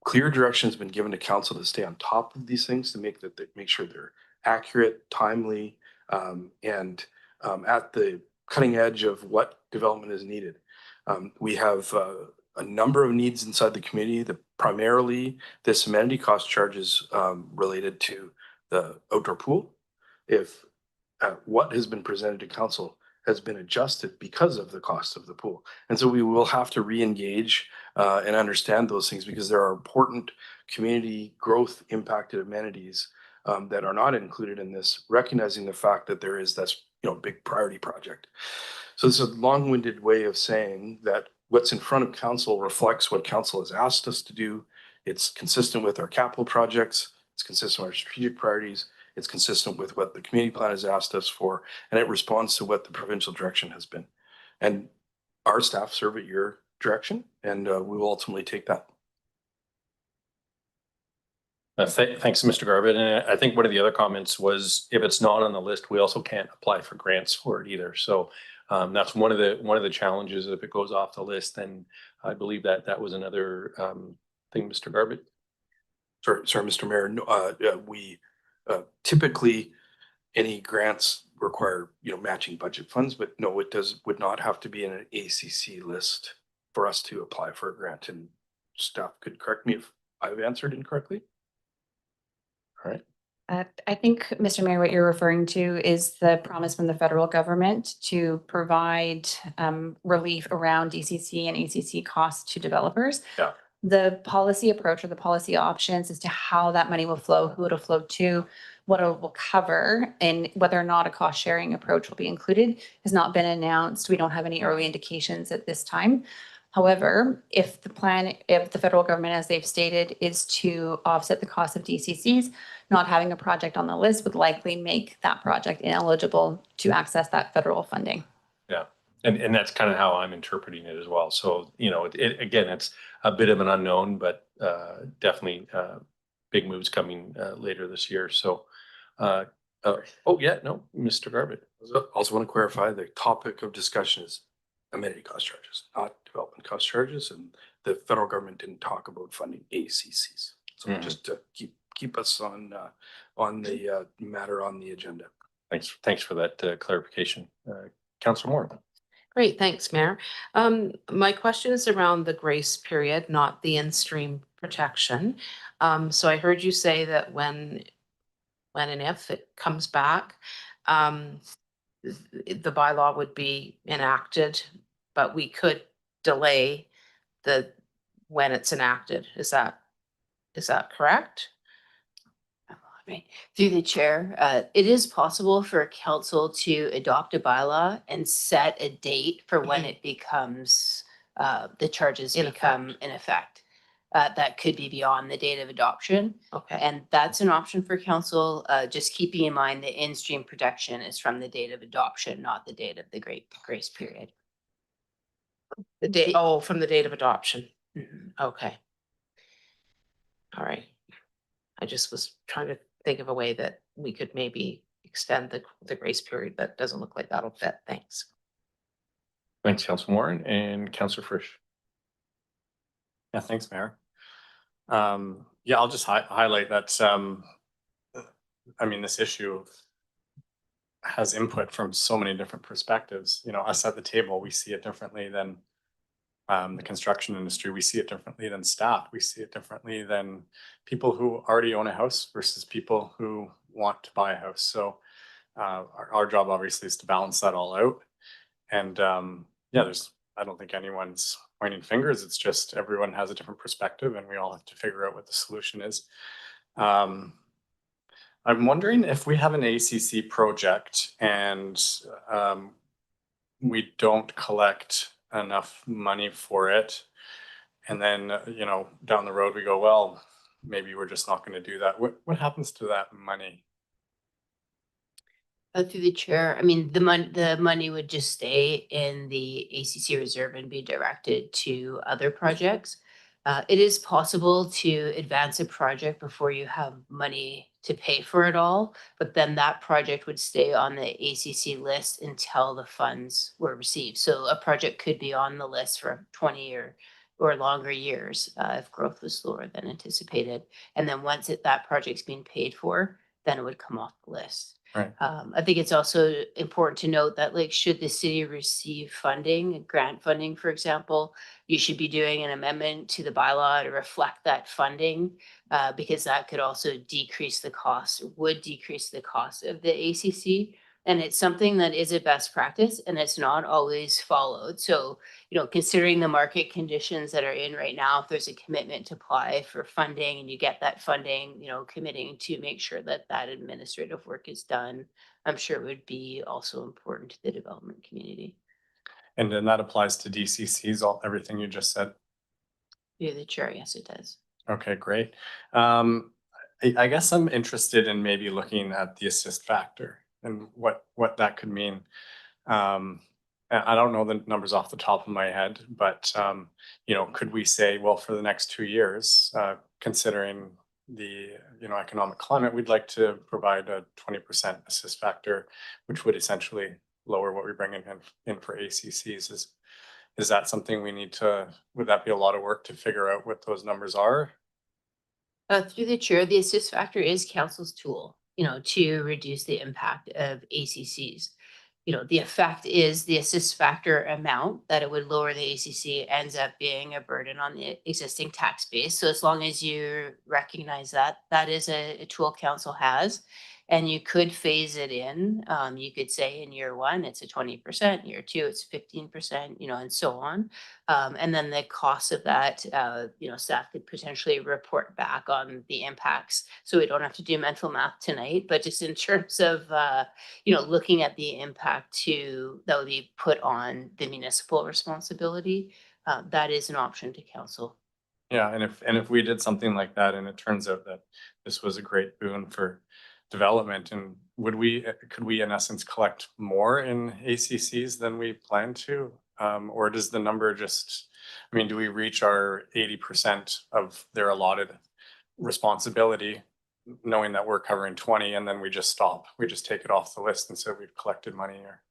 clear direction has been given to council to stay on top of these things, to make sure they're accurate, timely, and at the cutting edge of what development is needed. We have a number of needs inside the community. Primarily, this amenity cost charge is related to the outdoor pool. If what has been presented to council has been adjusted because of the cost of the pool. And so we will have to re-engage and understand those things, because there are important community growth impacted amenities that are not included in this, recognizing the fact that there is this big priority project. So this is a long-winded way of saying that what's in front of council reflects what council has asked us to do. It's consistent with our capital projects. It's consistent with our strategic priorities. It's consistent with what the community plan has asked us for, and it responds to what the provincial direction has been. And our staff serve at your direction, and we will ultimately take that. Thanks, Mr. Garbutt. And I think one of the other comments was if it's not on the list, we also can't apply for grants for it either. So that's one of the challenges. If it goes off the list, then I believe that was another thing, Mr. Garbutt. Sorry, Mr. Mayor. No, we typically any grants require matching budget funds, but no, it would not have to be in an ACC list for us to apply for a grant. And staff could correct me if I've answered incorrectly. All right. I think, Mr. Mayor, what you're referring to is the promise from the federal government to provide relief around DCC and ACC costs to developers. Yeah. The policy approach or the policy options as to how that money will flow, who it'll flow to, what it will cover, and whether or not a cost sharing approach will be included has not been announced. We don't have any early indications at this time. However, if the federal government, as they've stated, is to offset the cost of DCCs, not having a project on the list would likely make that project ineligible to access that federal funding. Yeah. And that's kind of how I'm interpreting it as well. So, again, it's a bit of an unknown, but definitely big moves coming later this year. So, Mr. Garbutt. Also want to clarify the topic of discussion is amenity cost charges, not development cost charges. And the federal government didn't talk about funding ACCs. So just to keep us on the matter on the agenda. Thanks for that clarification. Councillor Moore. Great, thanks, Mayor. My question is around the grace period, not the in-stream protection. So I heard you say that when and if it comes back, the bylaw would be enacted, but we could delay when it's enacted. Is that correct? Right. Through the chair, it is possible for council to adopt a bylaw and set a date for when it becomes, the charges become in effect. That could be beyond the date of adoption. Okay. And that's an option for council, just keeping in mind the in-stream protection is from the date of adoption, not the date of the grace period. The date, from the date of adoption. Okay. All right. I just was trying to think of a way that we could maybe extend the grace period. That doesn't look like that'll fit. Thanks. Thanks, Councillor Warren and Councillor Frisch. Yeah, thanks, Mayor. I'll just highlight that, this issue has input from so many different perspectives. Us at the table, we see it differently than the construction industry. We see it differently than staff. We see it differently than people who already own a house versus people who want to buy a house. So our job obviously is to balance that all out. And I don't think anyone's pointing fingers. It's just everyone has a different perspective and we all have to figure out what the solution is. I'm wondering if we have an ACC project and we don't collect enough money for it, and then down the road we go, well, maybe we're just not going to do that. What happens to that money? Through the chair, the money would just stay in the ACC reserve and be directed to other projects. It is possible to advance a project before you have money to pay for it all, but then that project would stay on the ACC list until the funds were received. So a project could be on the list for 20 or longer years if growth was slower than anticipated. And then once that project's being paid for, then it would come off the list. Right. I think it's also important to note that, should the city receive funding, grant funding, for example, you should be doing an amendment to the bylaw to reflect that funding, because that could also would decrease the cost of the ACC. And it's something that is a best practice and it's not always followed. So, considering the market conditions that are in right now, if there's a commitment to apply for funding and you get that funding, committing to make sure that administrative work is done, I'm sure it would be also important to the development community. And then that applies to DCCs, everything you just said? Yeah, the chair, yes, it does. Okay, great. I guess I'm interested in maybe looking at the assist factor and what that could mean. I don't know the numbers off the top of my head, but, you know, could we say, well, for the next 2 years, considering the, you know, economic climate, we'd like to provide a 20% assist factor, which would essentially lower what we bring in for ACCs. Is that something we need to, would that be a lot of work to figure out what those numbers are? Through the chair, the assist factor is council's tool, to reduce the impact of ACCs. The effect is the assist factor amount that it would lower the ACC ends up being a burden on the existing tax base. So as long as you recognize that, that is a tool council has. And you could phase it in. You could say in year 1, it's a 20%, year 2, it's 15%, and so on. And then the cost of that, staff could potentially report back on the impacts. So we don't have to do mental math tonight, but just in terms of, looking at the impact that would be put on the municipal responsibility, that is an option to council. Yeah, and if we did something like that and it turns out that this was a great boon for development, and could we in essence collect more in ACCs than we plan to? Or does the number just, I mean, do we reach our 80% of their allotted responsibility, knowing that we're covering 20, and then we just stop? We just take it off the list and say we've collected money, or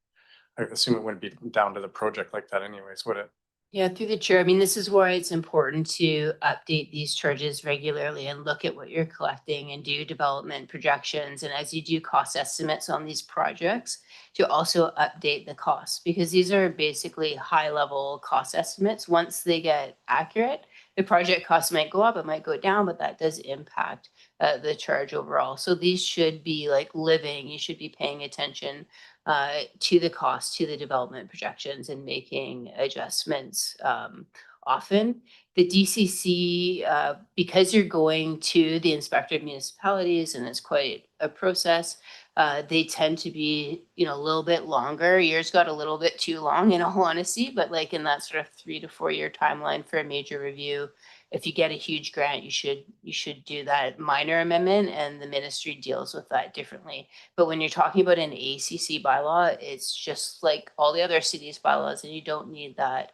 I assume it wouldn't be down to the project like that anyways, would it? Yeah, through the chair. I mean, this is why it's important to update these charges regularly and look at what you're collecting and do development projections. And as you do cost estimates on these projects, to also update the costs, because these are basically high level cost estimates. Once they get accurate, the project cost might go up, it might go down, but that does impact the charge overall. So these should be like living, you should be paying attention to the cost, to the development projections, and making adjustments often. The DCC, because you're going to the inspector of municipalities and it's quite a process, they tend to be, a little bit longer. Yours got a little bit too long, in all honesty, but like in that sort of 3 to 4 year timeline for a major review. If you get a huge grant, you should do that minor amendment, and the ministry deals with that differently. But when you're talking about an ACC bylaw, it's just like all the other cities' bylaws, and you don't need that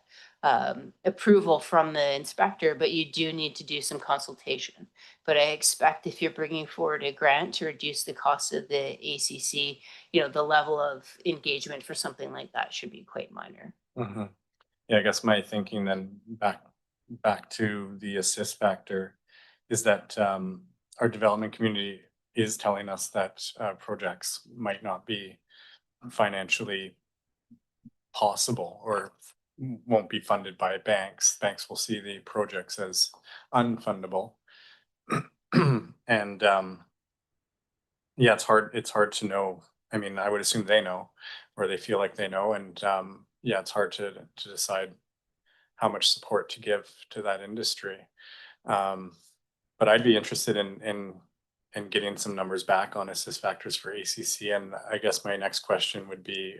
approval from the inspector, but you do need to do some consultation. But I expect if you're bringing forward a grant to reduce the cost of the ACC, the level of engagement for something like that should be quite minor. Mm-hmm. Yeah, I guess my thinking then back to the assist factor is that our development community is telling us that projects might not be financially possible or won't be funded by banks. Banks will see the projects as unfundable. And yeah, it's hard to know. I mean, I would assume they know, or they feel like they know, and yeah, it's hard to decide how much support to give to that industry. But I'd be interested in getting some numbers back on assist factors for ACC. And I guess my next question would be,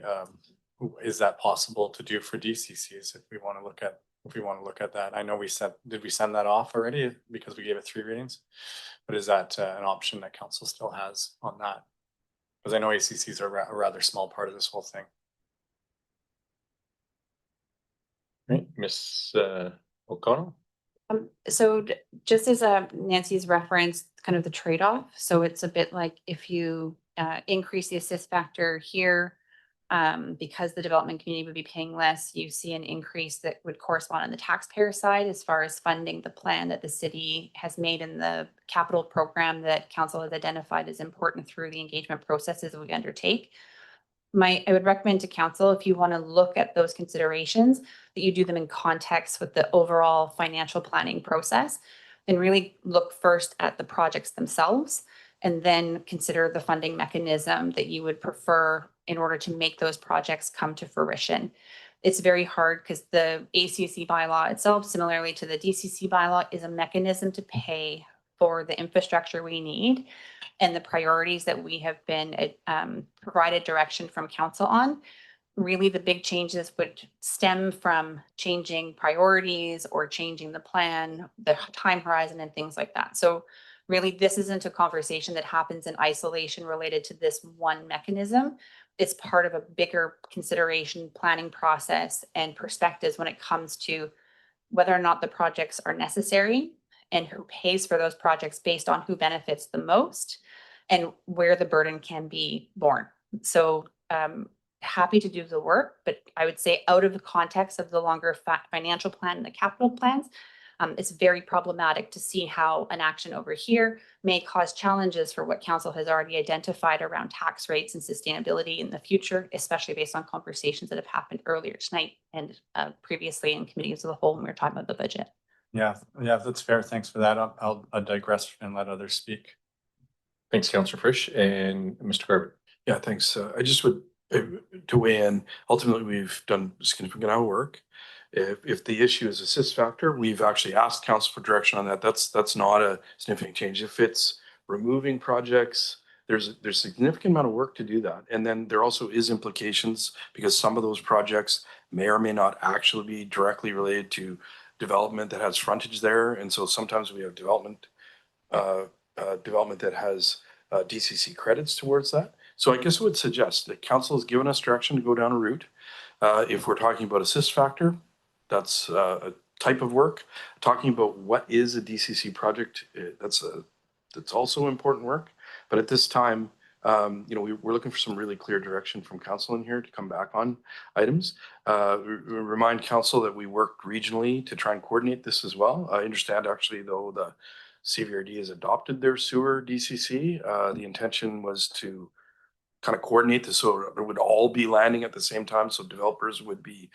is that possible to do for DCCs if we want to look at that? I know did we send that off already because we gave it 3 readings? But is that an option that council still has on that? Because I know ACCs are a rather small part of this whole thing. Right, Ms. O'Connell? So just as Nancy's referenced, kind of the trade-off. So it's a bit like if you increase the assist factor here, because the development community would be paying less, you see an increase that would correspond on the taxpayer side as far as funding the plan that the city has made in the capital program that council has identified as important through the engagement processes that we undertake. I would recommend to council, if you want to look at those considerations, that you do them in context with the overall financial planning process, and really look first at the projects themselves, and then consider the funding mechanism that you would prefer in order to make those projects come to fruition. It's very hard because the ACC bylaw itself, similarly to the DCC bylaw, is a mechanism to pay for the infrastructure we need and the priorities that we have been provided direction from council on. Really, the big changes would stem from changing priorities or changing the plan, the time horizon, and things like that. So really, this isn't a conversation that happens in isolation related to this one mechanism. it's part of a bigger consideration, planning process and perspectives when it comes to whether or not the projects are necessary and who pays for those projects based on who benefits the most and where the burden can be borne. So happy to do the work, but I would say out of the context of the longer financial plan and the capital plans, it's very problematic to see how an action over here may cause challenges for what council has already identified around tax rates and sustainability in the future, especially based on conversations that have happened earlier tonight and previously in committees of the whole when we were talking about the budget. Yeah, that's fair. Thanks for that. I'll digress and let others speak. Thanks, Councillor Frisch and Mr. Garbutt. Yeah, thanks. I just would to weigh in. Ultimately, we've done a significant amount of work. If the issue is assist factor, we've actually asked council for direction on that. That's not a significant change. If it's removing projects, there's a significant amount of work to do that. And then there also is implications because some of those projects may or may not actually be directly related to development that has frontage there. And so sometimes we have development that has DCC credits towards that. So I guess I would suggest that council has given us direction to go down a route. If we're talking about assist factor, that's a type of work. Talking about what is a DCC project, that's also important work. But at this time, we're looking for some really clear direction from council in here to come back on items. Remind council that we worked regionally to try and coordinate this as well. I understand actually though the CVRD has adopted their sewer DCC. The intention was to kind of coordinate this so it would all be landing at the same time, so developers would be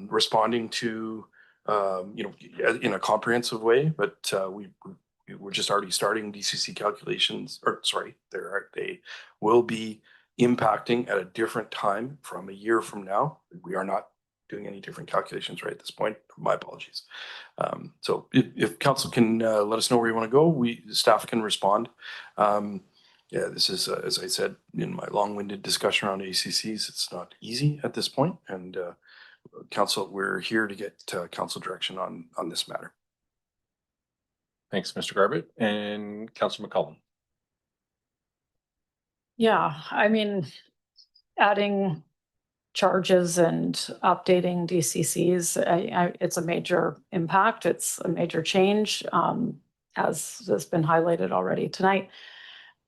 responding to in a comprehensive way. But we're just already starting DCC calculations, or sorry, they will be impacting at a different time from a year from now. We are not doing any different calculations right at this point. My apologies. So if council can let us know where you want to go, staff can respond. Yeah, this is, as I said in my long-winded discussion around ACCs, it's not easy at this point. And council, we're here to get council direction on this matter. Thanks, Mr. Garbutt and Councillor McCollum. Yeah, I mean, adding charges and updating DCCs, it's a major impact. It's a major change, as has been highlighted already tonight.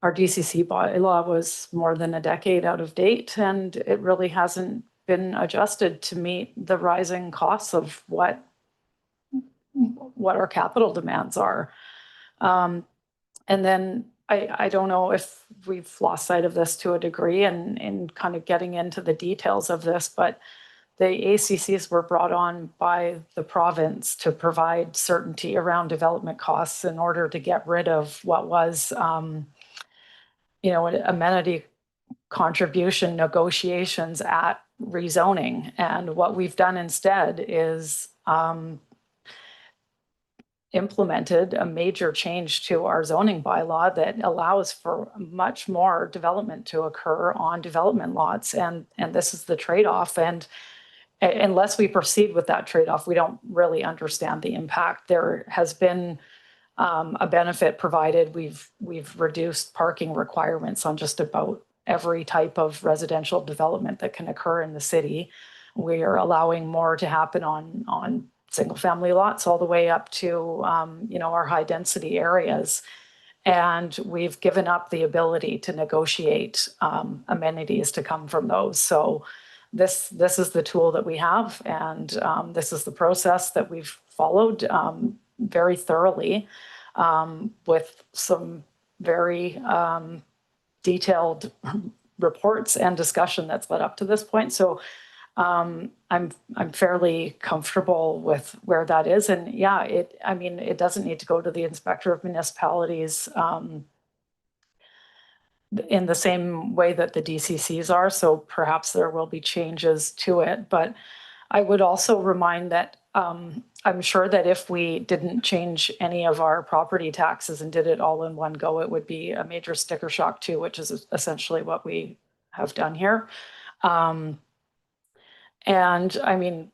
Our DCC bylaw was more than a decade out of date, and it really hasn't been adjusted to meet the rising costs of what our capital demands are. And then I don't know if we've lost sight of this to a degree and kind of getting into the details of this, but the ACCs were brought on by the province to provide certainty around development costs in order to get rid of what was amenity contribution negotiations at rezoning. And what we've done instead is implemented a major change to our zoning bylaw that allows for much more development to occur on development lots. And this is the trade-off. And unless we proceed with that trade-off, we don't really understand the impact. There has been a benefit provided. We've reduced parking requirements on just about every type of residential development that can occur in the city. We are allowing more to happen on single family lots all the way up to our high density areas. And we've given up the ability to negotiate amenities to come from those. So this is the tool that we have, and this is the process that we've followed very thoroughly, with some very detailed reports and discussion that's led up to this point. So I'm fairly comfortable with where that is. And yeah, it doesn't need to go to the Inspector of Municipalities in the same way that the DCCs are. So perhaps there will be changes to it. But I would also remind that I'm sure that if we didn't change any of our property taxes and did it all in one go, it would be a major sticker shock too, which is essentially what we have done here. And I mean,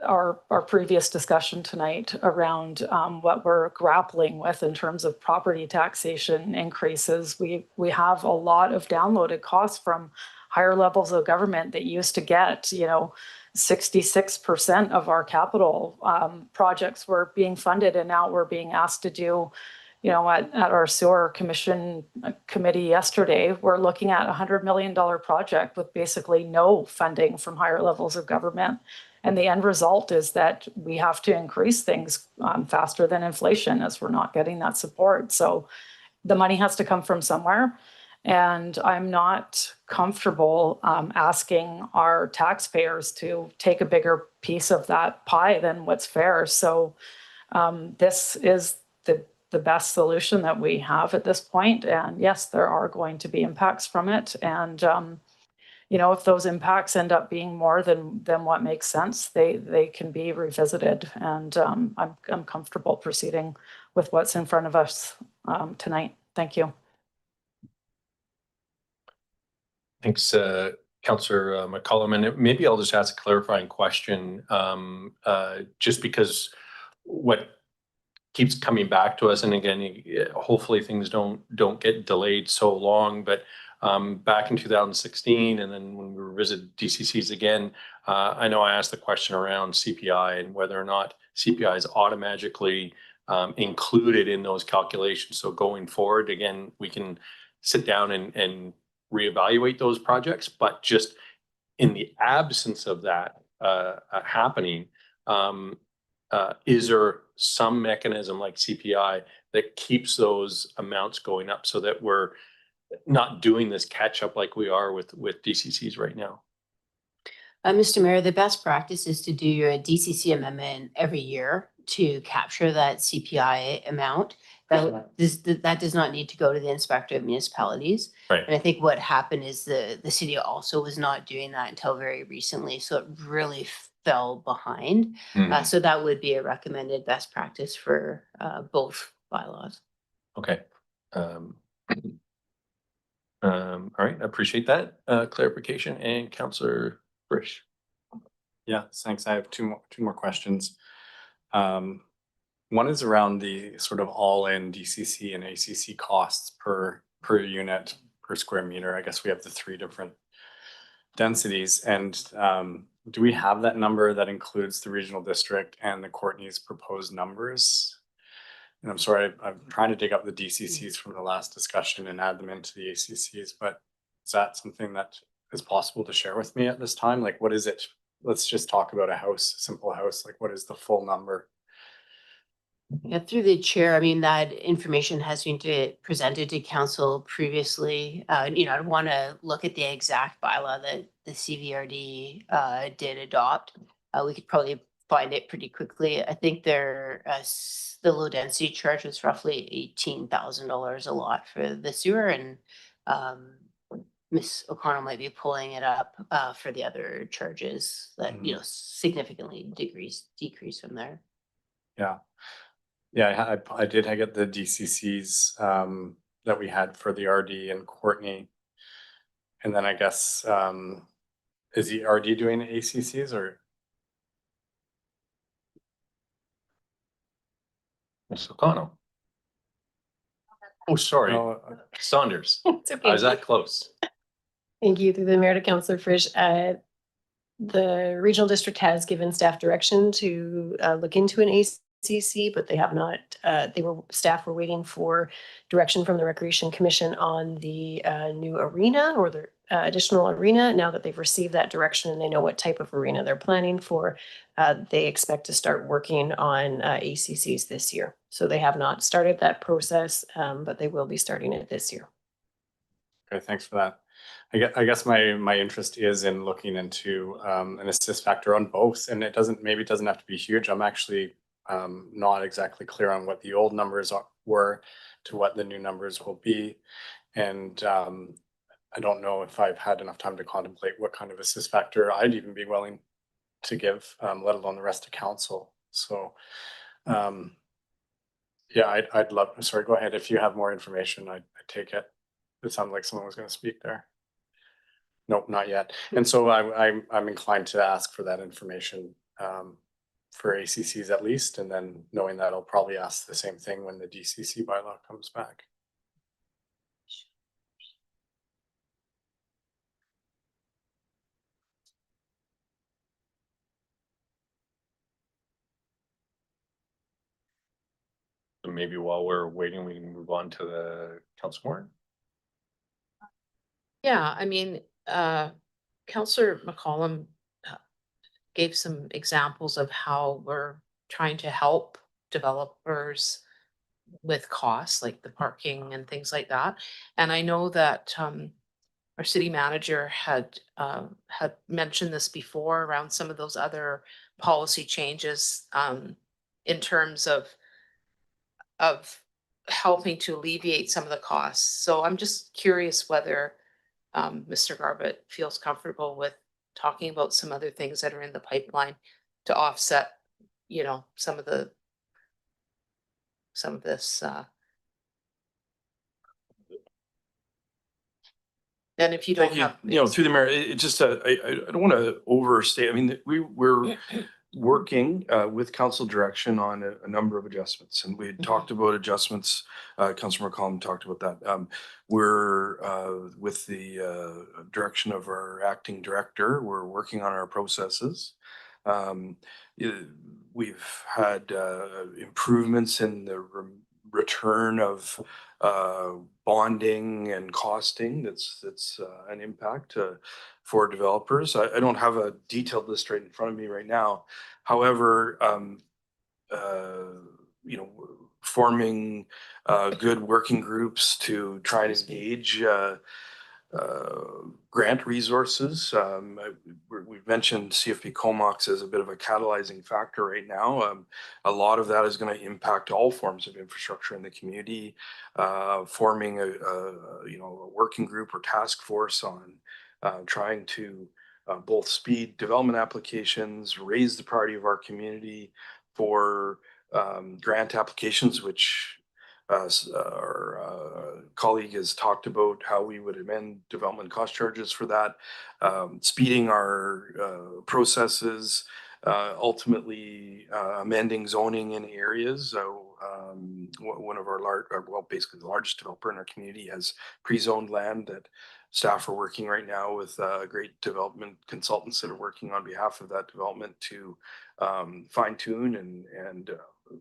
our previous discussion tonight around what we're grappling with in terms of property taxation increases, we have a lot of downloaded costs from higher levels of government that used to get, 66% of our capital projects were being funded, and now we're being asked to do, at our sewer committee yesterday, we're looking at $100 million project with basically no funding from higher levels of government. And the end result is that we have to increase things faster than inflation as we're not getting that support. So the money has to come from somewhere. And I'm not comfortable asking our taxpayers to take a bigger piece of that pie than what's fair. So this is the best solution that we have at this point. And yes, there are going to be impacts from it. And if those impacts end up being more than what makes sense, they can be revisited. And I'm comfortable proceeding with what's in front of us tonight. Thank you. Thanks, Councillor McCollum. And maybe I'll just ask a clarifying question, just because what keeps coming back to us, and again, hopefully things don't get delayed so long, but back in 2016, and then when we revisited DCCs again, I know I asked the question around CPI and whether or not CPI is automatically included in those calculations. So going forward, again, we can sit down and reevaluate those projects, but just in the absence of that happening, is there some mechanism like CPI that keeps those amounts going up so that we're not doing this catch up like we are with DCCs right now? Mr. Mayor, the best practice is to do your DCC amendment every year to capture that CPI amount. That does not need to go to the Inspector of Municipalities. Right. And I think what happened is the city also was not doing that until very recently. So it really fell behind. So that would be a recommended best practice for both bylaws. Okay. All right, I appreciate that clarification. And Councillor Frisch. Yeah, thanks. I have two more questions. One is around the sort of all-in DCC and ACC costs per unit per square meter. I guess we have the 3 different densities, and do we have that number that includes the regional district and the Courtney's proposed numbers? And I'm sorry, I'm trying to dig up the DCCs from the last discussion and add them into the ACCs, but is that something that is possible to share with me at this time? Like, what is it? Let's just talk about a house, simple house. Like, what is the full number? Yeah, through the chair, I mean, that information has been presented to council previously. I'd want to look at the exact bylaw that the CVRD did adopt. We could probably find it pretty quickly. I think the low density charge was roughly $18,000 a lot for the sewer, and Ms. O'Connell might be pulling it up for the other charges that significantly decrease from there. Yeah. Yeah, I did get the DCCs that we had for the RD and Courtney. And then I guess, is the RD doing the ACCs or? Ms. O'Connell. Oh, sorry. No, Saunders. It's okay. I was that close. Thank you. Through the mayor to Councillor Frisch. The regional district has given staff direction to look into an ACC, but they have not. Staff were waiting for direction from the Recreation Commission on the new arena or the additional arena. Now that they've received that direction and they know what type of arena they're planning for, they expect to start working on ACCs this year. So they have not started that process, but they will be starting it this year. Okay, thanks for that. I guess my interest is in looking into an assist factor on both, and it doesn't have to be huge. I'm actually not exactly clear on what the old numbers were to what the new numbers will be, and I don't know if I've had enough time to contemplate what kind of assist factor I'd even be willing to give, let alone the rest of council. So yeah, I'd love. Sorry, go ahead. If you have more information, I'd take it. It sounded like someone was going to speak there. Nope, not yet. And so I'm inclined to ask for that information for ACCs at least, and then knowing that I'll probably ask the same thing when the DCC bylaw comes back. maybe while we're waiting, we can move on to the council warrant. Yeah, I mean, Counselor McCollum gave some examples of how we're trying to help developers with costs like the parking and things like that. And I know that our city manager had mentioned this before around some of those other policy changes in terms of helping to alleviate some of the costs. So I'm just curious whether Mr. Garbett feels comfortable with talking about some other things that are in the pipeline to offset, you know, some of this. And if you don't Thank you. have, You know, through the mayor, it just, I don't want to overstate. I mean, we're working with council direction on a number of adjustments, and we had talked about adjustments. Councilor McCollum talked about that. We're with the direction of our acting director, we're working on our processes. We've had improvements in the return of bonding and costing. That's an impact for developers. I don't have a detailed list right in front of me right now. However, you know, forming good working groups to try and engage grant resources. We've mentioned CFP Comox as a bit of a catalyzing factor right now. A lot of that is going to impact all forms of infrastructure in the community. Forming a working group or task force on trying to both speed development applications, raise the priority of our community for grant applications, which our colleague has talked about how we would amend development cost charges for that, speeding our processes, ultimately amending zoning in areas. One of our basically the largest developer in our community has pre-zoned land that staff are working right now with great development consultants that are working on behalf of that development to fine tune and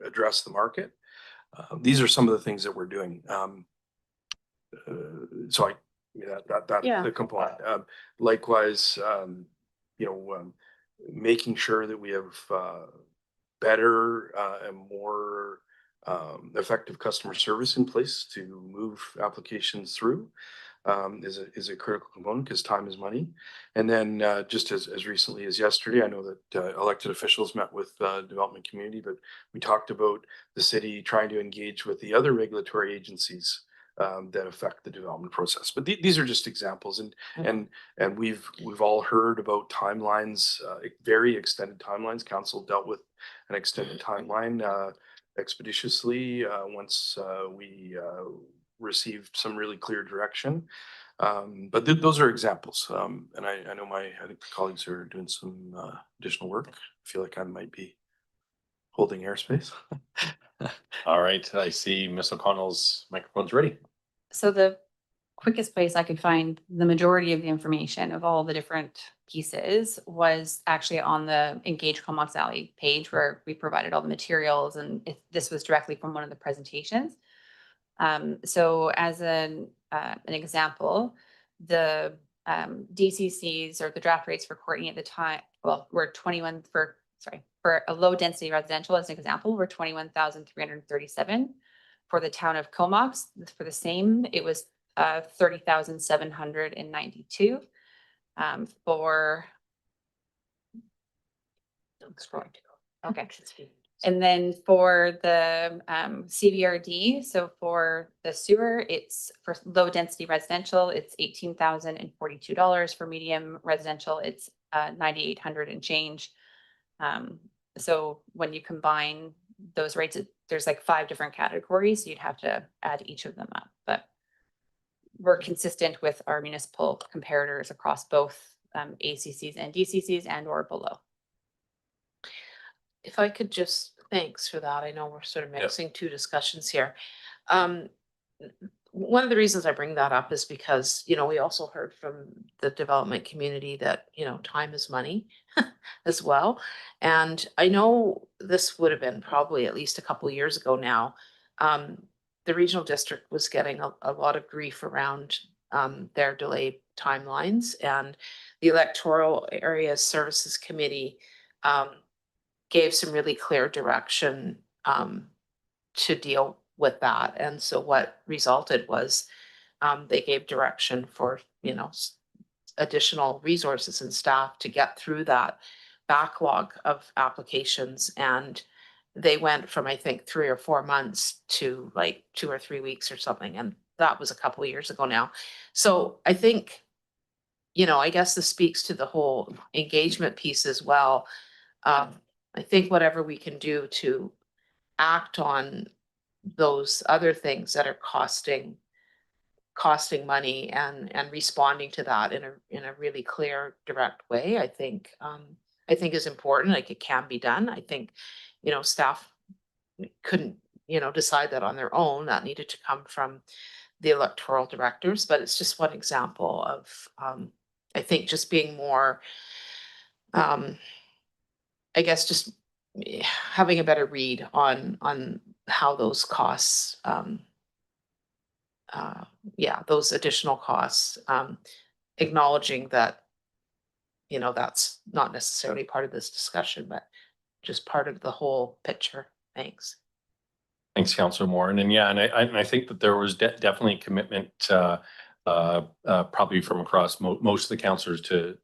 address the market. These are some of the things that we're doing. So that's Yeah. the component. Likewise, making sure that we have better and more effective customer service in place to move applications through is a critical component because time is money. And then just as recently as yesterday, I know that elected officials met with the development community, but we talked about the city trying to engage with the other regulatory agencies that affect the development process. But these are just examples, and we've all heard about timelines, very extended timelines. Council dealt with an extended timeline expeditiously once we received some really clear direction. But those are examples. And I know I think the colleagues are doing some additional work. I feel like I might be holding airspace. All right, I see Ms. O'Connell's microphone's ready. So the quickest place I could find the majority of the information of all the different pieces was actually on the Engage Comox Alley page where we provided all the materials, and this was directly from one of the presentations. So as an example, the DCCs or the draft rates for Courtney at the time, well, were 21 for a low density residential as an example, were 21,337. For the town of Comox, for the same, it was 30,792. Okay. And then for the CVRD, so for the sewer, it's for low density residential, it's $18,042. For medium residential, it's $9,800 and change. So when you combine those rates, there's like 5 different categories. So you'd have to add each of them up, but we're consistent with our municipal comparators across both ACCs and DCCs and or below. if I could just, thanks for that. I know we're sort of mixing two discussions here. One of the reasons I bring that up is because, you know, we also heard from the development community that, you know, time is money as well. And I know this would have been probably at least a couple of years ago now The regional district was getting a lot of grief around their delayed timelines, and the Electoral Area Services Committee gave some really clear direction to deal with that. And so what resulted was they gave direction for, additional resources and staff to get through that backlog of applications. And they went from, I think, 3 or 4 months to like 2 or 3 weeks or something. And that was a couple of years ago now. So I think, I guess this speaks to the whole engagement piece as well. I think whatever we can do to act on those other things that are costing money and responding to that in a really clear, direct way, I think is important. Like, it can be done. I think, staff couldn't, decide that on their own. That needed to come from the electoral directors, but it's just one example of, I think, just being more, I guess, just having a better read on how those costs, those additional costs, acknowledging that, that's not necessarily part of this discussion, but just part of the whole picture. Thanks. Thanks, Councillor Moran. And I think that there was definitely commitment, probably from across most of the councillors to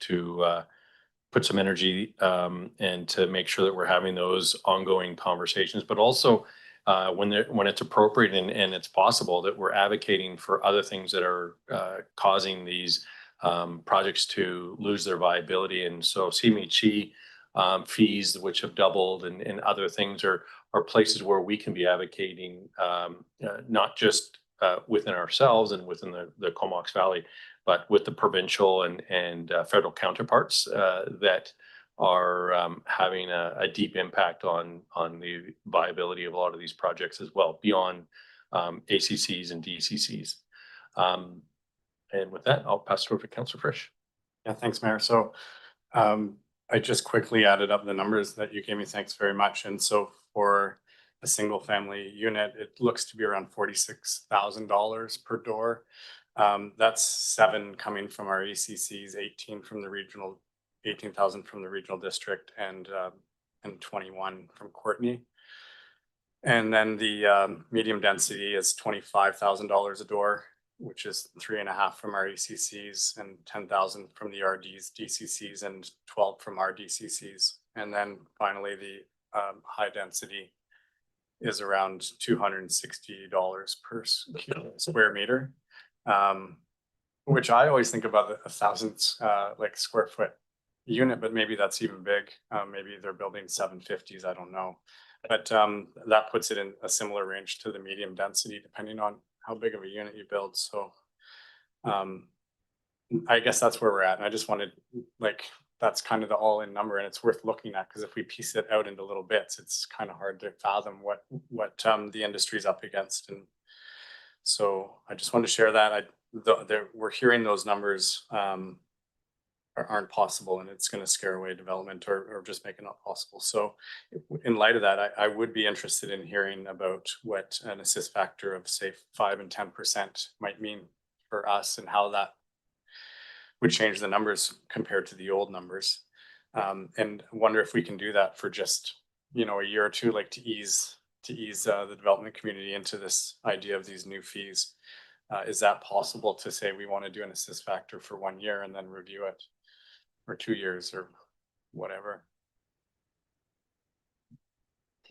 put some energy and to make sure that we're having those ongoing conversations, but also when it's appropriate and it's possible, that we're advocating for other things that are causing these projects to lose their viability. And so CMHC fees, which have doubled, and other things are places where we can be advocating, not just within ourselves and within the Comox Valley, but with the provincial and federal counterparts that are having a deep impact on the viability of a lot of these projects as well, beyond ACCs and DCCs. And with that, I'll pass it over to Councillor Frisch. Yeah, thanks, Mayor. So I just quickly added up the numbers that you gave me. Thanks very much. And so for a single family unit, it looks to be around $46,000 per door. That's 7 coming from our ACCs, 18 from the regional, 18,000 from the regional district, and 21 from Courtenay. And then the medium density is $25,000 a door, which is 3.5 from our ACCs and 10,000 from the RDs, DCCs, and 12 from our DCCs. And then finally, the high density is around $260 per square meter, which I always think about 1,000 like square foot unit, but maybe that's even big. Maybe they're building 750s, I don't know. But that puts it in a similar range to the medium density, depending on how big of a unit you build. So I guess that's where we're at. And I just wanted, that's kind of the all-in number, and it's worth looking at, because if we piece it out into little bits, it's kind of hard to fathom what the industry's up against. And so I just wanted to share that. We're hearing those numbers aren't possible, and it's going to scare away development or just make it not possible. So in light of that, I would be interested in hearing about what an assist factor of, say, 5 and 10% might mean for us, and how that would change the numbers compared to the old numbers. And wonder if we can do that for just, a year or two, like to ease the development community into this idea of these new fees. Is that possible to say we want to do an assist factor for 1 year and then review it, or 2 years, or whatever?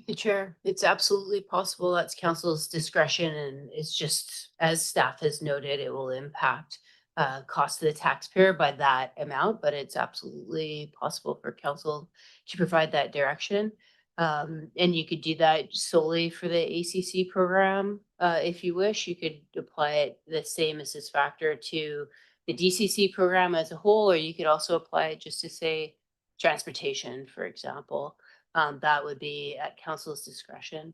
The chair, it's absolutely possible. That's council's discretion, and it's just, as staff has noted, it will impact cost to the taxpayer by that amount, but it's absolutely possible for council to provide that direction. And you could do that solely for the ACC program. If you wish, you could apply it the same assist factor to the DCC program as a whole, or you could also apply it just to say transportation, for example. That would be at council's discretion.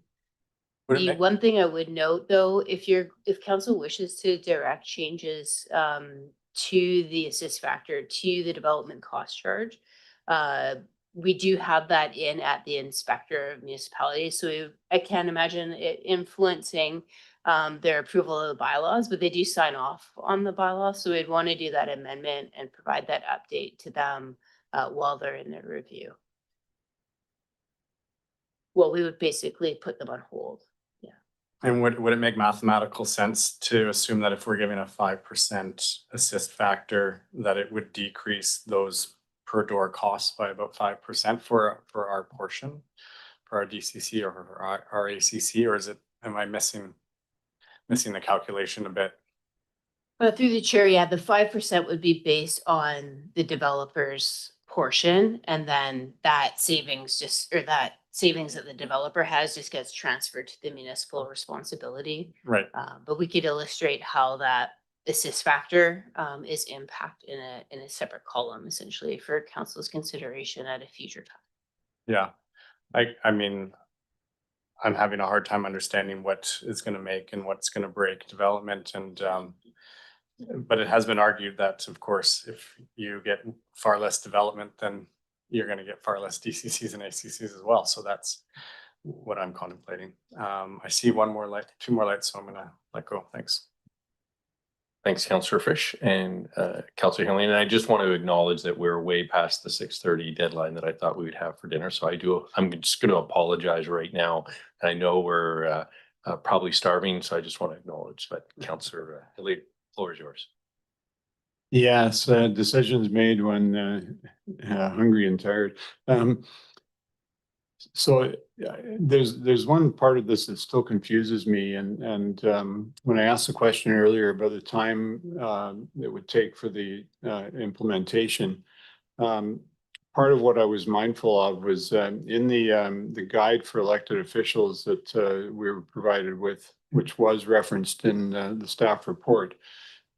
The one thing I would note, though, if council wishes to direct changes to the assist factor to the development cost charge, we do have that in at the inspector of municipalities. So I can't imagine it influencing their approval of the bylaws, but they do sign off on the bylaws. So we'd want to do that amendment and provide that update to them while they're in their review. Well, we would basically put them on hold. And would it make mathematical sense to assume that if we're giving a 5% assist factor, that it would decrease those per door costs by about 5% for our portion, for our DCC or for our ACC, or is it, am I missing the calculation a bit? But through the chair, yeah, the 5% would be based on the developer's portion, and then that savings that the developer has just gets transferred to the municipal responsibility. Right. But we could illustrate how that assist factor is impact in a separate column, essentially, for council's consideration at a future time. Yeah, I mean, I'm having a hard time understanding what is going to make and what's going to break development, and but it has been argued that, of course, if you get far less development, then you're going to get far less DCCs and ACCs as well. So that's what I'm contemplating. I see two more lights, so I'm going to let go. Thanks. Thanks, Councillor Fish and Councillor Henley. And I just want to acknowledge that we're way past the 6:30 deadline that I thought we would have for dinner. So I'm just going to apologize right now. And I know we're probably starving, so I just want to acknowledge that. Councillor Henley, the floor is yours. Yes, decisions made when hungry and tired. So there's one part of this that still confuses me, and when I asked the question earlier about the time it would take for the implementation, part of what I was mindful of was in the guide for elected officials that we were provided with, which was referenced in the staff report.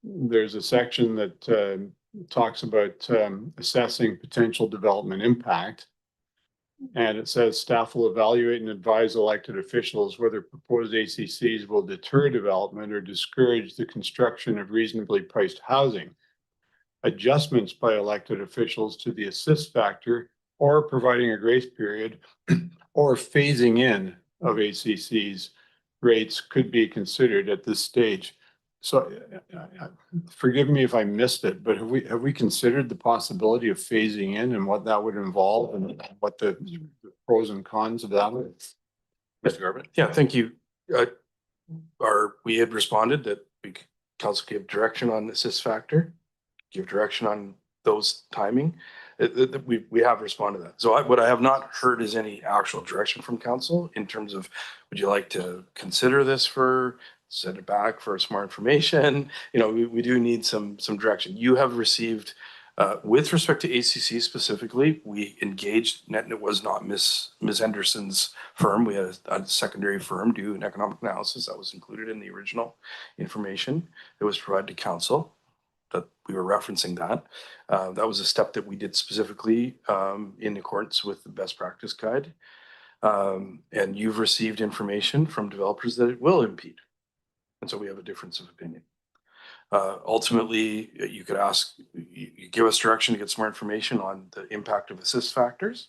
There's a section that talks about assessing potential development impact. And it says staff will evaluate and advise elected officials whether proposed ACCs will deter development or discourage the construction of reasonably priced housing. Adjustments by elected officials to the assist factor, or providing a grace period, or phasing in of ACCs rates could be considered at this stage. So forgive me if I missed it, but have we considered the possibility of phasing in and what that would involve and what the pros and cons of that would? Mr. Garbutt? Yeah, thank you. We had responded that council gave direction on assist factor, give direction on those timing. We have responded to that. So what I have not heard is any actual direction from council in terms of, would you like to consider this for, send it back for some more information? You know, we do need some direction. You have received, with respect to ACC specifically, we engaged, and it was not Ms. Henderson's firm. We had a secondary firm do an economic analysis that was included in the original information that was provided to council, that we were referencing that. That was a step that we did specifically in accordance with the best practice guide. And you've received information from developers that it will impede. And so we have a difference of opinion. Ultimately, you could ask, you give us direction to get some more information on the impact of assist factors,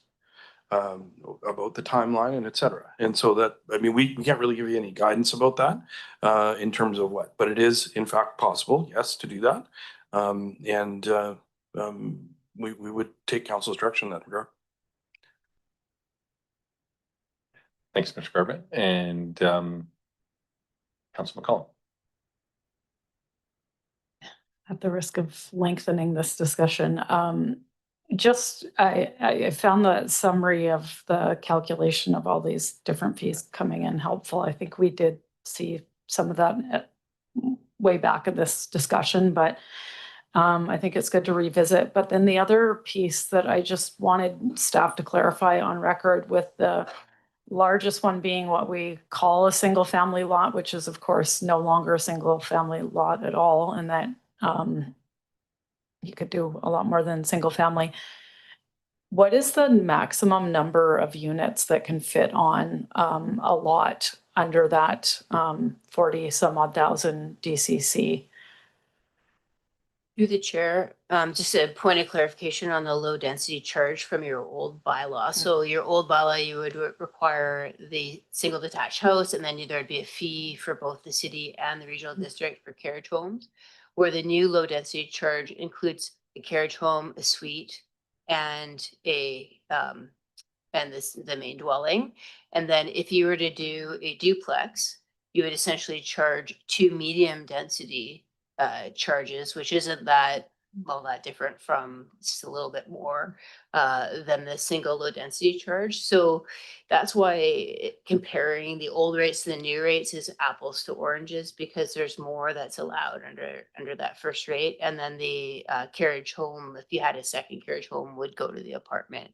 about the timeline and et cetera. And so that, I mean, we can't really give you any guidance about that in terms of what, but it is in fact possible, yes, to do that. We would take council's direction in that regard. Thanks, Mr. Garbutt. And Councilor McCollum. At the risk of lengthening this discussion, I found the summary of the calculation of all these different fees coming in helpful. I think we did see some of that way back in this discussion, but I think it's good to revisit. But then the other piece that I just wanted staff to clarify on record, with the largest one being what we call a single family lot, which is of course no longer a single family lot at all, and that you could do a lot more than single family. What is the maximum number of units that can fit on a lot under that 40 some odd thousand DCC? Through the chair, just a point of clarification on the low density charge from your old bylaw. So your old bylaw, you would require the single detached house, and then there'd be a fee for both the city and the regional district for carriage homes. Where the new low density charge includes a carriage home, a suite, and the main dwelling. And then if you were to do a duplex, you would essentially charge 2 medium density charges, which isn't that different from just a little bit more than the single low density charge. So that's why comparing the old rates to the new rates is apples to oranges, because there's more that's allowed under that first rate. And then the carriage home, if you had a second carriage home, would go to the apartment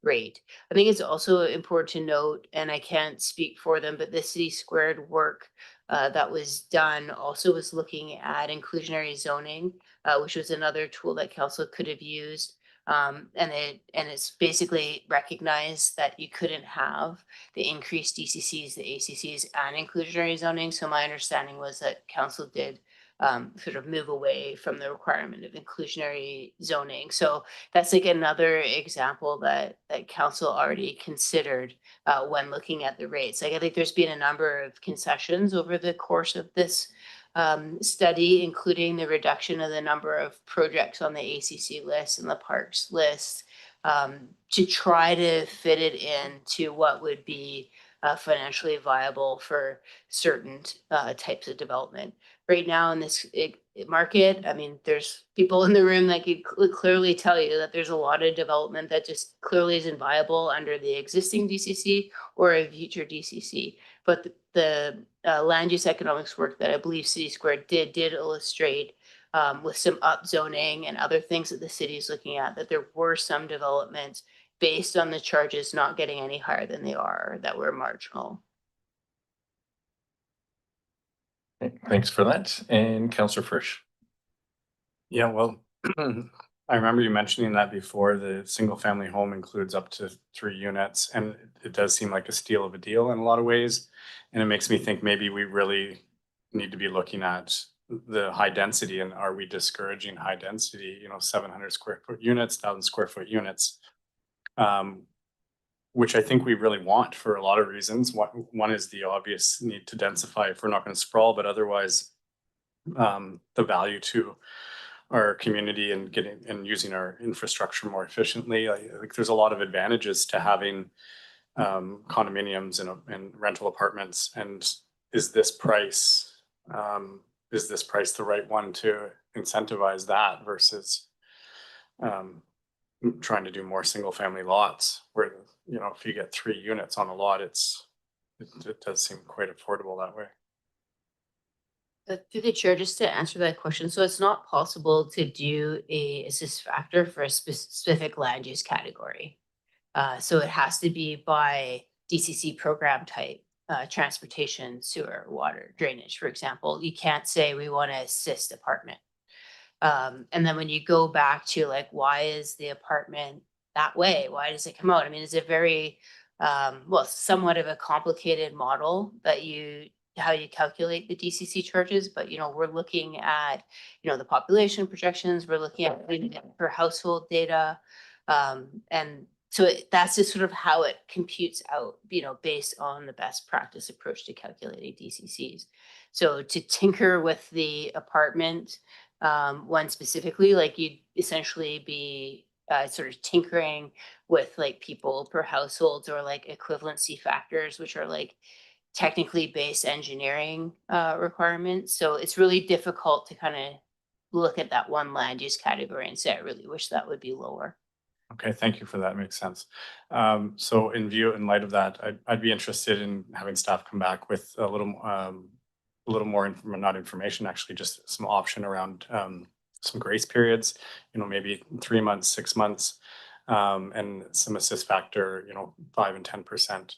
rate. I think it's also important to note, and I can't speak for them, but the City Squared work that was done also was looking at inclusionary zoning, which was another tool that council could have used. And it's basically recognized that you couldn't have the increased DCCs, the ACCs, and inclusionary zoning. So my understanding was that council did sort of move away from the requirement of inclusionary zoning. So that's like another example that council already considered when looking at the rates. Like I think there's been a number of concessions over the course of this study, including the reduction of the number of projects on the ACC list and the parks list, to try to fit it into what would be financially viable for certain types of development. Right now in this market, I mean, there's people in the room that could clearly tell you that there's a lot of development that just clearly isn't viable under the existing DCC or a future DCC. But the land use economics work that I believe City Squared did illustrate with some upzoning and other things that the city is looking at, that there were some developments based on the charges not getting any higher than they are that were marginal. Thanks for that. And Councillor Frisch. Yeah, well, I remember you mentioning that before. The single family home includes up to 3 units, and it does seem like a steal of a deal in a lot of ways. And it makes me think maybe we really need to be looking at the high density, and are we discouraging high density, 700 square foot units, 1,000 square foot units, which I think we really want for a lot of reasons. One is the obvious need to densify if we're not going to sprawl, but otherwise the value to our community and using our infrastructure more efficiently. I think there's a lot of advantages to having condominiums and rental apartments. And is this price the right one to incentivize that versus trying to do more single family lots where, if you get 3 units on a lot, it does seem quite affordable that way. Through the chair, just to answer that question, so it's not possible to do a assist factor for a specific land use category. So it has to be by DCC program type, transportation, sewer, water, drainage, for example. You can't say we want to assist apartment. And then when you go back to like, why is the apartment that way? Why does it come out? I mean, it's a very, somewhat of a complicated model that how you calculate the DCC charges, but we're looking at the population projections, we're looking at per household data, and so that's just sort of how it computes out, based on the best practice approach to calculating DCCs. So to tinker with the apartment one specifically, like you'd essentially be sort of tinkering with like people per households or like equivalency factors, which are like technically based engineering requirements. So it's really difficult to kind of look at that one land use category and say, I really wish that would be lower. Okay, thank you for that. Makes sense. So in light of that, I'd be interested in having staff come back with a little more not information, actually, just some option around some grace periods, maybe 3 months, 6 months, and some assist factor, 5 and 10%.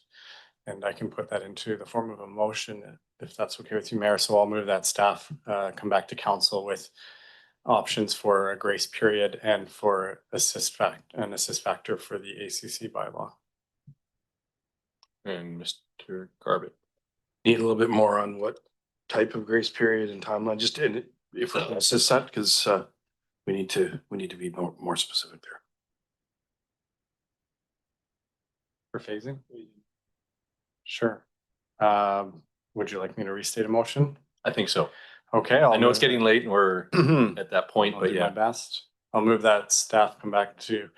And I can put that into the form of a motion if that's okay with you, Mayor. So I'll move that staff come back to council with options for a grace period and for assist factor for the ACC bylaw. And Mr. Garbett. Need a little bit more on what type of grace period and timeline, just if we can assist that, because we need to be more specific there. For phasing? Sure. Would you like me to restate a motion? I think so. Okay. I know it's getting late and we're at that point, I'll but do my yeah. best. I'll move that staff come back to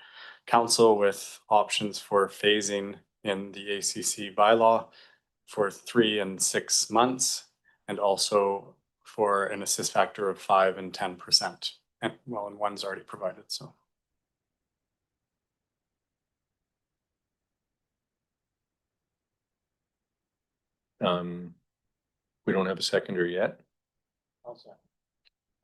council with options for phasing in the ACC bylaw for 3 and 6 months, and also for an assist factor of 5 and 10%. And well, and one's already provided, so. We don't have a seconder yet.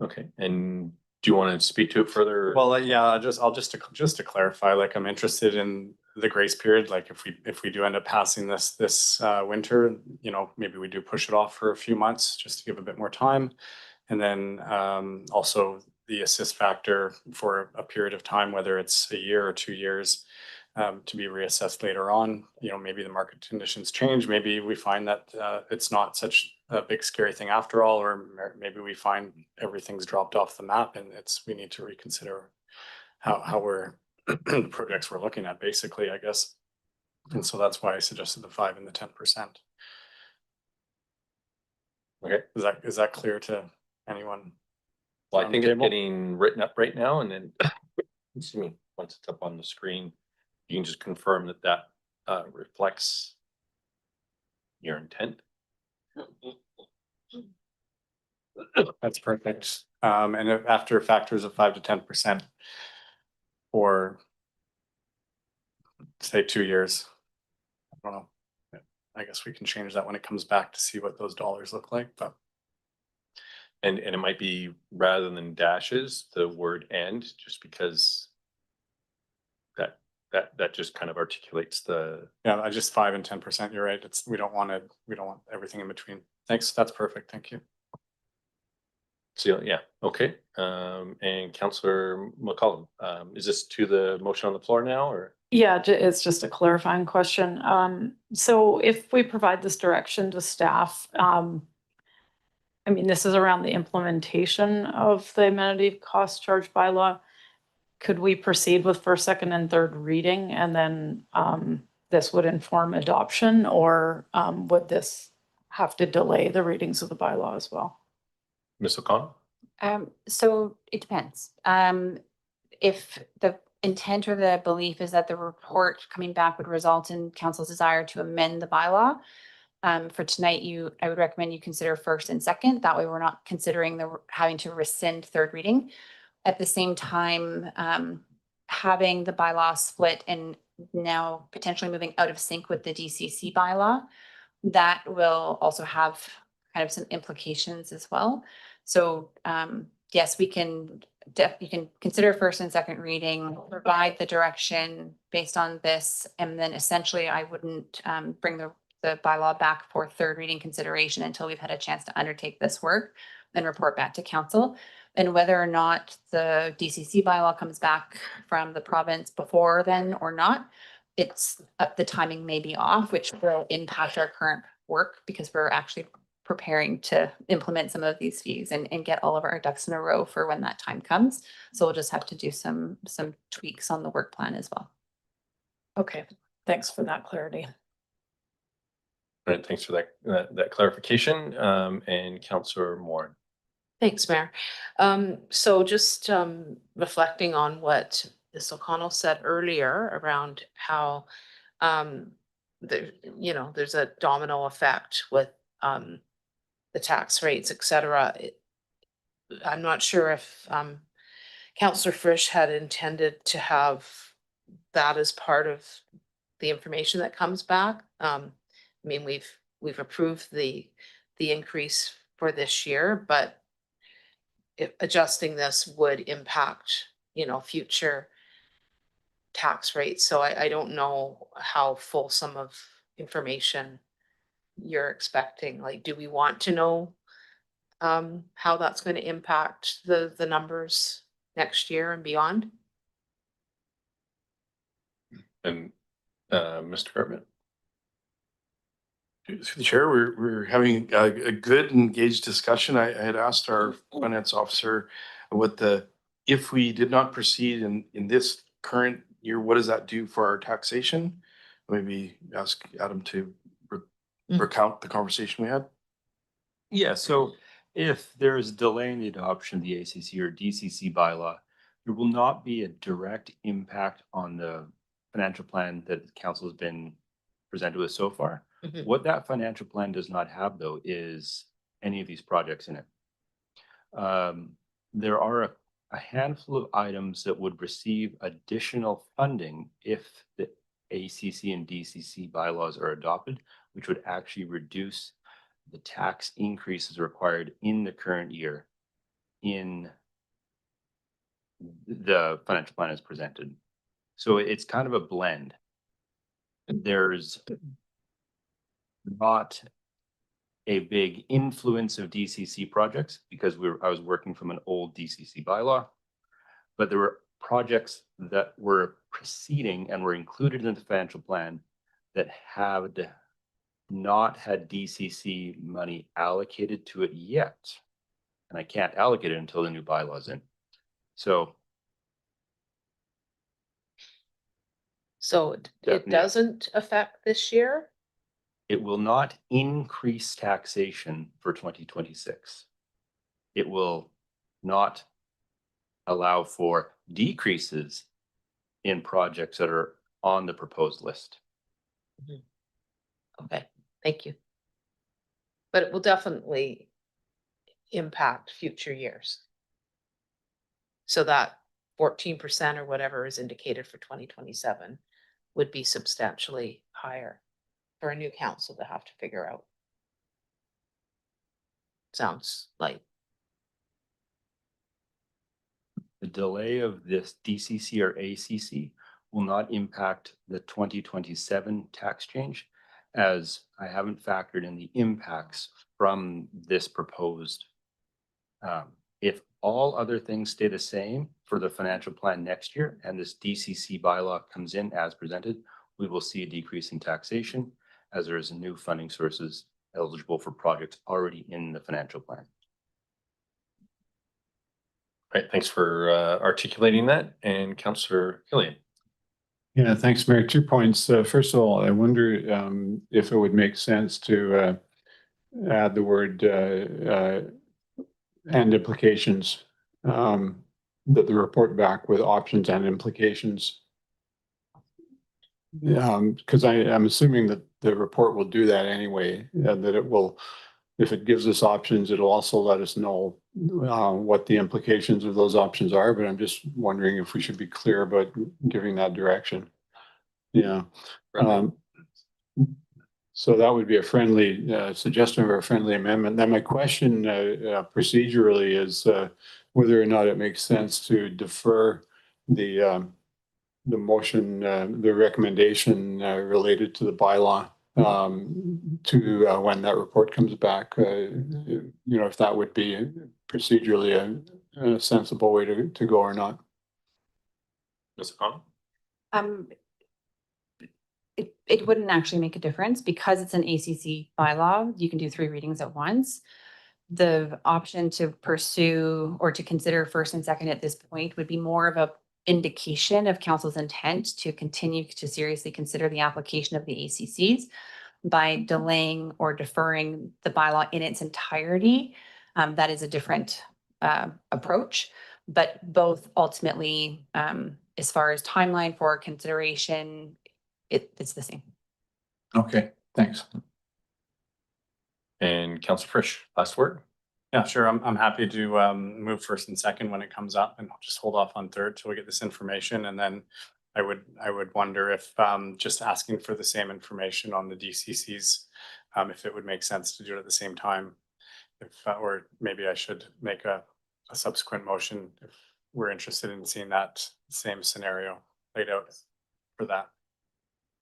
Okay, and do you want to speak to it further? Well, yeah, I'll just to clarify, like, I'm interested in the grace period. Like, if we do end up passing this winter, you know, maybe we do push it off for a few months just to give a bit more time. And then also the assist factor for a period of time, whether it's a year or 2 years, to be reassessed later on. You know, maybe the market conditions change. Maybe we find that it's not such a big scary thing after all, or maybe we find everything's dropped off the map and we need to reconsider how we're the projects we're looking at, basically, I guess. And so that's why I suggested the 5 and the 10%. Okay, is that clear to anyone? Well, I think it's getting written up right now, and then excuse me, once it's up on the screen, you can just confirm that reflects your intent. That's perfect. And if after factors of 5 to 10% for say 2 years, I don't know. I guess we can change that when it comes back to see what those dollars look like, but. And it might be, rather than dashes, the word "and," just because that just kind of articulates the. Yeah, I just 5 and 10%. You're right. We don't want everything in between. Thanks. That's perfect. Thank you. So yeah, okay. And Councillor McCollum, is this to the motion on the floor now, or? Yeah, it's just a clarifying question. So if we provide this direction to staff, I mean, this is around the implementation of the amenity cost charge bylaw. Could we proceed with first, second, and third reading, and then this would inform adoption, or would this have to delay the readings of the bylaw as well? Ms. O'Connell? So it depends. If the intent or the belief is that the report coming back would result in council's desire to amend the bylaw, for tonight, I would recommend you consider first and second. That way we're not considering having to rescind third reading. At the same time, having the bylaw split and now potentially moving out of sync with the DCC bylaw, that will also have kind of some implications as well. So yes, you can consider first and second reading, provide the direction based on this, and then essentially I wouldn't bring the bylaw back for third reading consideration until we've had a chance to undertake this work and report back to council. And whether or not the DCC bylaw comes back from the province before then or not, the timing may be off, which will impact our current work because we're actually preparing to implement some of these fees and get all of our ducks in a row for when that time comes. So we'll just have to do some tweaks on the work plan as well. Okay, thanks for that clarity. All right, thanks for that clarification. And Councillor Moore. Thanks, Mayor. So just reflecting on what Ms. O'Connell said earlier around how there's a domino effect with the tax rates, et cetera. I'm not sure if Councillor Frisch had intended to have that as part of the information that comes back. I mean, we've approved the increase for this year, but adjusting this would impact, future tax rates. So I don't know how fulsome of information you're expecting. Like, do we want to know how that's going to impact the numbers next year and beyond? And Mr. Garbutt. Through the chair, we're having a good engaged discussion. I had asked our finance officer what the if we did not proceed in this current year, what does that do for our taxation? Maybe ask Adam to recount the conversation we had. Yeah, so if there is a delay in the adoption of the ACC or DCC bylaw, there will not be a direct impact on the financial plan that the council has been presented with so far. Mhm. What that financial plan does not have, though, is any of these projects in it. There are a handful of items that would receive additional funding if the ACC and DCC bylaws are adopted, which would actually reduce the tax increases required in the current year in the financial plan as presented. So it's kind of a blend. There's not a big influence of DCC projects because I was working from an old DCC bylaw, but there were projects that were proceeding and were included in the financial plan that had not had DCC money allocated to it yet. And I can't allocate it until the new bylaw's in. So it Definitely. doesn't affect this year? it will not increase taxation for 2026. It will not allow for decreases in projects that are on the proposed list. Okay, thank you. But it will definitely impact future years. So that 14% or whatever is indicated for 2027 would be substantially higher for a new council to have to figure out. Sounds like. The delay of this DCC or ACC will not impact the 2027 tax change, as I haven't factored in the impacts from this proposed. If all other things stay the same for the financial plan next year and this DCC bylaw comes in as presented, we will see a decrease in taxation as there is new funding sources eligible for projects already in the financial plan. Right, thanks for articulating that. And Councillor Killian. Yeah, thanks, Mayor. 2 points. First of all, I wonder if it would make sense to add the word and implications, that the report back with options and implications. Because I'm assuming that the report will do that anyway, that it will, if it gives us options, it'll also let us know what the implications of those options are, but I'm just wondering if we should be clear about giving that direction. Yeah. So that would be a friendly suggestion or a friendly amendment. Then my question procedurally is whether or not it makes sense to defer the motion, the recommendation related to the bylaw to when that report comes back. You know, if that would be procedurally a sensible way to go or not. Ms. O'Connell? It wouldn't actually make a difference because it's an ACC bylaw. You can do 3 readings at once. The option to pursue or to consider first and second at this point would be more of a indication of council's intent to continue to seriously consider the application of the ACCs by delaying or deferring the bylaw in its entirety. That is a different approach, but both ultimately, as far as timeline for consideration, it's the same. Okay, thanks. And Councillor Frisch, last word. Yeah, sure. I'm happy to move first and second when it comes up, and I'll just hold off on third till we get this information. And then I would wonder if just asking for the same information on the DCCs, if it would make sense to do it at the same time. Or maybe I should make a subsequent motion if we're interested in seeing that same scenario laid out for that.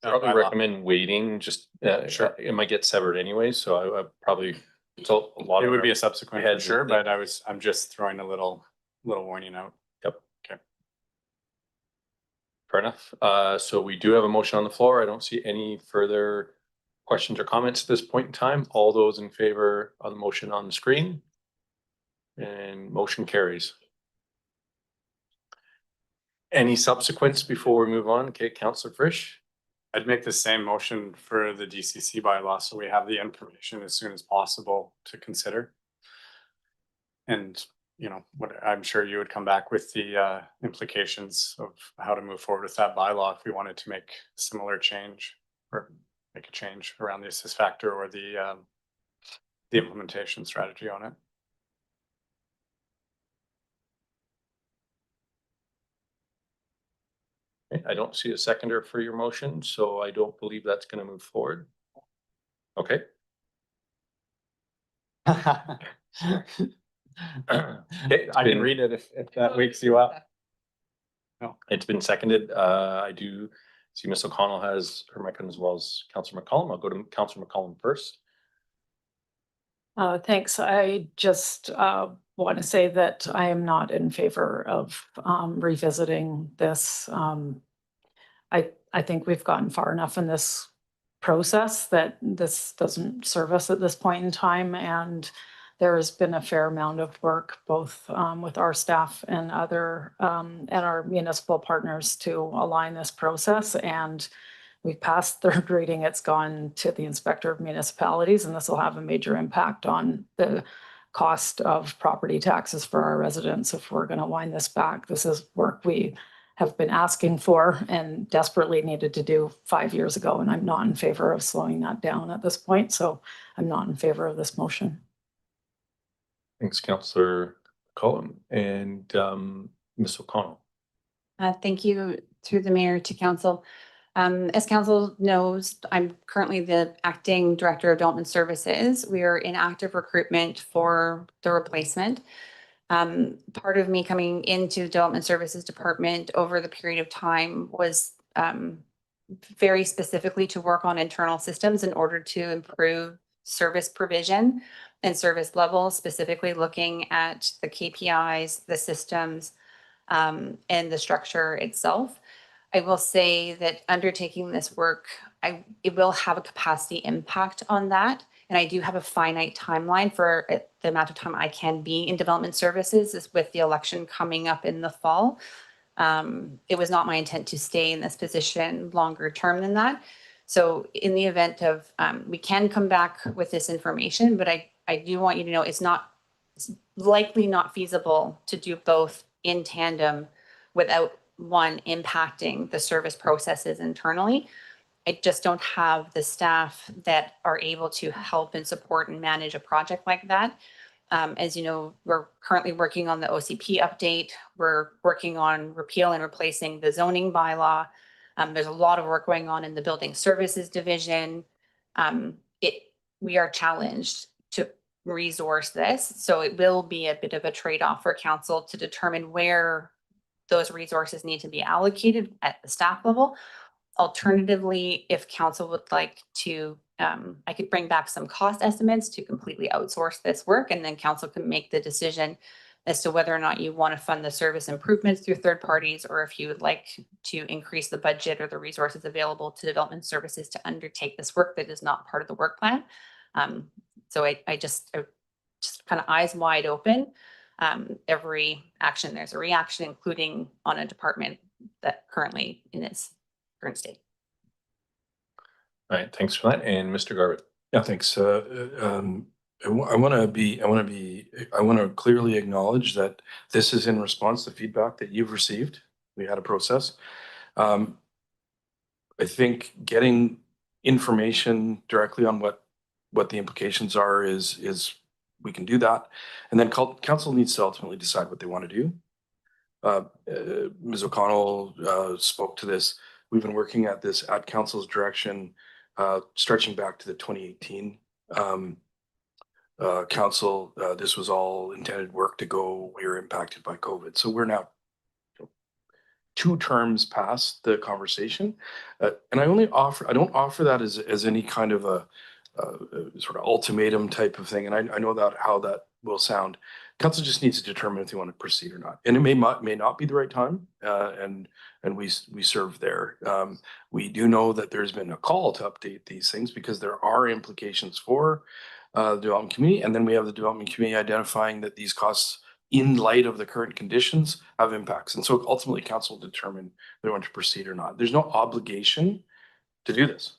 Probably recommend waiting, just Sure. It might get severed anyway, so I probably, so a lot It of would be our- a subsequent for sure, but I'm just throwing a little warning out. Yep. Okay. Fair enough. So we do have a motion on the floor. I don't see any further questions or comments at this point in time. All those in favor of the motion on the screen? And motion carries. Any subsequence before we move on? Okay, Councillor Frisch. I'd make the same motion for the DCC bylaw, so we have the information as soon as possible to consider. And, you know, what I'm sure you would come back with the implications of how to move forward with that bylaw if we wanted to make similar change or make a change around the assist factor or the implementation strategy on it. I don't see a seconder for your motion, so I don't believe that's going to move forward. Okay. I can read it if that wakes you up. No, it's been seconded. I do see Ms. O'Connell has her mic on as well as Councillor McCollum. I'll go to Councillor McCollum first. Thanks. I just want to say that I am not in favor of revisiting this. I think we've gotten far enough in this process that this doesn't serve us at this point in time. And there has been a fair amount of work, both with our staff and and our municipal partners to align this process. And we've passed third reading. It's gone to the Inspector of Municipalities, and this will have a major impact on the cost of property taxes for our residents if we're going to wind this back. This is work we have been asking for and desperately needed to do 5 years ago, and I'm not in favor of slowing that down at this point. So I'm not in favor of this motion. Thanks, Councillor McCollum. And Ms. O'Connell. Thank you through the mayor to council. As council knows, I'm currently the acting director of development services. We are in active recruitment for the replacement. Part of me coming into the development services department over the period of time was very specifically to work on internal systems in order to improve service provision and service levels, specifically looking at the KPIs, the systems, and the structure itself. I will say that undertaking this work, it will have a capacity impact on that. And I do have a finite timeline for the amount of time I can be in development services with the election coming up in the fall. It was not my intent to stay in this position longer term than that. So in the event of, we can come back with this information, but I do want you to know it's likely not feasible to do both in tandem without one impacting the service processes internally. I just don't have the staff that are able to help and support and manage a project like that. As you know, we're currently working on the OCP update. We're working on repeal and replacing the zoning bylaw. There's a lot of work going on in the building services division. We are challenged to resource this. So it will be a bit of a trade-off for council to determine where those resources need to be allocated at the staff level. Alternatively, if council would like to, I could bring back some cost estimates to completely outsource this work, and then council can make the decision as to whether or not you want to fund the service improvements through third parties, or if you would like to increase the budget or the resources available to development services to undertake this work that is not part of the work plan. So I just kind of eyes wide open. Every action, there's a reaction, including on a department that currently in its current state. All right, thanks for that. And Mr. Garbutt. Yeah, thanks. I want to clearly acknowledge that this is in response to feedback that you've received. We had a process. I think getting information directly on what the implications are is we can do that, and then council needs to ultimately decide what they want to do. Ms. O'Connell spoke to this. We've been working at this at council's direction, stretching back to the 2018 council. This was all intended work to go. We were impacted by COVID, so we're now 2 terms past the conversation, and I don't offer that as any kind of a sort of ultimatum type of thing. And I know that how that will sound. Council just needs to determine if they want to proceed or not. And it may not be the right time. And we serve there. We do know that there's been a call to update these things because there are implications for the development community. And then we have the development community identifying that these costs in light of the current conditions, have impacts. And so ultimately, council will determine if they want to proceed or not. There's no obligation to do this.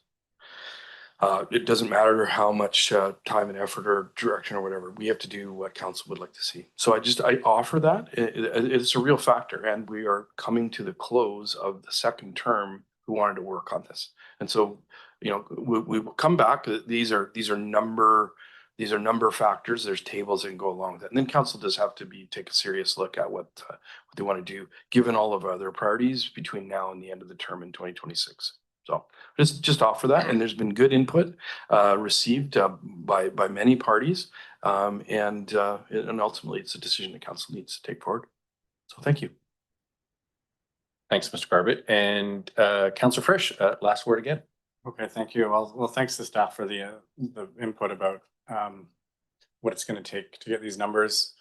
It doesn't matter how much time and effort or direction or whatever. We have to do what council would like to see. So I offer that. It's a real factor, and we are coming to the close of the second term who wanted to work on this. And so, you know, we will come back. These are number factors. There's tables that can go along with it. And then council does have to take a serious look at what they want to do, given all of our other priorities between now and the end of the term in 2026. So just offer that, and there's been good input received by many parties, and ultimately it's a decision the council needs to take forward. So thank you. Thanks, Mr. Garbett. And Councillor Frisch, last word again. Okay, thank you. Well, thanks to staff for the input about what it's going to take to get these numbers.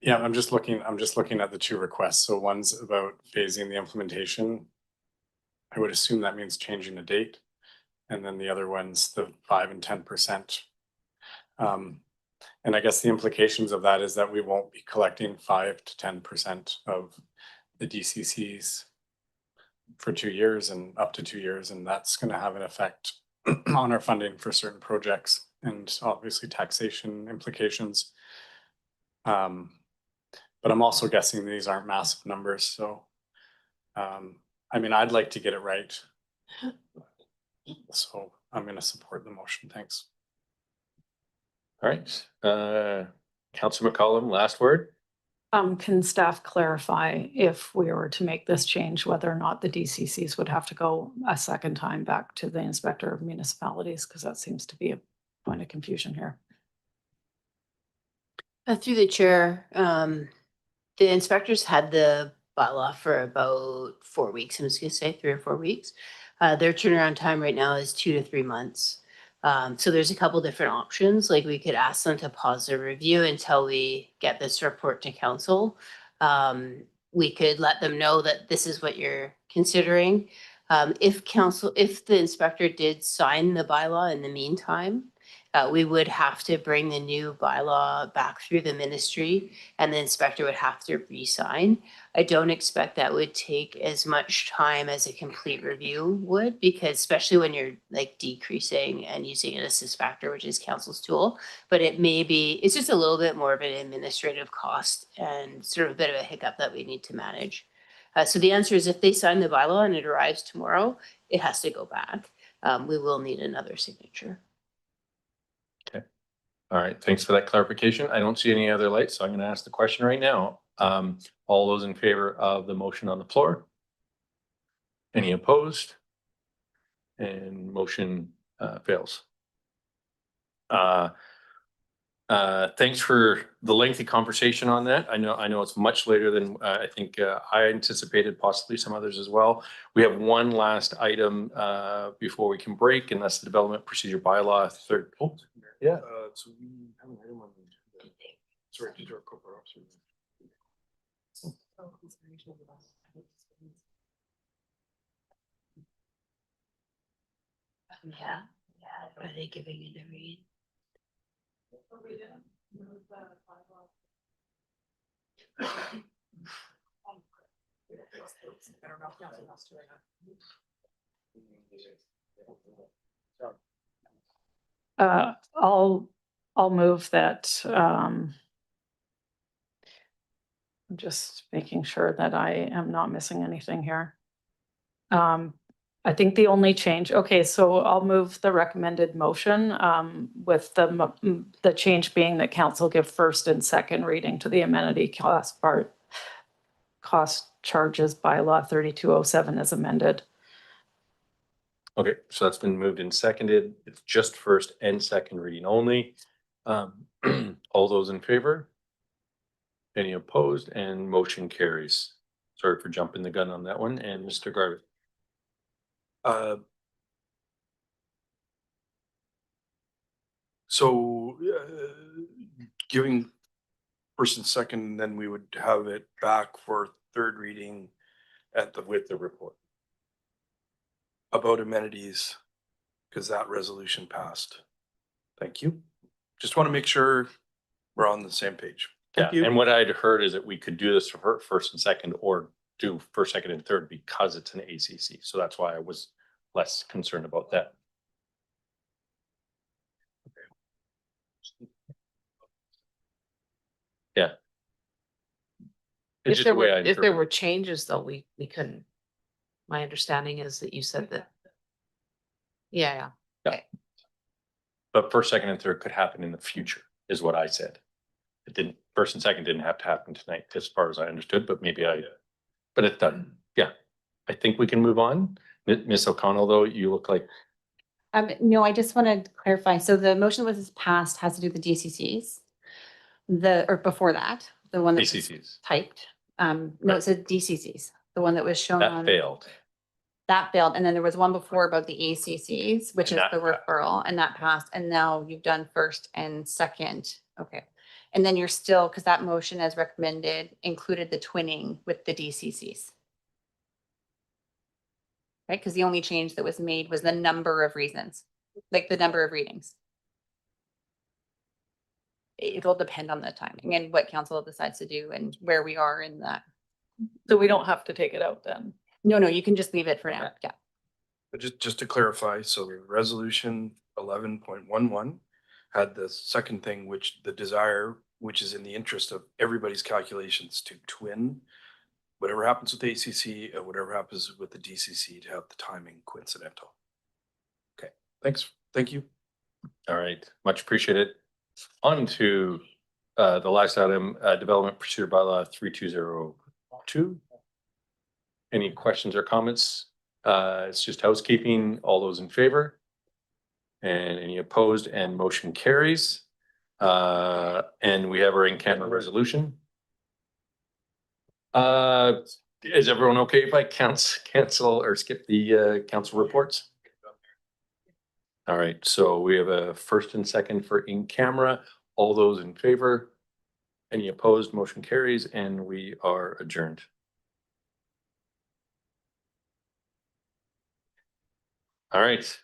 Yeah, I'm just looking at the two requests. So one's about phasing the implementation. I would assume that means changing the date. And then the other one's the 5 and 10%. And I guess the implications of that is that we won't be collecting 5 to 10% of the DCCs for 2 years and up to 2 years. And that's going to have an effect on our funding for certain projects and obviously taxation implications. But I'm also guessing these aren't massive numbers. So, I mean, I'd like to get it right. So I'm going to support the motion. Thanks. All right. Councillor McCollum, last word. Can staff clarify if we were to make this change, whether or not the DCCs would have to go a second time back to the Inspector of Municipalities? Because that seems to be a point of confusion here. Through the chair, the inspectors had the bylaw for about 4 weeks. I was going to say 3 or 4 weeks. Their turnaround time right now is 2 to 3 months. So there's a couple different options. Like we could ask them to pause their review until we get this report to council. We could let them know that this is what you're considering. If the inspector did sign the bylaw in the meantime, we would have to bring the new bylaw back through the ministry, and the inspector would have to re-sign. I don't expect that would take as much time as a complete review would, because especially when you're like decreasing and using an assist factor, which is council's tool, but it's just a little bit more of an administrative cost and sort of a bit of a hiccup that we need to manage. So the answer is if they sign the bylaw and it arrives tomorrow, it has to go back. We will need another signature. Okay. All right. Thanks for that clarification. I don't see any other lights, so I'm going to ask the question right now. All those in favor of the motion on the floor? Any opposed? And motion fails. Thanks for the lengthy conversation on that. I know it's much later than I think I anticipated, possibly some others as well. We have one last item before we can break, and that's the development procedure bylaw third. Oh, yeah. So we haven't heard him on the agenda. Sorry, to our corporate officer. Yeah. Are they giving you the read? I'll move that. I'm just making sure that I am not missing anything here. I think the only change, okay, so I'll move the recommended motion with the change being that council give first and second reading to the amenity cost charges bylaw 3207 as amended. Okay, so that's been moved and seconded. It's just first and second reading only. All those in favor? Any opposed? And motion carries. Sorry for jumping the gun on that one. And Mr. Garvey. So giving first and second, then we would have it back for third reading with the report about amenities, because that resolution passed. Thank you. Just want to make sure we're on the same page. Yeah, Thank you. and what I'd heard is that we could do this for first and second, or do first, second, and third because it's an ACC. So that's why I was less concerned about that. Yeah. It's just the way I If there interpret were it. changes though, we couldn't. My understanding is that you said that. Yeah, Yeah. But first, second, and third could happen in the future, is what I said. It didn't, first and second didn't have to happen tonight, as far as I understood, but maybe but it's done. Yeah. I think we can move on. Ms. O'Connell, though, you look like, No, I just want to clarify. So the motion that was passed has to do with the DCCs. Or before that, the one that was ACCs. typed. No, it said DCCs, the one that was shown that on. failed. That failed. And then there was one before about the ACCs, which is And the that passed. referral, and that passed. And now you've done first and second. Okay. And then you're still, because that motion as recommended included the twinning with the DCCs. Right? Because the only change that was made was the number of reasons, like the number of readings. It will depend on the timing and what council decides to do and where we are in that. So we don't have to take it out then. No, you can just leave it for now. Yeah. But just to clarify, so resolution 11.11 had the second thing, which the desire, which is in the interest of everybody's calculations, to twin whatever happens with the ACC and whatever happens with the DCC, to have the timing coincidental. Okay, thanks. Thank you. All right, much appreciated. On to the last item, development procedure bylaw 3202. Any questions or comments? It's just housekeeping. All those in favor? And any opposed? And motion carries. And we have our in-camera resolution. Is everyone okay if I cancel or skip the council reports? All right, so we have a first and second for in-camera. All those in favor? Any opposed? Motion carries, and we are adjourned. All right,